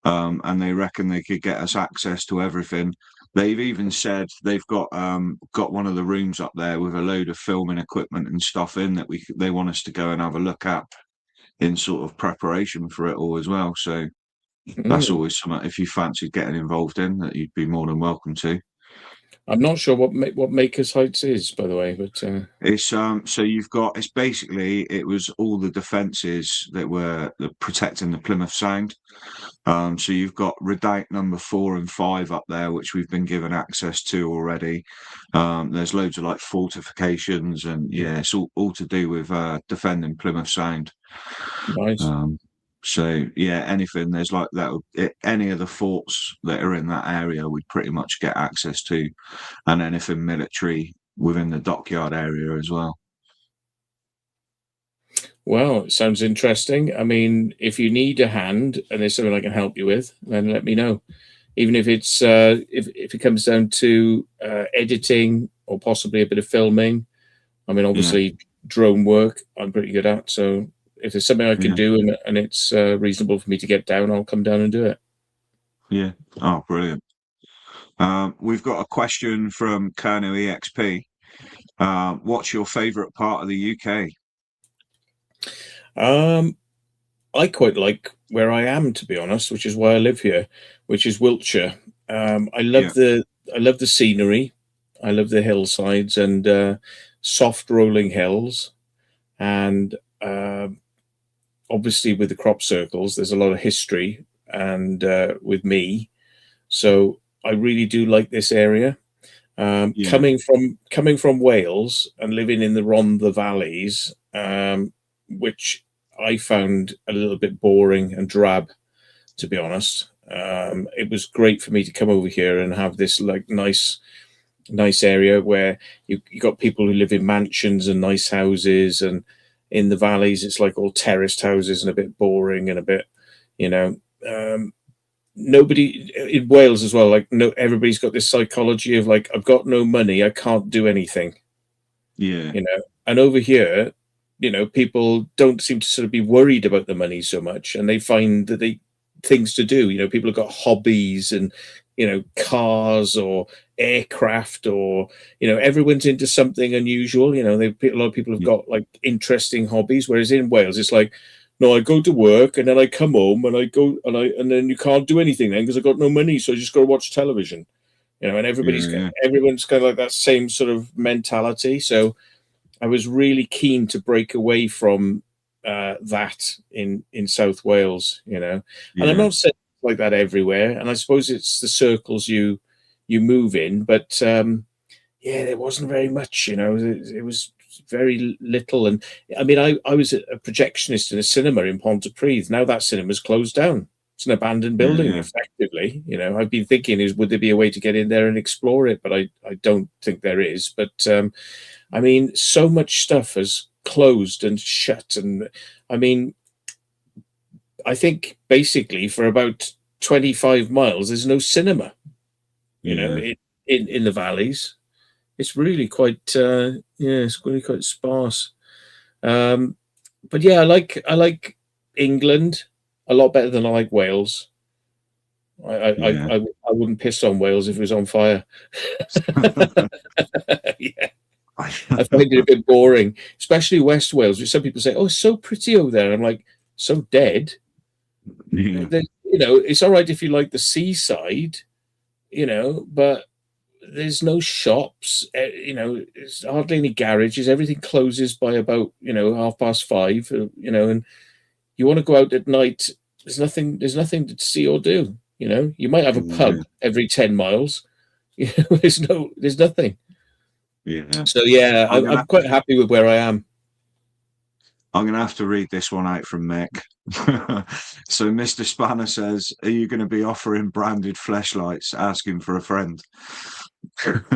And they reckon they could get us access to everything. They've even said they've got one of the rooms up there with a load of filming equipment and stuff in that they want us to go and have a look at in sort of preparation for it all as well. So that's always something, if you fancied getting involved in, that you'd be more than welcome to. I'm not sure what Maker's Heights is, by the way, but it's so you've got, it's basically, it was all the defences that were protecting the Plymouth Sound. So you've got Redoubt number 4 and 5 up there, which we've been given access to already. There's loads of like fortifications, and yeah, it's all to do with defending Plymouth Sound. Nice. So yeah, anything there's like that, any of the forts that are in that area, we'd pretty much get access to, and anything military within the dockyard area as well. Well, it sounds interesting. I mean, if you need a hand and there's something I can help you with, then let me know. Even if it's if it comes down to editing or possibly a bit of filming. I mean, obviously drone work I'm pretty good at. So if there's something I can do and it's reasonable for me to get down, I'll come down and do it. Yeah. Oh, brilliant. We've got a question from Colonel EXP. What's your favourite part of the UK? I quite like where I am, to be honest, which is why I live here, which is Wiltshire. I love the scenery. I love the hillsides and soft rolling hills, and obviously with the crop circles, there's a lot of history, and with me, so I really do like this area. Coming from Wales and living in the Rhondda valleys, which I found a little bit boring and drab, to be honest. It was great for me to come over here and have this like nice area where you got people who live in mansions and nice houses, and in the valleys it's like all terraced houses and a bit boring and a bit, nobody in Wales as well. Like, no, everybody's got this psychology of like, I've got no money, I can't do anything. Yeah. And over here, people don't seem to sort of be worried about the money so much, and they find that things to do. People have got hobbies and, cars or aircraft, or, everyone's into something unusual. A lot of people have got like interesting hobbies, whereas in Wales, it's like, no, I go to work and then I come home and I go and then you can't do anything then because I got no money, so I just got to watch television. And everyone's kind of like that same sort of mentality. So I was really keen to break away from that in South Wales, and I'm not saying it's like that everywhere. And I suppose it's the circles you move in, but there wasn't very much. It was very little. And I mean, I was a projectionist in a cinema in Pontypridd. Now that cinema's closed down. It's an abandoned building, effectively. I've been thinking, would there be a way to get in there and explore it? But I don't think there is. But I mean, so much stuff has closed and shut. And I mean, I think basically for about 25 miles, there's no cinema, you know, in the valleys. It's really quite, it's really quite sparse. But yeah, I like England a lot better than I like Wales. I wouldn't piss on Wales if it was on fire. Yeah, I find it a bit boring, especially West Wales, which some people say, "Oh, it's so pretty over there." And I'm like, so dead. Yeah. You know, it's all right if you like the seaside, you know, but there's no shops. You know, there's hardly any garages. Everything closes by about 5:30. You know, and you want to go out at night. There's nothing to see or do. You know, you might have a pub every 10 miles. You know, there's nothing. Yeah. So yeah, I'm quite happy with where I am. I'm going to have to read this one out from Mick. So Mr. Spanner says, "Are you going to be offering branded fleshlights, asking for a friend?" I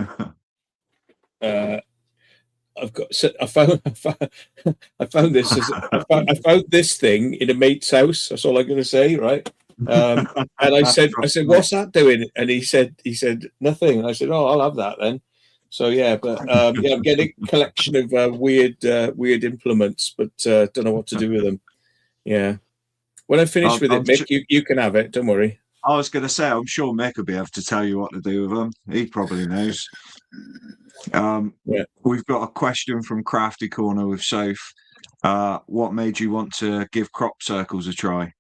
found this thing in a mate's house. That's all I'm going to say, right? And I said, "What's that doing?" And he said, "Nothing." And I said, "Oh, I'll have that then." So yeah, but yeah, I'm getting a collection of weird implements, but don't know what to do with them. Yeah, when I finish with it, Mick, you can have it. Don't worry. I was going to say, I'm sure Mick will be able to tell you what to do with them. He probably knows. We've got a question from Crafty Corner with Soph. What made you want to give crop circles a try?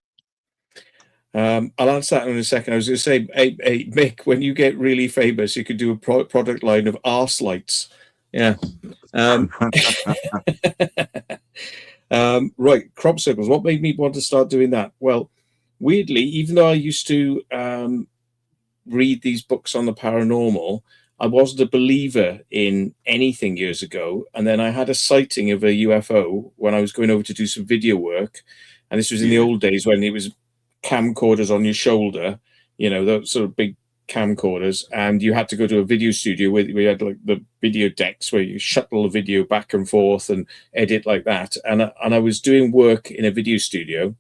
I'll answer that in a second. I was going to say, hey, Mick, when you get really famous, you could do a product line of arse lights. Yeah. Right, crop circles. What made me want to start doing that? Well, weirdly, even though I used to read these books on the paranormal, I wasn't a believer in anything years ago. And then I had a sighting of a UFO when I was going over to do some video work. And this was in the old days when it was camcorders on your shoulder, you know, those sort of big camcorders, and you had to go to a video studio where we had like the video decks where you shuttle the video back and forth and edit like that. And I was doing work in a video studio,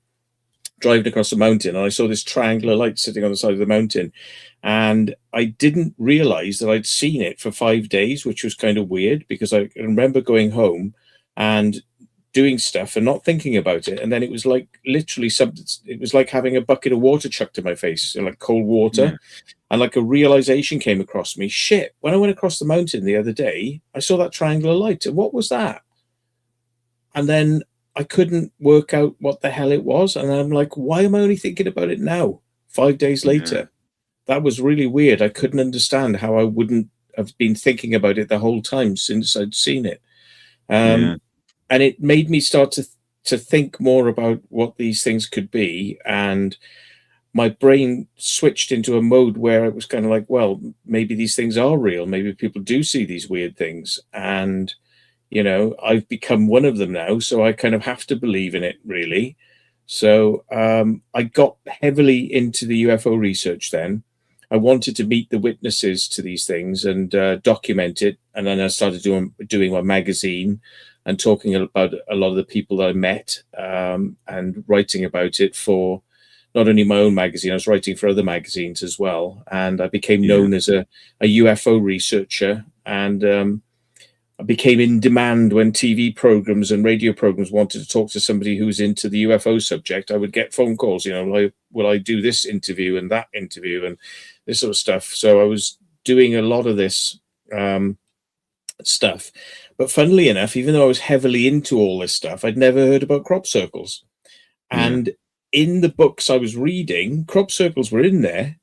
driving across the mountain, and I saw this triangular light sitting on the side of the mountain, and I didn't realize that I'd seen it for 5 days, which was kind of weird because I remember going home and doing stuff and not thinking about it, and then it was like literally something. It was like having a bucket of water chucked in my face, like cold water, and like a realization came across me. Shit! When I went across the mountain the other day, I saw that triangular light, and what was that? And then I couldn't work out what the hell it was, and I'm like, why am I only thinking about it now? 5 days later, that was really weird. I couldn't understand how I wouldn't have been thinking about it the whole time since I'd seen it. And it made me start to think more about what these things could be. And my brain switched into a mode where it was kind of like, well, maybe these things are real. Maybe people do see these weird things. And, you know, I've become one of them now. So I kind of have to believe in it, really. So I got heavily into the UFO research then. I wanted to meet the witnesses to these things and document it. And then I started doing my magazine and talking about a lot of the people that I met and writing about it for not only my own magazine, I was writing for other magazines as well. And I became known as a UFO researcher, and I became in demand when TV programs and radio programs wanted to talk to somebody who was into the UFO subject. I would get phone calls, you know, will I do this interview and that interview and this sort of stuff. So I was doing a lot of this stuff. But funnily enough, even though I was heavily into all this stuff, I'd never heard about crop circles. And in the books I was reading, crop circles were in there,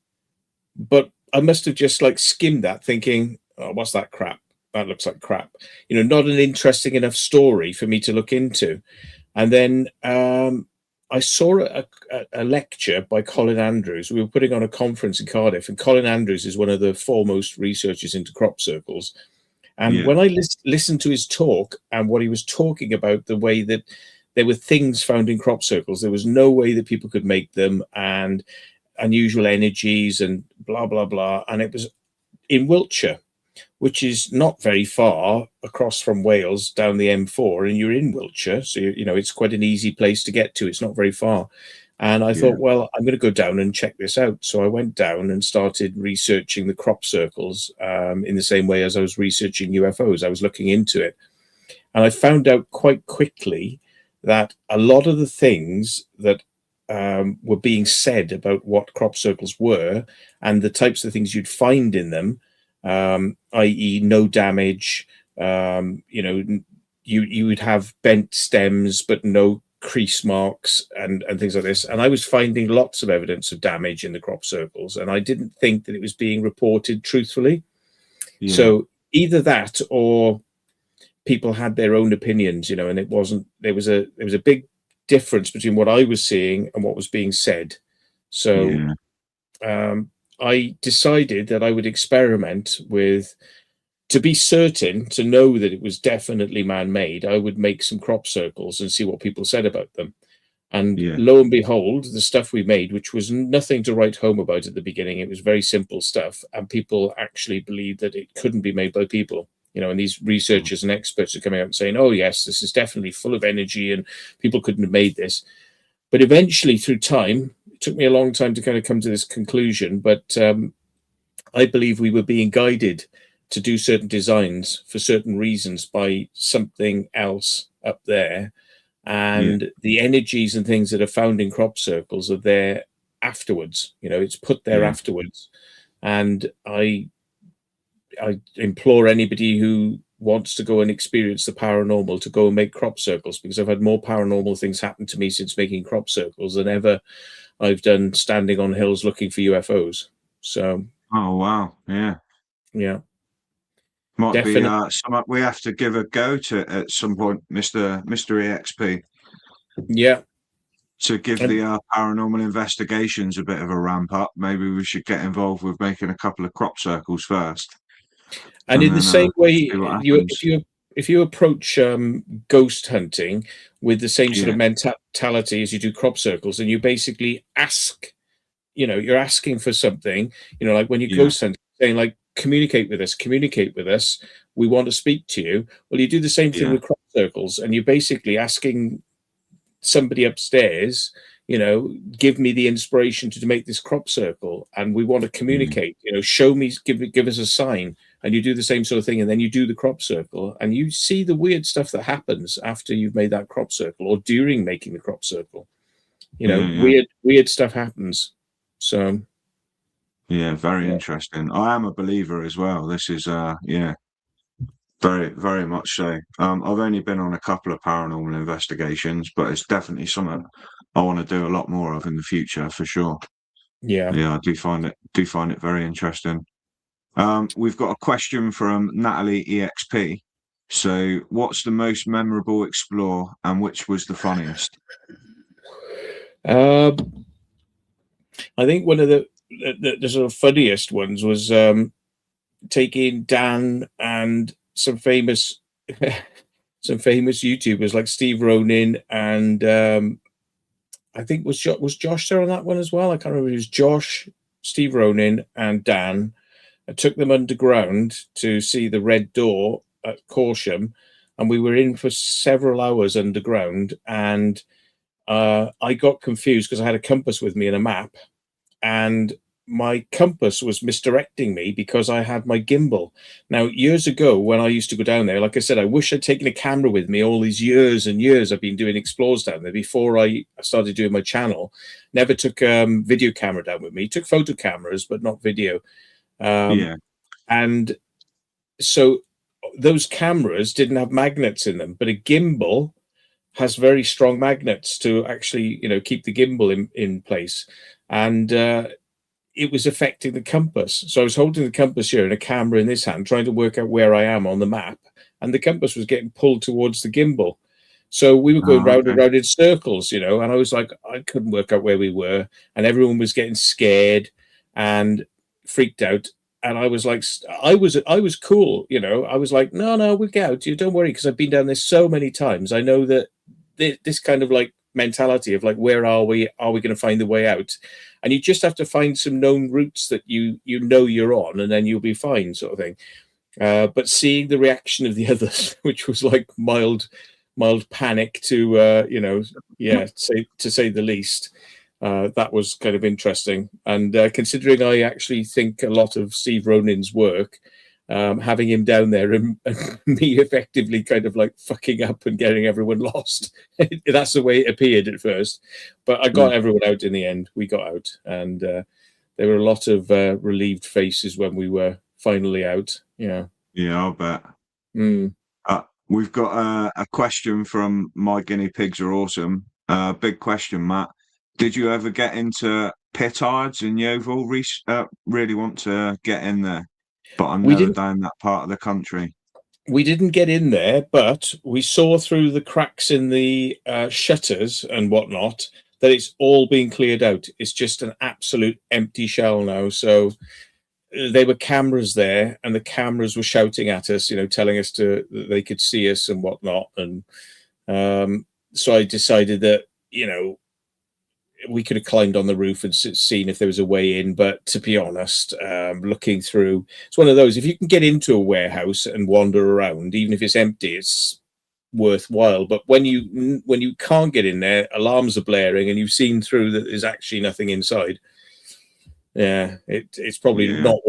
but I must have just like skimmed that thinking, oh, what's that crap? That looks like crap. You know, not an interesting enough story for me to look into. And then I saw a lecture by Colin Andrews. We were putting on a conference in Cardiff, and Colin Andrews is one of the foremost researchers into crop circles. And when I listened to his talk and what he was talking about, the way that there were things found in crop circles, there was no way that people could make them, and unusual energies and blah, blah, blah. And it was in Wiltshire. which is not very far across from Wales down the M4, and you're in Wiltshire. So, it's quite an easy place to get to. It's not very far. And I thought, well, I'm going to go down and check this out. So I went down and started researching the crop circles in the same way as I was researching UFOs. I was looking into it. And I found out quite quickly that a lot of the things that were being said about what crop circles were and the types of things you'd find in them, i.e. no damage, you would have bent stems but no crease marks and things like this. And I was finding lots of evidence of damage in the crop circles, and I didn't think that it was being reported truthfully. Yeah. So either that or people had their own opinions, and it wasn't, there was a big difference between what I was seeing and what was being said. So I decided that I would experiment with, to be certain, to know that it was definitely man-made, I would make some crop circles and see what people said about them. And lo and behold, the stuff we made, which was nothing to write home about at the beginning, it was very simple stuff, and people actually believed that it couldn't be made by people. And these researchers and experts are coming out and saying, oh, yes, this is definitely full of energy and people couldn't have made this. But eventually, through time, it took me a long time to kind of come to this conclusion, but I believe we were being guided to do certain designs for certain reasons by something else up there. And the energies and things that are found in crop circles are there afterwards. It's put there afterwards. And I implore anybody who wants to go and experience the paranormal to go and make crop circles, because I've had more paranormal things happen to me since making crop circles than ever I've done standing on hills looking for UFOs. So. Oh, wow. Yeah. Yeah. Might definitely be something we have to give a go to at some point, Mr. EXP. Yeah. To give the paranormal investigations a bit of a ramp up, maybe we should get involved with making a couple of crop circles first. And in the same way, if you approach ghost hunting with the same sort of mentality as you do crop circles, and you basically ask, you're asking for something, like when you ghost hunt, saying like, communicate with us, we want to speak to you. Well, you do the same thing with crop circles, and you're basically asking somebody upstairs, give me the inspiration to make this crop circle, and we want to communicate, show me, give us a sign. And you do the same sort of thing, and then you do the crop circle, and you see the weird stuff that happens after you've made that crop circle or during making the crop circle. Weird stuff happens. So very interesting. I am a believer as well. This is very, very much so. I've only been on a couple of paranormal investigations, but it's definitely something I want to do a lot more of in the future, for sure. I do find it very interesting. We've got a question from Natalie EXP. So, what's the most memorable explore, and which was the funniest? I think one of the sort of funniest ones was taking Dan and some famous YouTubers like Steve Ronin and I think was Josh there on that one as well. I can't remember. It was Josh, Steve Ronin, and Dan. I took them underground to see the Red Door at Corsham, and we were in for several hours underground. And I got confused because I had a compass with me and a map, and my compass was misdirecting me because I had my gimbal. Now, years ago, when I used to go down there, like I said, I wish I'd taken a camera with me all these years and years. I've been doing explores down there before I started doing my channel. Never took video camera down with me. Took photo cameras, but not video. And so those cameras didn't have magnets in them, but a gimbal has very strong magnets to actually, keep the gimbal in place. And it was affecting the compass. So I was holding the compass here and a camera in this hand, trying to work out where I am on the map. And the compass was getting pulled towards the gimbal. So we were going round and round in circles, and I was like, I couldn't work out where we were. And everyone was getting scared and freaked out. And I was like, I was cool, I was like, no, we'll get out. You don't worry, because I've been down there so many times. I know that this kind of like mentality of like, where are we? Are we going to find the way out? And you just have to find some known routes that you're on, and then you'll be fine, sort of thing. But seeing the reaction of the others, which was like mild panic to say the least, that was kind of interesting. And considering I actually think a lot of Steve Ronin's work, having him down there and me effectively kind of like fucking up and getting everyone lost, that's the way it appeared at first. But I got everyone out in the end. We got out, and there were a lot of relieved faces when we were finally out. Yeah, I'll bet. Mm. We've got a question from My Guinea Pigs Are Awesome. Big question, Matt. Did you ever get into Pittards in Yeovil? Really want to get in there, but I'm never down that part of the country. We didn't get in there, but we saw through the cracks in the shutters and whatnot that it's all been cleared out. It's just an absolute empty shell now. So there were cameras there, and the cameras were shouting at us, telling us that they could see us and whatnot. And so I decided that, we could have climbed on the roof and seen if there was a way in. But to be honest, looking through, it's one of those, if you can get into a warehouse and wander around, even if it's empty, it's worthwhile. But when you can't get in there, alarms are blaring, and you've seen through that there's actually nothing inside. Yeah, it's probably not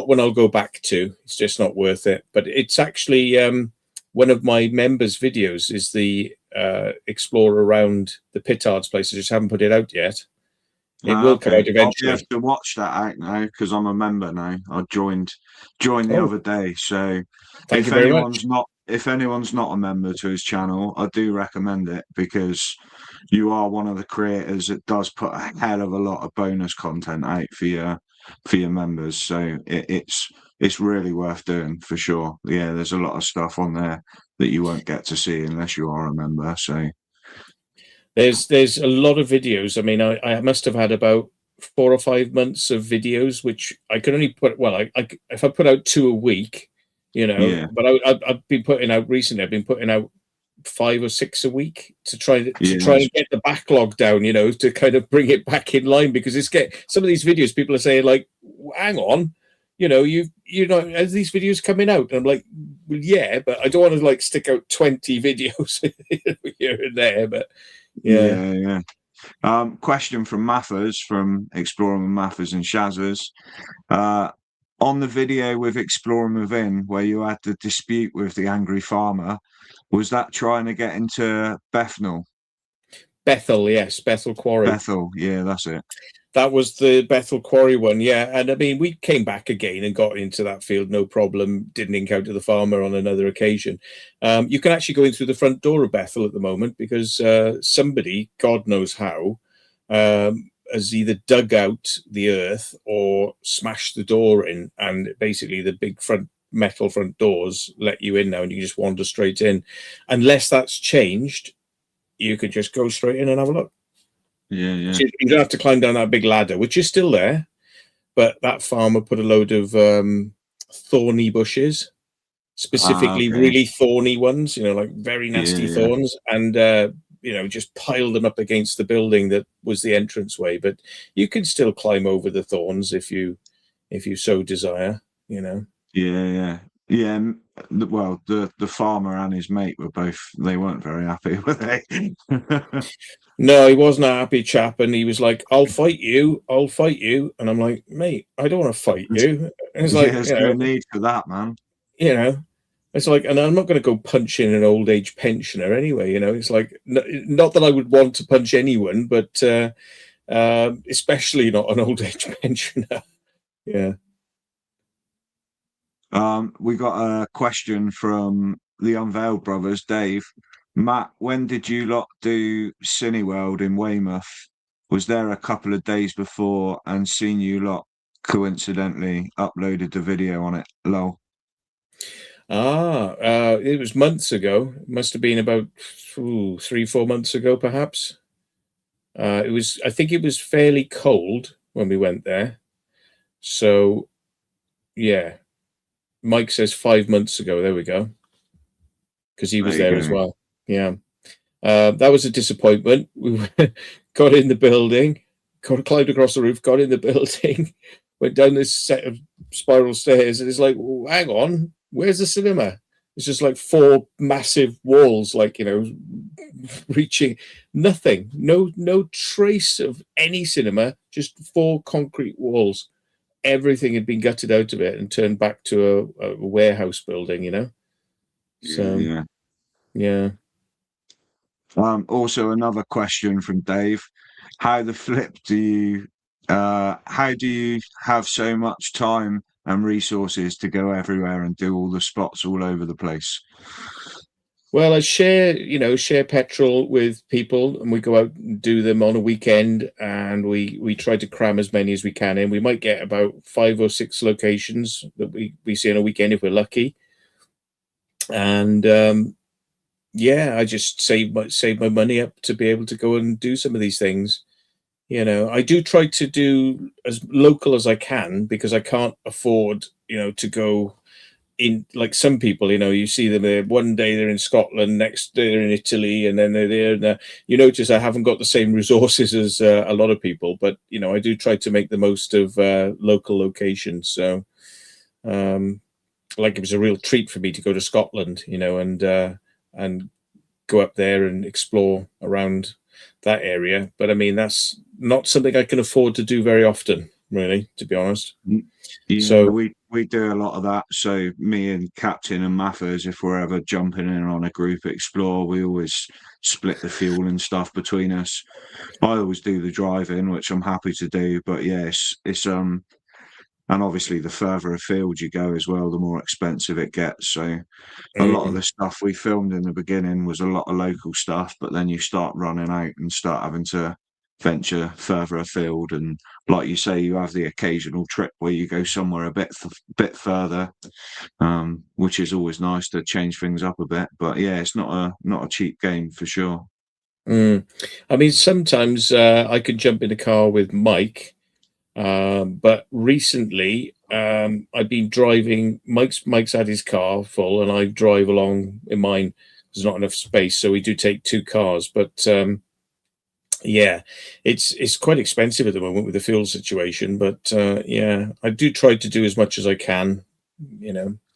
when I'll go back to. It's just not worth it. But it's actually one of my members' videos is the explore around the Pittards place. I just haven't put it out yet. It will come out eventually. I'll have to watch that out now because I'm a member now. I joined the other day. So if anyone's not a member to his channel, I do recommend it because you are one of the creators that does put a hell of a lot of bonus content out for your members. So it's really worth doing for sure. Yeah, there's a lot of stuff on there that you won't get to see unless you are a member. So there's a lot of videos. I mean, I must have had about 4 or 5 months of videos, which I could only put. Well, if I put out 2 a week, But I've been putting out recently. I've been putting out 5 or 6 a week to try and get the backlog down. To kind of bring it back in line, because some of these videos people are saying like, hang on. Are these videos coming out? And I'm like, well, yeah, but I don't want to like stick out 20 videos here and there. But yeah. Question from Mathers from Exploring with Mathers and Shazers. On the video with Exploring Within, where you had the dispute with the angry farmer, was that trying to get into Bethnal? Bethel, yes, Bethel Quarry. Bethel, yeah, that's it. That was the Bethel Quarry one, yeah. And I mean, we came back again and got into that field, no problem. Didn't encounter the farmer on another occasion. You can actually go in through the front door of Bethel at the moment because somebody, God knows how, has either dug out the earth or smashed the door in, and basically the big metal front doors let you in now, and you can just wander straight in. Unless that's changed, you could just go straight in and have a look. Yeah. So you don't have to climb down that big ladder, which is still there, but that farmer put a load of thorny bushes, specifically really thorny ones, like very nasty thorns, and just piled them up against the building that was the entranceway. But you can still climb over the thorns if you so desire. Yeah. Well, the farmer and his mate they weren't very happy, were they? No, he wasn't a happy chap, and he was like, I'll fight you. And I'm like, mate, I don't want to fight you. And it's like, there's no need for that, man. It's like, and I'm not going to go punch in an old age pensioner anyway. It's like, not that I would want to punch anyone, but especially not an old age pensioner. Yeah. We got a question from the Unveiled Brothers, Dave. Matt, when did you lot do Cineworld in Weymouth? Was there a couple of days before and seen you lot coincidentally uploaded the video on it? Lol. It was months ago. It must have been about 3-4 months ago, perhaps. I think it was fairly cold when we went there. So, yeah. Mike says 5 months ago. There we go. Because he was there as well. Yeah. That was a disappointment. We got in the building, climbed across the roof, got in the building, went down this set of spiral stairs, and it's like, hang on, Where's the cinema? It's just like 4 massive walls, like, reaching nothing. No trace of any cinema, just 4 concrete walls. Everything had been gutted out of it and turned back to a warehouse building, So, Yeah. yeah. Also another question from Dave. How do you have so much time and resources to go everywhere and do all the spots all over the place? Well, I share petrol with people, and we go out and do them on a weekend, and we try to cram as many as we can in. We might get about 5 or 6 locations that we see on a weekend if we're lucky. And I just save my money up to be able to go and do some of these things. I do try to do as local as I can, because I can't afford, to go in like some people. You see them there one day they're in Scotland, next day they're in Italy, and then they're there. And you notice I haven't got the same resources as a lot of people, but I do try to make the most of local locations. So, like, it was a real treat for me to go to Scotland, and go up there and explore around that area. But I mean, that's not something I can afford to do very often, really, to be honest. Yeah, So we do a lot of that. So me and Captain and Mathers, if we're ever jumping in on a group explore, we always split the fuel and stuff between us. I always do the driving, which I'm happy to do. But yes, it's and obviously the further afield you go as well, the more expensive it gets. So a lot of the stuff we filmed in the beginning was a lot of local stuff, but then you start running out and start having to venture further afield. And like you say, you have the occasional trip where you go somewhere a bit further, which is always nice to change things up a bit. But yeah, it's not a cheap game for sure. I mean, sometimes I could jump in a car with Mike, but recently I've been driving. Mike's had his car full, and I drive along in mine. There's not enough space, so we do take 2 cars. But yeah, it's quite expensive at the moment with the fuel situation. But I do try to do as much as I can.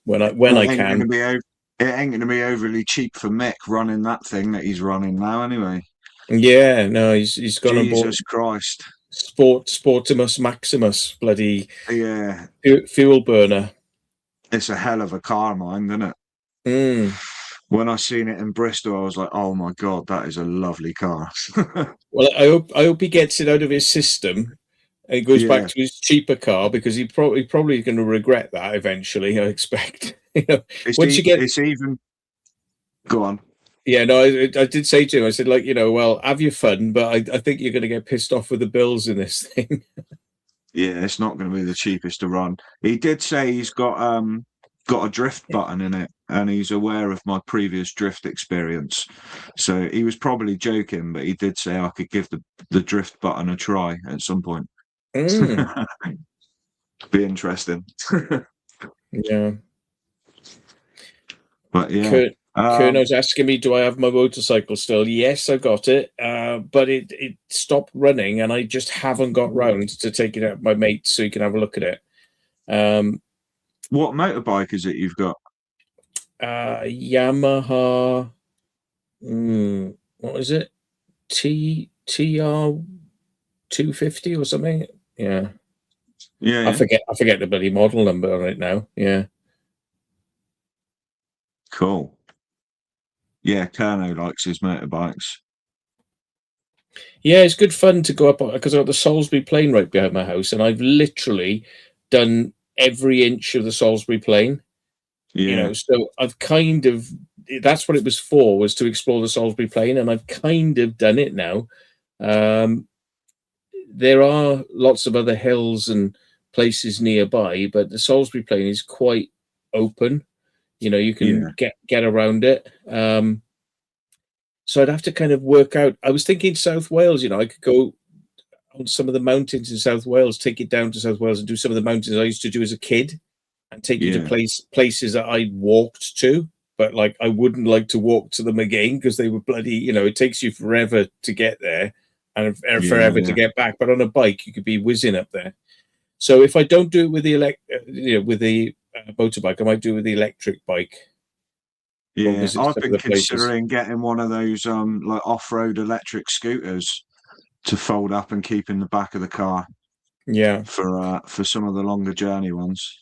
When I can. It ain't going to be overly cheap for Mick running that thing that he's running now, anyway. Yeah, no, he's gone on board. Jesus Christ. Sportimus Maximus, bloody Yeah, fuel burner. it's a hell of a car, mind, isn't it? When I seen it in Bristol, I was like, "Oh my god, that is a lovely car." Well, I hope he gets it out of his system and goes back to his cheaper car, because he probably going to regret that eventually, I expect. It's even. Go on. Yeah, no, I did say to him, I said, like, well, have your fun, but I think you're going to get pissed off with the bills in this thing. Yeah, it's not going to be the cheapest to run. He did say he's got a drift button in it, and he's aware of my previous drift experience. So he was probably joking, but he did say I could give the drift button a try at some point. Be interesting. Yeah. But yeah. Kerno's asking me, do I have my motorcycle still? Yes, I got it, but it stopped running, and I just haven't got round to taking it out my mate so you can have a look at it. What motorbike is it you've got? Yamaha. What is it? TR 250 or something? Yeah. Yeah. I forget the bloody model number on it now. Yeah. Cool. Yeah, Kerno likes his motorbikes. Yeah, it's good fun to go up, because I've got the Salisbury Plain right behind my house, and I've literally done every inch of the Salisbury Plain. Yeah. So I've kind of, that's what it was for, was to explore the Salisbury Plain, and I've kind of done it now. There are lots of other hills and places nearby, but the Salisbury Plain is quite open. You can get around it. So I'd have to kind of work out. I was thinking South Wales, I could go on some of the mountains in South Wales, take it down to South Wales and do some of the mountains I used to do as a kid, and take you to places that I walked to. But like, I wouldn't like to walk to them again, because they were bloody, it takes you forever to get there and forever to get back. But on a bike, you could be whizzing up there. So if I don't do it with the motorbike, I might do with the electric bike. Yeah, I've been considering getting one of those like off-road electric scooters to fold up and keep in the back of the car. Yeah, for some of the longer journey ones.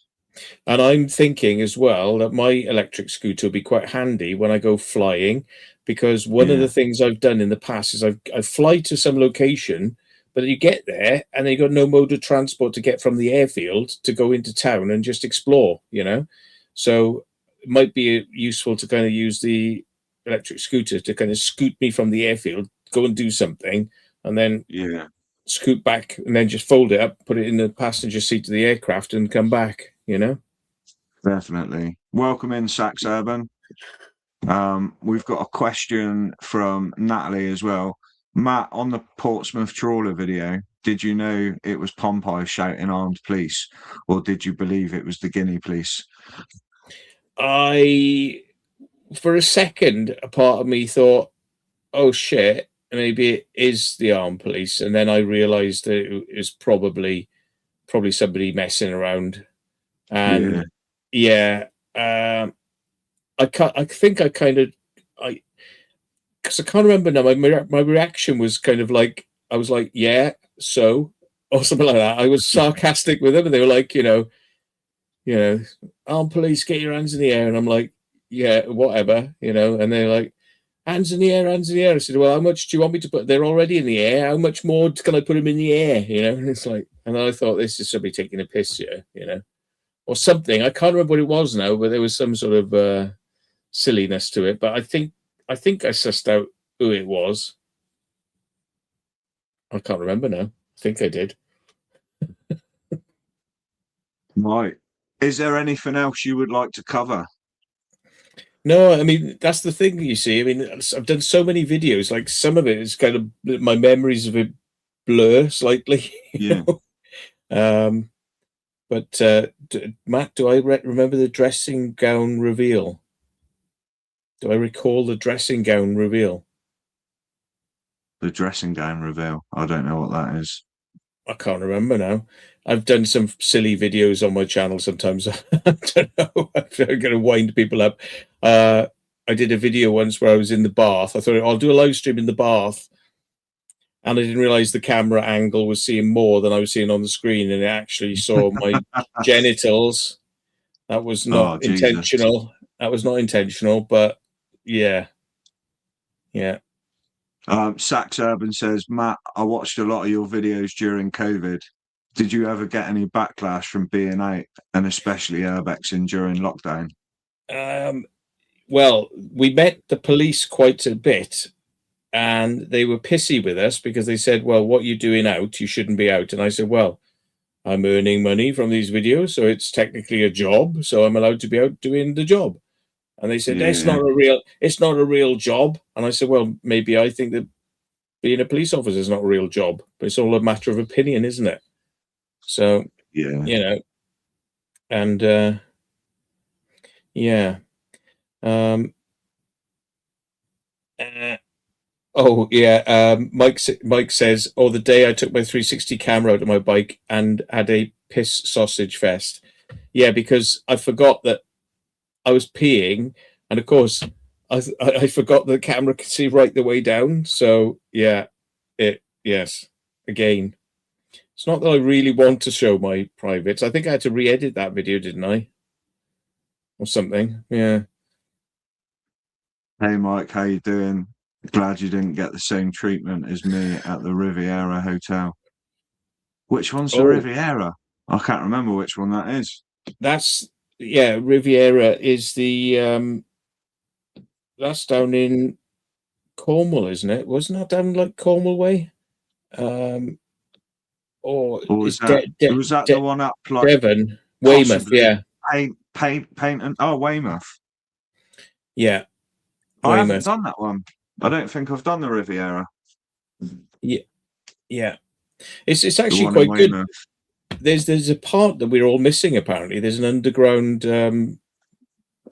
And I'm thinking as well that my electric scooter will be quite handy when I go flying, because one of the things I've done in the past is I fly to some location, but you get there and then you've got no mode of transport to get from the airfield to go into town and just explore, you know? So it might be useful to kind of use the electric scooter to kind of scoot me from the airfield, go and do something, and then scoot back and then just fold it up, put it in the passenger seat of the aircraft and come back, you know? Definitely. Welcome in, Sax Urban. We've got a question from Natalie as well. Matt, on the Portsmouth trawler video, did you know it was Pompey shouting armed police, or did you believe it was the Guinea police? For a second, a part of me thought, oh shit, maybe it is the armed police. And then I realized that it was probably somebody messing around. And I think I kind of, because I can't remember now. My reaction was kind of like, I was like, yeah, so, or something like that. I was sarcastic with them, and they were like, you know, armed police, get your hands in the air, and I'm like, yeah, whatever, you know. And they're like, hands in the air, hands in the air. I said, well, how much do you want me to put? They're already in the air. How much more can I put them in the air? You know, and it's like, and I thought, this is somebody taking a piss here, you know, or something. I can't remember what it was now, but there was some sort of silliness to it. But I think I sussed out who it was. I can't remember now. I think I did. Right. Is there anything else you would like to cover? No, I mean, that's the thing, you see. I mean, I've done so many videos, like some of it is kind of, my memories of it blur slightly. You know? But Matt, do I remember the dressing gown reveal? Do I recall the dressing gown reveal? The dressing gown reveal. I don't know what that is. I can't remember now. I've done some silly videos on my channel sometimes. I don't know. I'm going to wind people up. I did a video once where I was in the bath. I thought I'll do a live stream in the bath, and I didn't realize the camera angle was seeing more than I was seeing on the screen, and it actually saw my genitals. That was not intentional. That was not intentional, but yeah. Sax Urban says, Matt, I watched a lot of your videos during COVID. Did you ever get any backlash from being out, and especially urbexing during lockdown? Well, we met the police quite a bit, and they were pissy with us because they said, well, what you're doing out, you shouldn't be out. And I said, well, I'm earning money from these videos, so it's technically a job, so I'm allowed to be out doing the job. And they said, it's not a real job. And I said, well, maybe I think that being a police officer is not a real job, but it's all a matter of opinion, isn't it? So, you know, and Mike says, oh, the day I took my 360 camera out of my bike and had a piss sausage fest. Yeah, because I forgot that I was peeing, and of course I forgot the camera could see right the way down. So yes, again, it's not that I really want to show my privates. I think I had to re-edit that video, didn't I, or something? Yeah. Hey Mike, how you doing? Glad you didn't get the same treatment as me at the Riviera Hotel. Which one's the Riviera? I can't remember which one that is. Riviera is the that's down in Cornwall, isn't it? Wasn't that down like Cornwall way? Or was that the one up like Devon, Weymouth? Yeah, paint and Weymouth. Yeah, I haven't done that one. I don't think I've done the Riviera. Yeah. It's actually quite good. There's a part that we're all missing, apparently. There's an underground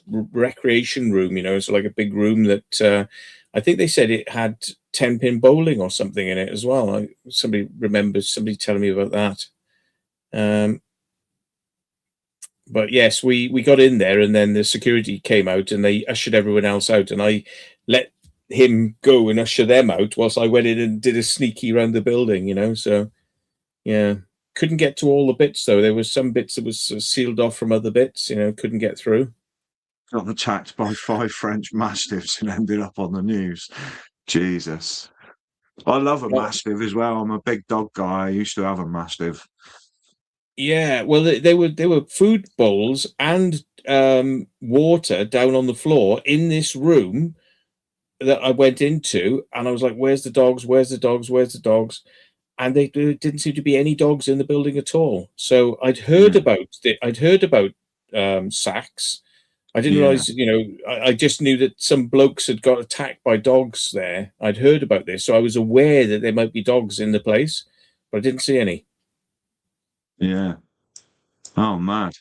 recreation room, you know. It's like a big room that I think they said it had 10-pin bowling or something in it as well. Somebody remembers somebody telling me about that. But yes, we got in there, and then the security came out and they ushered everyone else out, and I let him go and usher them out whilst I went in and did a sneaky around the building, you know. So yeah, couldn't get to all the bits though. There was some bits that was sort of sealed off from other bits, you know, couldn't get through. Got attacked by 5 French mastiffs and ended up on the news. Jesus. I love a mastiff as well. I'm a big dog guy. I used to have a mastiff. Yeah, well, they were food bowls and water down on the floor in this room that I went into, and I was like, "Where's the dogs? Where's the dogs? Where's the dogs?" And there didn't seem to be any dogs in the building at all. So I'd heard about sacks. I didn't realize, you know, I just knew that some blokes had got attacked by dogs there. I'd heard about this, so I was aware that there might be dogs in the place, but I didn't see any. Yeah. Oh, mad.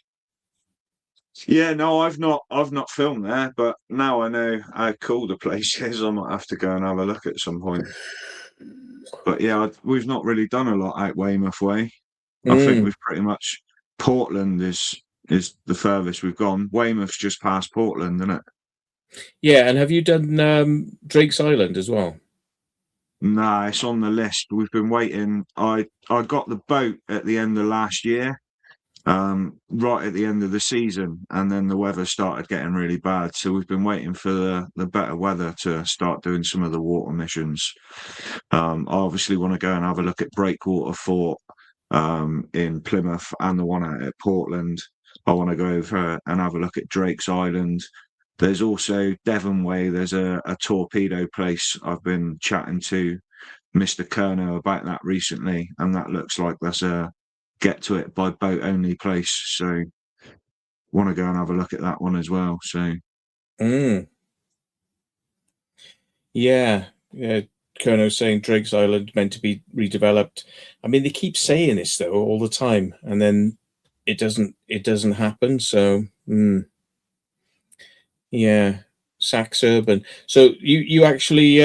Yeah, no, I've not filmed there, but now I know how cool the place is. I might have to go and have a look at some point. But yeah, we've not really done a lot out Weymouth way. I think we've pretty much Portland is the furthest we've gone. Weymouth's just past Portland, isn't it? Yeah, and have you done Drake's Island as well? Nah, it's on the list. We've been waiting. I got the boat at the end of last year, right at the end of the season, and then the weather started getting really bad. So we've been waiting for the better weather to start doing some of the water missions. I obviously want to go and have a look at Breakwater Fort in Plymouth and the one out at Portland. I want to go over and have a look at Drake's Island. There's also Devon Way. There's a torpedo place. I've been chatting to Mr. Kerno about that recently, and that looks like that's a get to it by boat only place. So want to go and have a look at that one as well. So yeah. Kerno's saying Drake's Island meant to be redeveloped. I mean, they keep saying this though all the time, and then it doesn't happen. So yeah, Sax Urban. So you actually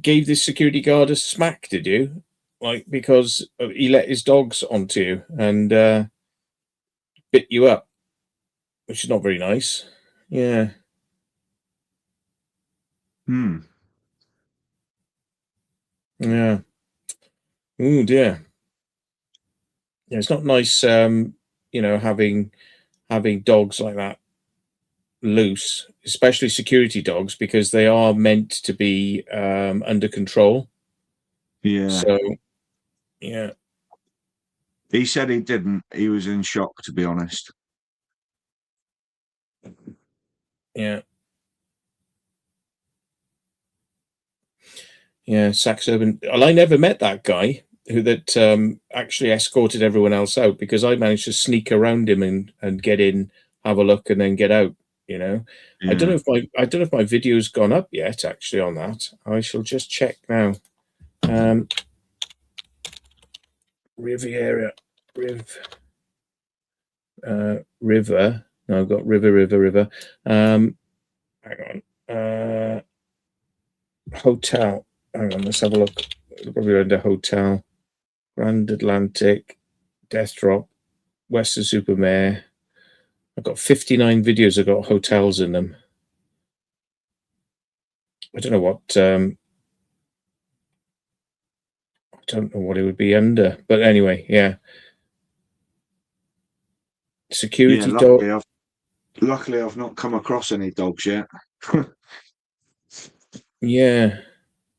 gave this security guard a smack, did you? Like, because he let his dogs onto you and bit you up, which is not very nice. Yeah. Yeah. Oh dear. Yeah, it's not nice, you know, having dogs like that loose, especially security dogs, because they are meant to be under control. yeah. So yeah. He said he didn't. He was in shock, to be honest. Yeah. Yeah, Sax Urban. Well, I never met that guy that actually escorted everyone else out, because I managed to sneak around him and get in, have a look, and then get out. You know, Yeah. I don't know if my video's gone up yet. Actually, on that, I shall just check now. Riviera, River. No, I've got River. Hang on. Hotel. Hang on, let's have a look. Probably under hotel. Grand Atlantic, Death Drop, Western Supermare. I've got 59 videos. I've got hotels in them. I don't know what. I don't know what it would be under, but anyway, yeah. Security dog. Luckily, I've not come across any dogs yet. Yeah.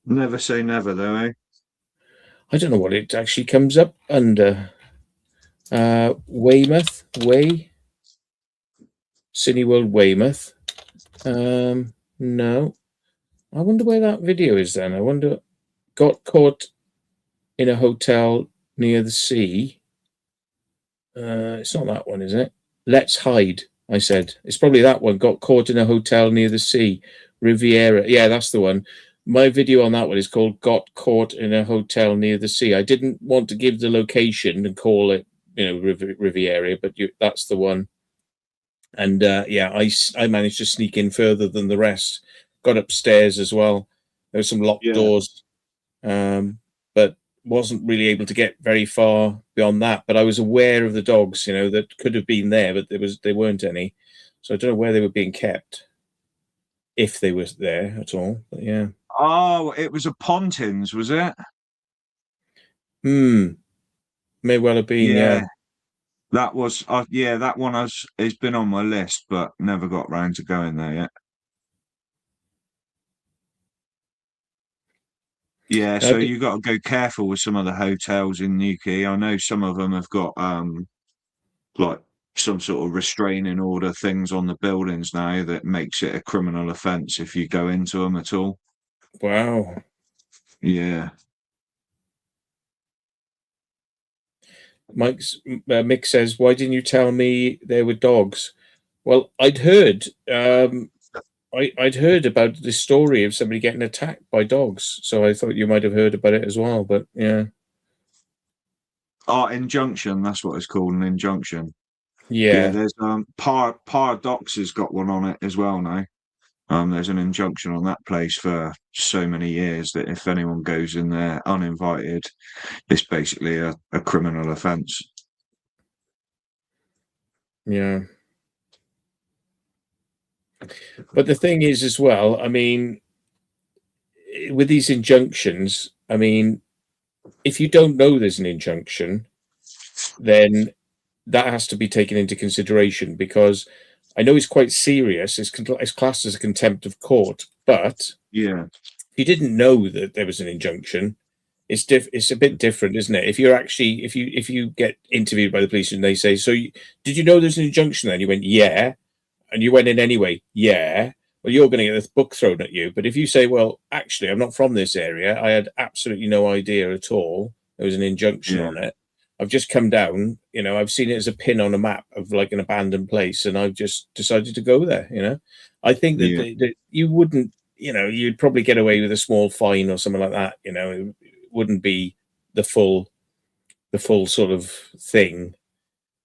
Never say never, though, eh? I don't know what it actually comes up under. Weymouth, Cineworld Weymouth. No. I wonder where that video is then. I wonder. Got caught in a hotel near the sea. It's not that one, is it? Let's Hide, I said. It's probably that one. Got caught in a hotel near the sea. Riviera. Yeah, that's the one. My video on that one is called Got Caught in a Hotel Near the Sea. I didn't want to give the location and call it, you know, Riviera, but that's the one. And yeah, I managed to sneak in further than the rest. Got upstairs as well. There were some locked doors, but wasn't really able to get very far beyond that. But I was aware of the dogs, that could have been there, but there weren't any. So I don't know where they were being kept, if they were there at all. But yeah. Oh, it was a Pontins, was it? May well have been. Yeah. That was, that one has been on my list, but never got round to going there yet. Yeah, so you got to go careful with some of the hotels in Newquay. I know some of them have got like some sort of restraining order things on the buildings now that makes it a criminal offence if you go into them at all. Wow. Yeah. Mick says, "Why didn't you tell me there were dogs?" Well, I'd heard I'd heard about this story of somebody getting attacked by dogs, so I thought you might have heard about it as well. But yeah. Oh, injunction. That's what it's called, an injunction. Yeah. There's Paradox has got one on it as well now. There's an injunction on that place for so many years that if anyone goes in there uninvited, it's basically a criminal offence. Yeah. But the thing is as well, I mean, with these injunctions, I mean, if you don't know there's an injunction, then that has to be taken into consideration, because I know it's quite serious. It's classed as a contempt of court, but yeah, if you didn't know that there was an injunction, it's a bit different, isn't it? If you're actually if you get interviewed by the police and they say, "So did you know there's an injunction?" Then you went, "Yeah," and you went in anyway, "Yeah." Well, you're going to get this book thrown at you. But if you say, "Well, actually, I'm not from this area. I had absolutely no idea at all there was an injunction on it. I've just come down, I've seen it as a pin on a map of like an abandoned place, and I've just decided to go there." I think that you wouldn't, you'd probably get away with a small fine or something like that. It wouldn't be the full sort of thing.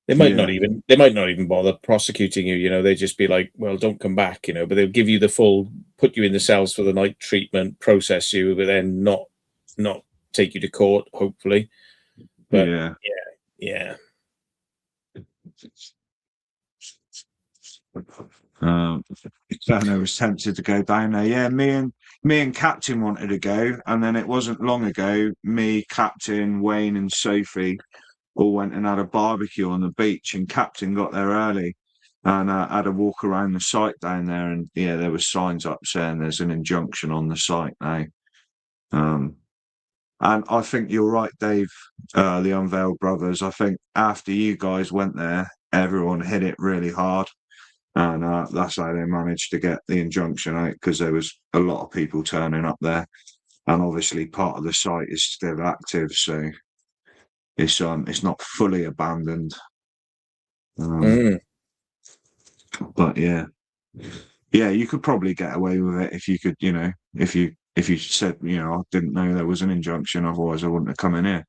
They might not even bother prosecuting you. They'd just be like, "Well, don't come back," but they'll give you the full, put you in the cells for the night treatment, process you, but then not take you to court, hopefully. But yeah. I was tempted to go down there. Yeah, me and Captain wanted to go, and then it wasn't long ago. Me, Captain, Wayne, and Sophie all went and had a barbecue on the beach, and Captain got there early and had a walk around the site down there, and there was signs up saying there's an injunction on the site now. And I think you're right, Dave, the Unveiled Brothers. I think after you guys went there, everyone hit it really hard. And that's how they managed to get the injunction out, because there was a lot of people turning up there. And obviously part of the site is still active, so it's not fully abandoned. But yeah, you could probably get away with it if you could, if you said, I didn't know there was an injunction, otherwise I wouldn't have come in here.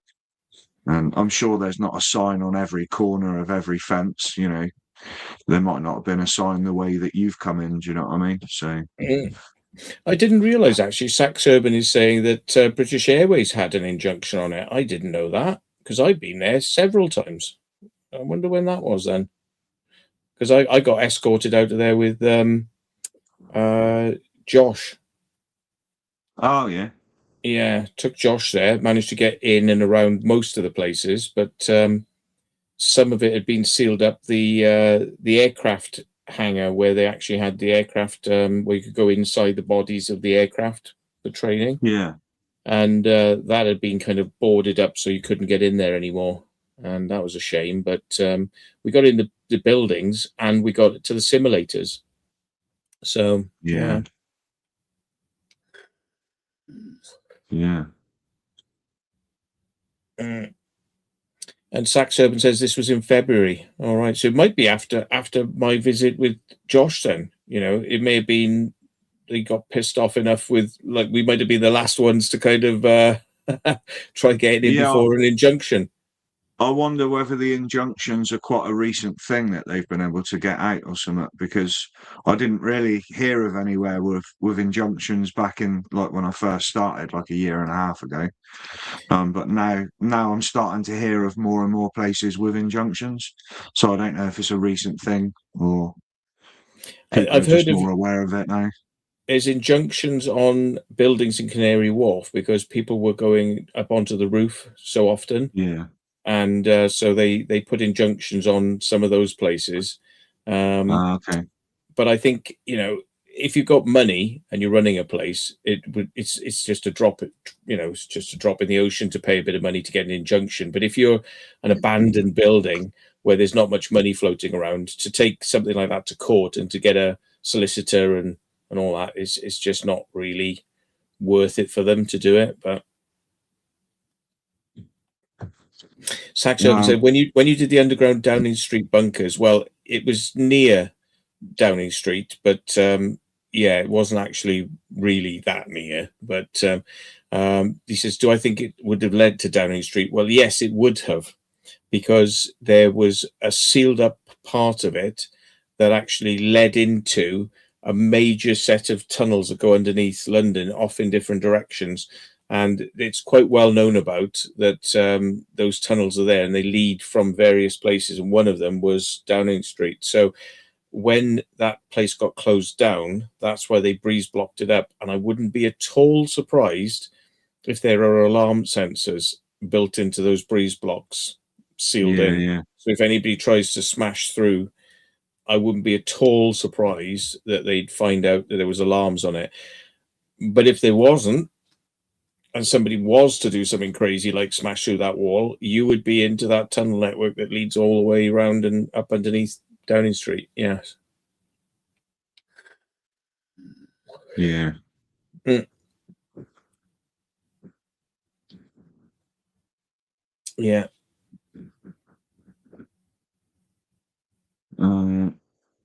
And I'm sure there's not a sign on every corner of every fence, there might not have been a sign the way that you've come in. Do you know what I mean? So I didn't realise, actually, Sax Urban is saying that British Airways had an injunction on it. I didn't know that, because I've been there several times. I wonder when that was then, because I got escorted out of there with Josh. Oh yeah. Yeah, took Josh there, managed to get in and around most of the places, but some of it had been sealed up. The aircraft hangar, where they actually had the aircraft, where you could go inside the bodies of the aircraft for training. Yeah. And that had been kind of boarded up, so you couldn't get in there anymore. And that was a shame. But we got in the buildings, and we got to the simulators. So yeah. And Sax Urban says this was in February. All right, so it might be after my visit with Josh. Then it may have been they got pissed off enough with, like, we might have been the last ones to kind of try getting in before an injunction. I wonder whether the injunctions are quite a recent thing that they've been able to get out or something, because I didn't really hear of anywhere with injunctions back in, like, when I first started, like a year and a half ago. But now I'm starting to hear of more and more places with injunctions. So I don't know if it's a recent thing or people are I've heard just of more aware of it now. there's injunctions on buildings in Canary Wharf because people were going up onto the roof so often. Yeah. And so they put injunctions on some of those places. Okay. But I think, if you've got money and you're running a place, it's just a drop, it's just a drop in the ocean to pay a bit of money to get an injunction. But if you're an abandoned building where there's not much money floating around, to take something like that to court and to get a solicitor and all that is just not really worth it for them to do it. But Saxon said, when you did the underground Downing Street bunkers, well, it was near Downing Street, but it wasn't actually really that near. But he says, do I think it would have led to Downing Street? Well, yes, it would have, because there was a sealed up part of it that actually led into a major set of tunnels that go underneath London off in different directions. And it's quite well known about that those tunnels are there and they lead from various places. And one of them was Downing Street. So when that place got closed down, that's why they breeze blocked it up. And I wouldn't be at all surprised if there are alarm sensors built into those breeze blocks sealed in. Yeah. So if anybody tries to smash through, I wouldn't be at all surprised that they'd find out that there was alarms on it. But if there wasn't, and somebody was to do something crazy like smash through that wall, you would be into that tunnel network that leads all the way around and up underneath Downing Street. Yes. Yeah. Yeah.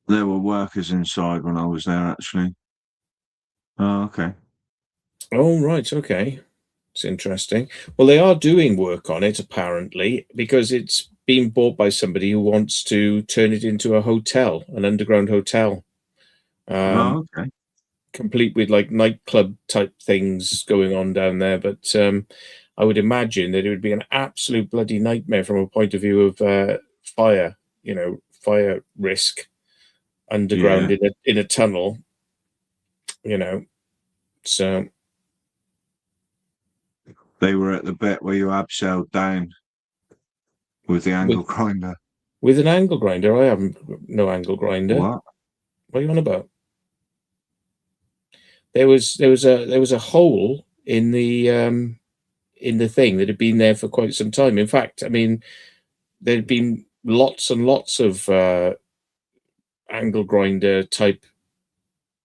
There were workers inside when I was there, actually. Oh, okay. Oh, right. Okay. It's interesting. Well, they are doing work on it, apparently, because it's been bought by somebody who wants to turn it into a hotel, an underground hotel. Okay. Complete with like nightclub type things going on down there. But I would imagine that it would be an absolute bloody nightmare from a point of view of fire, fire risk underground in a tunnel, so. They were at the bit where you abseiled down with the angle grinder. With an angle grinder? I have no angle grinder. What are you on about? There was a hole in the thing that had been there for quite some time. In fact, I mean, there'd been lots and lots of angle grinder type.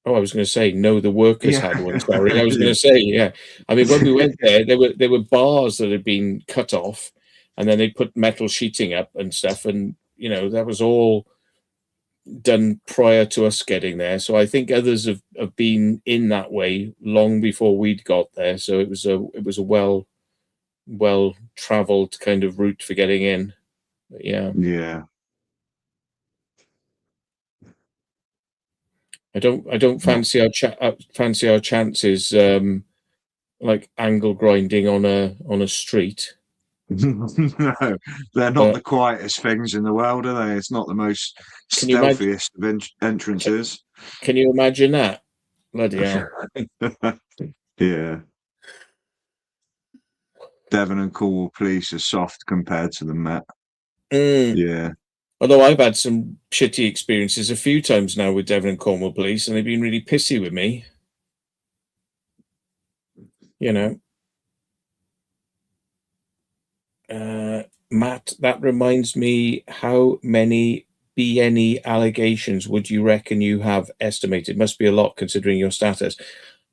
Oh, I was going to say no. The workers had one. Sorry, I was going to say yeah. I mean, when we went there were bars that had been cut off, and then they put metal sheeting up and stuff, and that was all done prior to us getting there. So I think others have been in that way long before we'd got there. So it was a well traveled kind of route for getting in. But yeah. I don't fancy our chances like angle grinding on a street. No, they're not the quietest things in the world, are they? It's not the most stealthiest of entrances. Can you imagine that? Bloody hell. Yeah. Devon and Cornwall police are soft compared to the Met. Yeah. Although I've had some shitty experiences a few times now with Devon and Cornwall police, and they've been really pissy with me. Matt, that reminds me, how many BNE allegations would you reckon you have estimated? Must be a lot considering your status.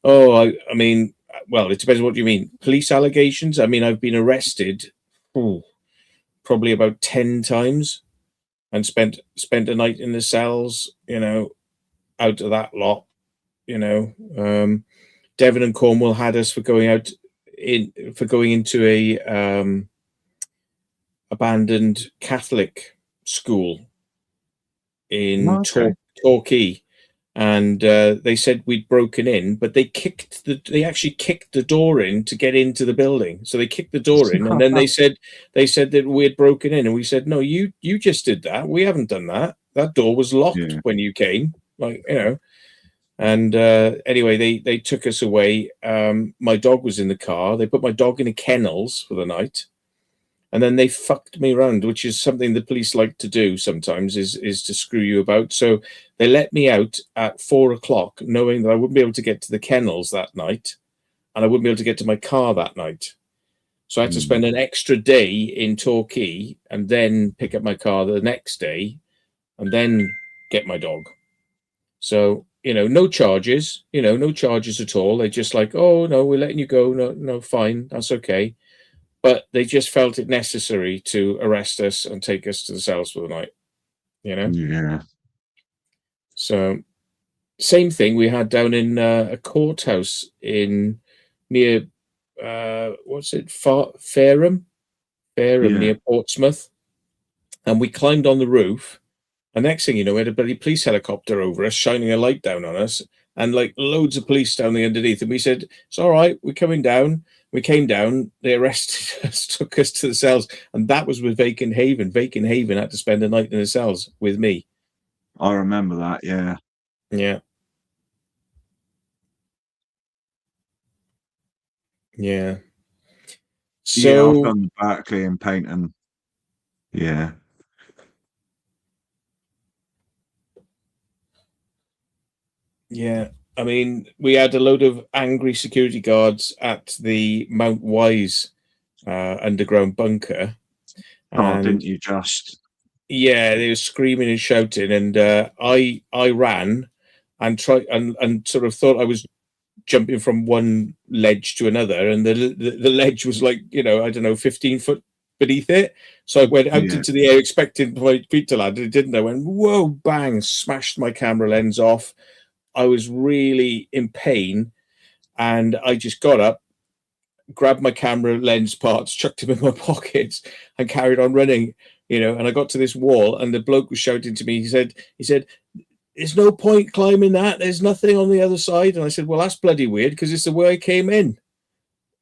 Oh, I mean, well, it depends what you mean. Police allegations? I mean, I've been arrested probably about 10 times and spent a night in the cells, out of that lot, Devon and Cornwall had us for going into abandoned Catholic school in Okay. Torquay, and they said we'd broken in, but they actually kicked the door in to get into the building. So they kicked the door in, and then they said that we had broken in, and we said, no, you just did that. We haven't done that. That door was locked when you came, like, you know. And anyway, they took us away. My dog was in the car. They put my dog in a kennels for the night. And then they fucked me around, which is something the police like to do sometimes, is to screw you about. So they let me out at 4 o'clock, knowing that I wouldn't be able to get to the kennels that night, and I wouldn't be able to get to my car that night. So I had to spend an extra day in Torquay and then pick up my car the next day and then get my dog. So, you know, no charges, no charges at all. They're just like, oh, no, we're letting you go. No, fine. That's okay. But they just felt it necessary to arrest us and take us to the cells for the night, you know? Yeah. So, same thing we had down in a courthouse near, Fareham? Fareham, near Portsmouth. And we climbed on the roof. And next thing you know, we had a bloody police helicopter over us, shining a light down on us, and like loads of police down the underneath. And we said, it's all right, we're coming down. We came down, they arrested us, took us to the cells, and that was with Vacant Haven. Vacant Haven had to spend a night in the cells with me. I remember that, yeah. Yeah. Yeah. So, I've done the Berkeley and painting. Yeah. Yeah. I mean, we had a load of angry security guards at the Mount Wise underground bunker. Oh, didn't you just? Yeah, they were screaming and shouting, and I ran and tried and sort of thought I was jumping from one ledge to another, and the ledge was like, I don't know, 15 foot beneath it. So I went out into the air expecting my feet to land, and it didn't. I went, whoa, bang, smashed my camera lens off. I was really in pain, and I just got up, grabbed my camera lens parts, chucked them in my pockets, and carried on running. And I got to this wall, and the bloke was shouting to me. He said, "There's no point climbing that. There's nothing on the other side." And I said, "Well, that's bloody weird because it's the way I came in."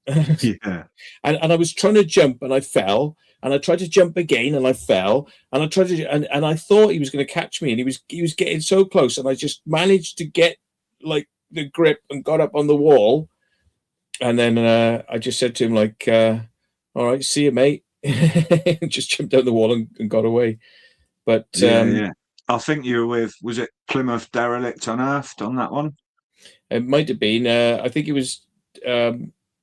Yeah. And I was trying to jump, and I fell. And I tried to jump again, and I fell. And I tried to, and I thought he was going to catch me, and he was getting so close, and I just managed to get like the grip and got up on the wall. And then I just said to him, like, "All right, see you, mate." Just jumped down the wall and got away. But yeah. I think you were with, was it Plymouth Derelict Unearthed on that one? It might have been. I think it was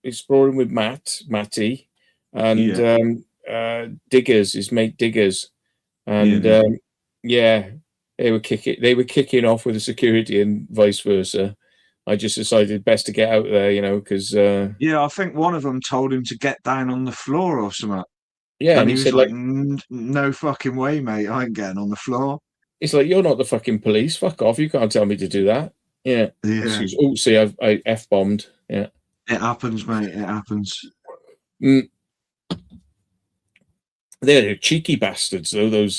exploring with Matty, and Diggers, his mate Diggers, and they were kicking off with the security and vice versa. I just decided best to get out there, because I think one of them told him to get down on the floor or something. Yeah, and he was like, "No fucking way, mate! I ain't getting on the floor." It's like, you're not the fucking police. Fuck off! You can't tell me to do that. Yeah. Oh, see, I F-bombed. Yeah. It happens, mate. It happens. They're cheeky bastards, though. Those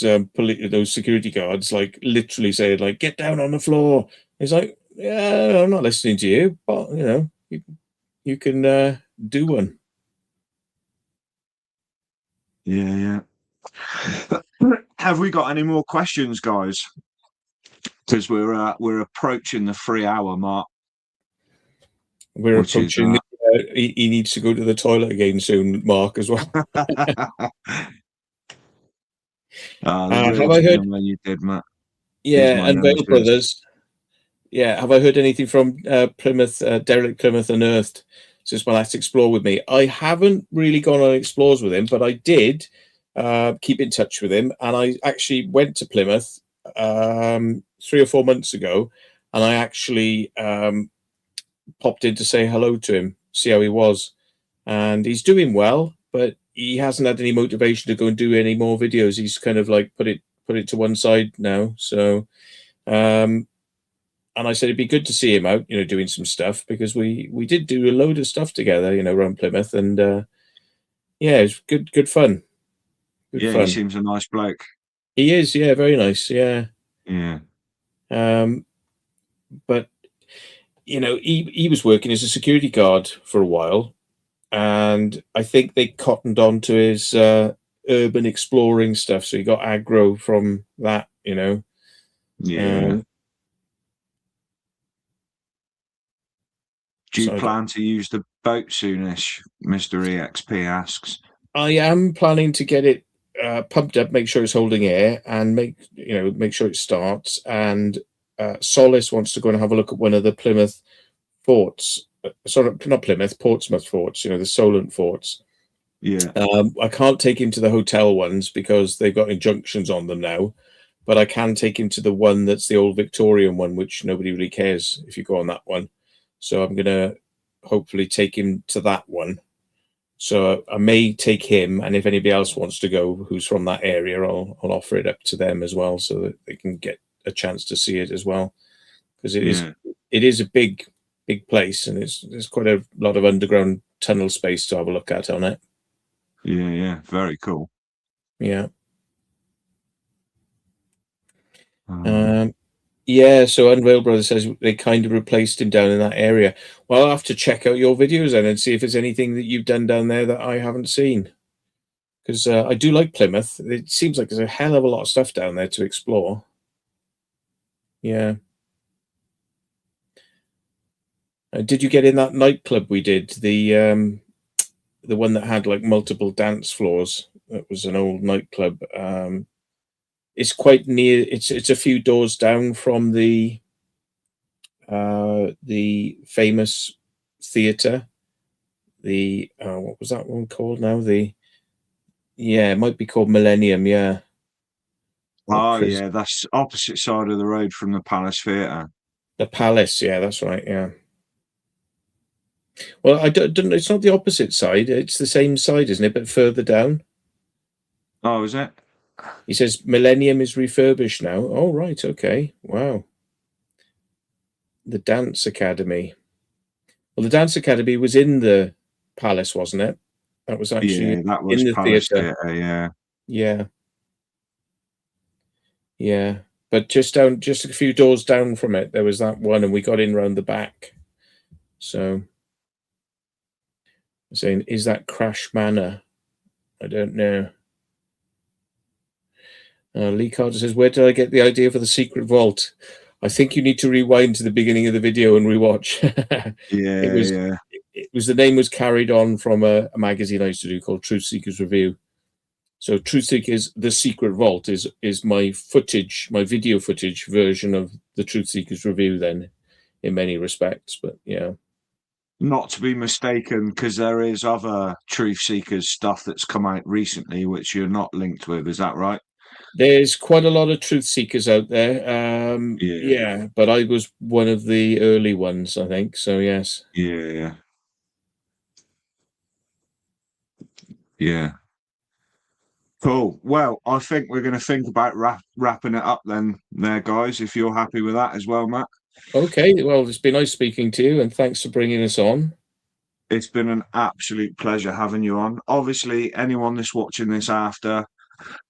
security guards, like, literally say, like, "Get down on the floor." It's like, yeah, I'm not listening to you, but you can do one. Yeah. Have we got any more questions, guys? Because we're approaching the 3 hour mark. We're approaching. He needs to go to the toilet again soon, Mark, as well. Have I heard? You did, Matt. Yeah, and Vale Brothers. Yeah, have I heard anything from Plymouth, Derelict Plymouth Unearthed since my last explore with me? I haven't really gone on explores with him, but I did keep in touch with him, and I actually went to Plymouth 3 or 4 months ago, and I actually popped in to say hello to him, see how he was, and he's doing well, but he hasn't had any motivation to go and do any more videos. He's kind of like put it to one side now. So, and I said it'd be good to see him out, doing some stuff, because we did do a load of stuff together, around Plymouth, and it was good fun. Good Yeah, he fun. seems a nice bloke. He is, yeah, very nice, yeah. Yeah. But he was working as a security guard for a while, and I think they cottoned on to his urban exploring stuff, so he got aggro from that, Yeah. Do you So plan to use the boat soonish? Mr. EXP asks. I am planning to get it pumped up, make sure it's holding air, and make sure it starts. And Solace wants to go and have a look at one of the Plymouth forts. Sorry, not Plymouth, Portsmouth forts. The Solent forts. Yeah. I can't take him to the hotel ones because they've got injunctions on them now. But I can take him to the one that's the old Victorian one, which nobody really cares if you go on that one. So I'm going to hopefully take him to that one. So I may take him, and if anybody else wants to go who's from that area, I'll offer it up to them as well, so that they can get a chance to see it as well. Because it is a big place, and there's quite a lot of underground tunnel space to have a look at on it. Yeah, very cool. Yeah. Yeah, so Unveil Brother says they kind of replaced him down in that area. Well, I'll have to check out your videos then and see if there's anything that you've done down there that I haven't seen. Because I do like Plymouth. It seems like there's a hell of a lot of stuff down there to explore. Yeah. Did you get in that nightclub we did? The one that had like multiple dance floors. That was an old nightclub. It's quite near. It's a few doors down from the famous theatre. The what was that one called now? It might be called Millennium. Yeah. Oh, yeah, that's opposite side of the road from the Palace Theatre. The Palace. Yeah, that's right. Yeah. Well, I don't. It's not the opposite side. It's the same side, isn't it? But further down. Oh, is it? He says Millennium is refurbished now. Oh, right. Okay. Wow. The Dance Academy. Well, the Dance Academy was in the Palace, wasn't it? That was actually that was in the Palace theatre. Theatre, Yeah. Yeah. But just a few doors down from it, there was that one, and we got in round the back. So, I'm saying, is that Crash Manor? I don't know. Lee Carter says, where did I get the idea for the secret vault? I think you need to rewind to the beginning of the video and rewatch. It was the name was carried on from a magazine I used to do called Truth Seekers Review. So Truth Seekers, The Secret Vault is my video footage version of the Truth Seekers Review then, in many respects. But yeah. Not to be mistaken, because there is other Truth Seekers stuff that's come out recently, which you're not linked with. Is that right? There's quite a lot of truth seekers out there. Yeah, but I was one of the early ones, I think. So, yes. Yeah. Cool. Well, I think we're going to think about wrapping it up then, there, guys, if you're happy with that as well, Matt. Okay. Well, it's been nice speaking to you, and thanks for bringing us on. It's been an absolute pleasure having you on. Obviously, anyone that's watching this after,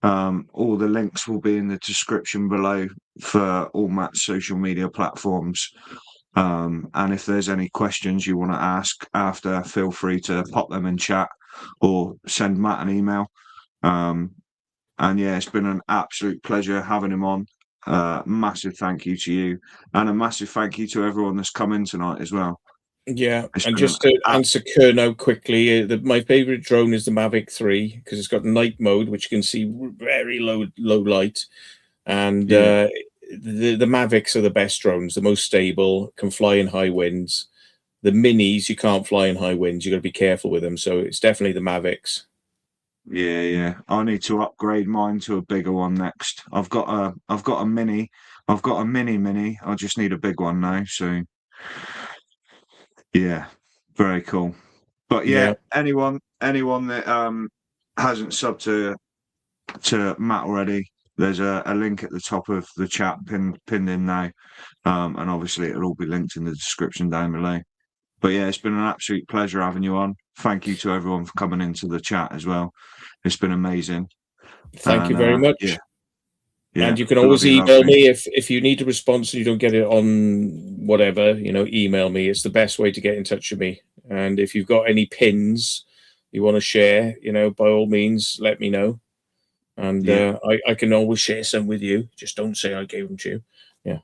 all the links will be in the description below for all Matt's social media platforms. And if there's any questions you want to ask after, feel free to pop them in chat or send Matt an email. And yeah, it's been an absolute pleasure having him on. Massive thank you to you, and a massive thank you to everyone that's come in tonight as well. Yeah, and just to answer Kerno quickly, my favorite drone is the Mavic 3 because it's got night mode, which you can see very low light, and the Mavics are the best drones, the most stable, can fly in high winds. The minis you can't fly in high winds; you got to be careful with them. So it's definitely the Mavics. Yeah. I need to upgrade mine to a bigger one next. I've got a mini. I've got a mini. I just need a big one now. So yeah, very cool. But yeah. anyone that hasn't subbed to Matt already, there's a link at the top of the chat pinned in now. And obviously it'll all be linked in the description down below. But yeah, it's been an absolute pleasure having you on. Thank you to everyone for coming into the chat as well. It's been amazing. Thank you very much. Yeah. And you can always email me if you need a response and you don't get it on whatever, email me. It's the best way to get in touch with me. And if you've got any pins you want to share, by all means, let me know. And I can always share some with you. Just don't say I gave them to you. Yeah.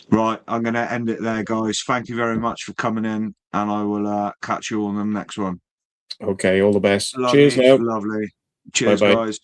Right. I'm going to end it there, guys. Thank you very much for coming in, and I will catch you on the next one. Okay. All the best. Lovely, Cheers now. lovely. Cheers, Bye-bye. guys.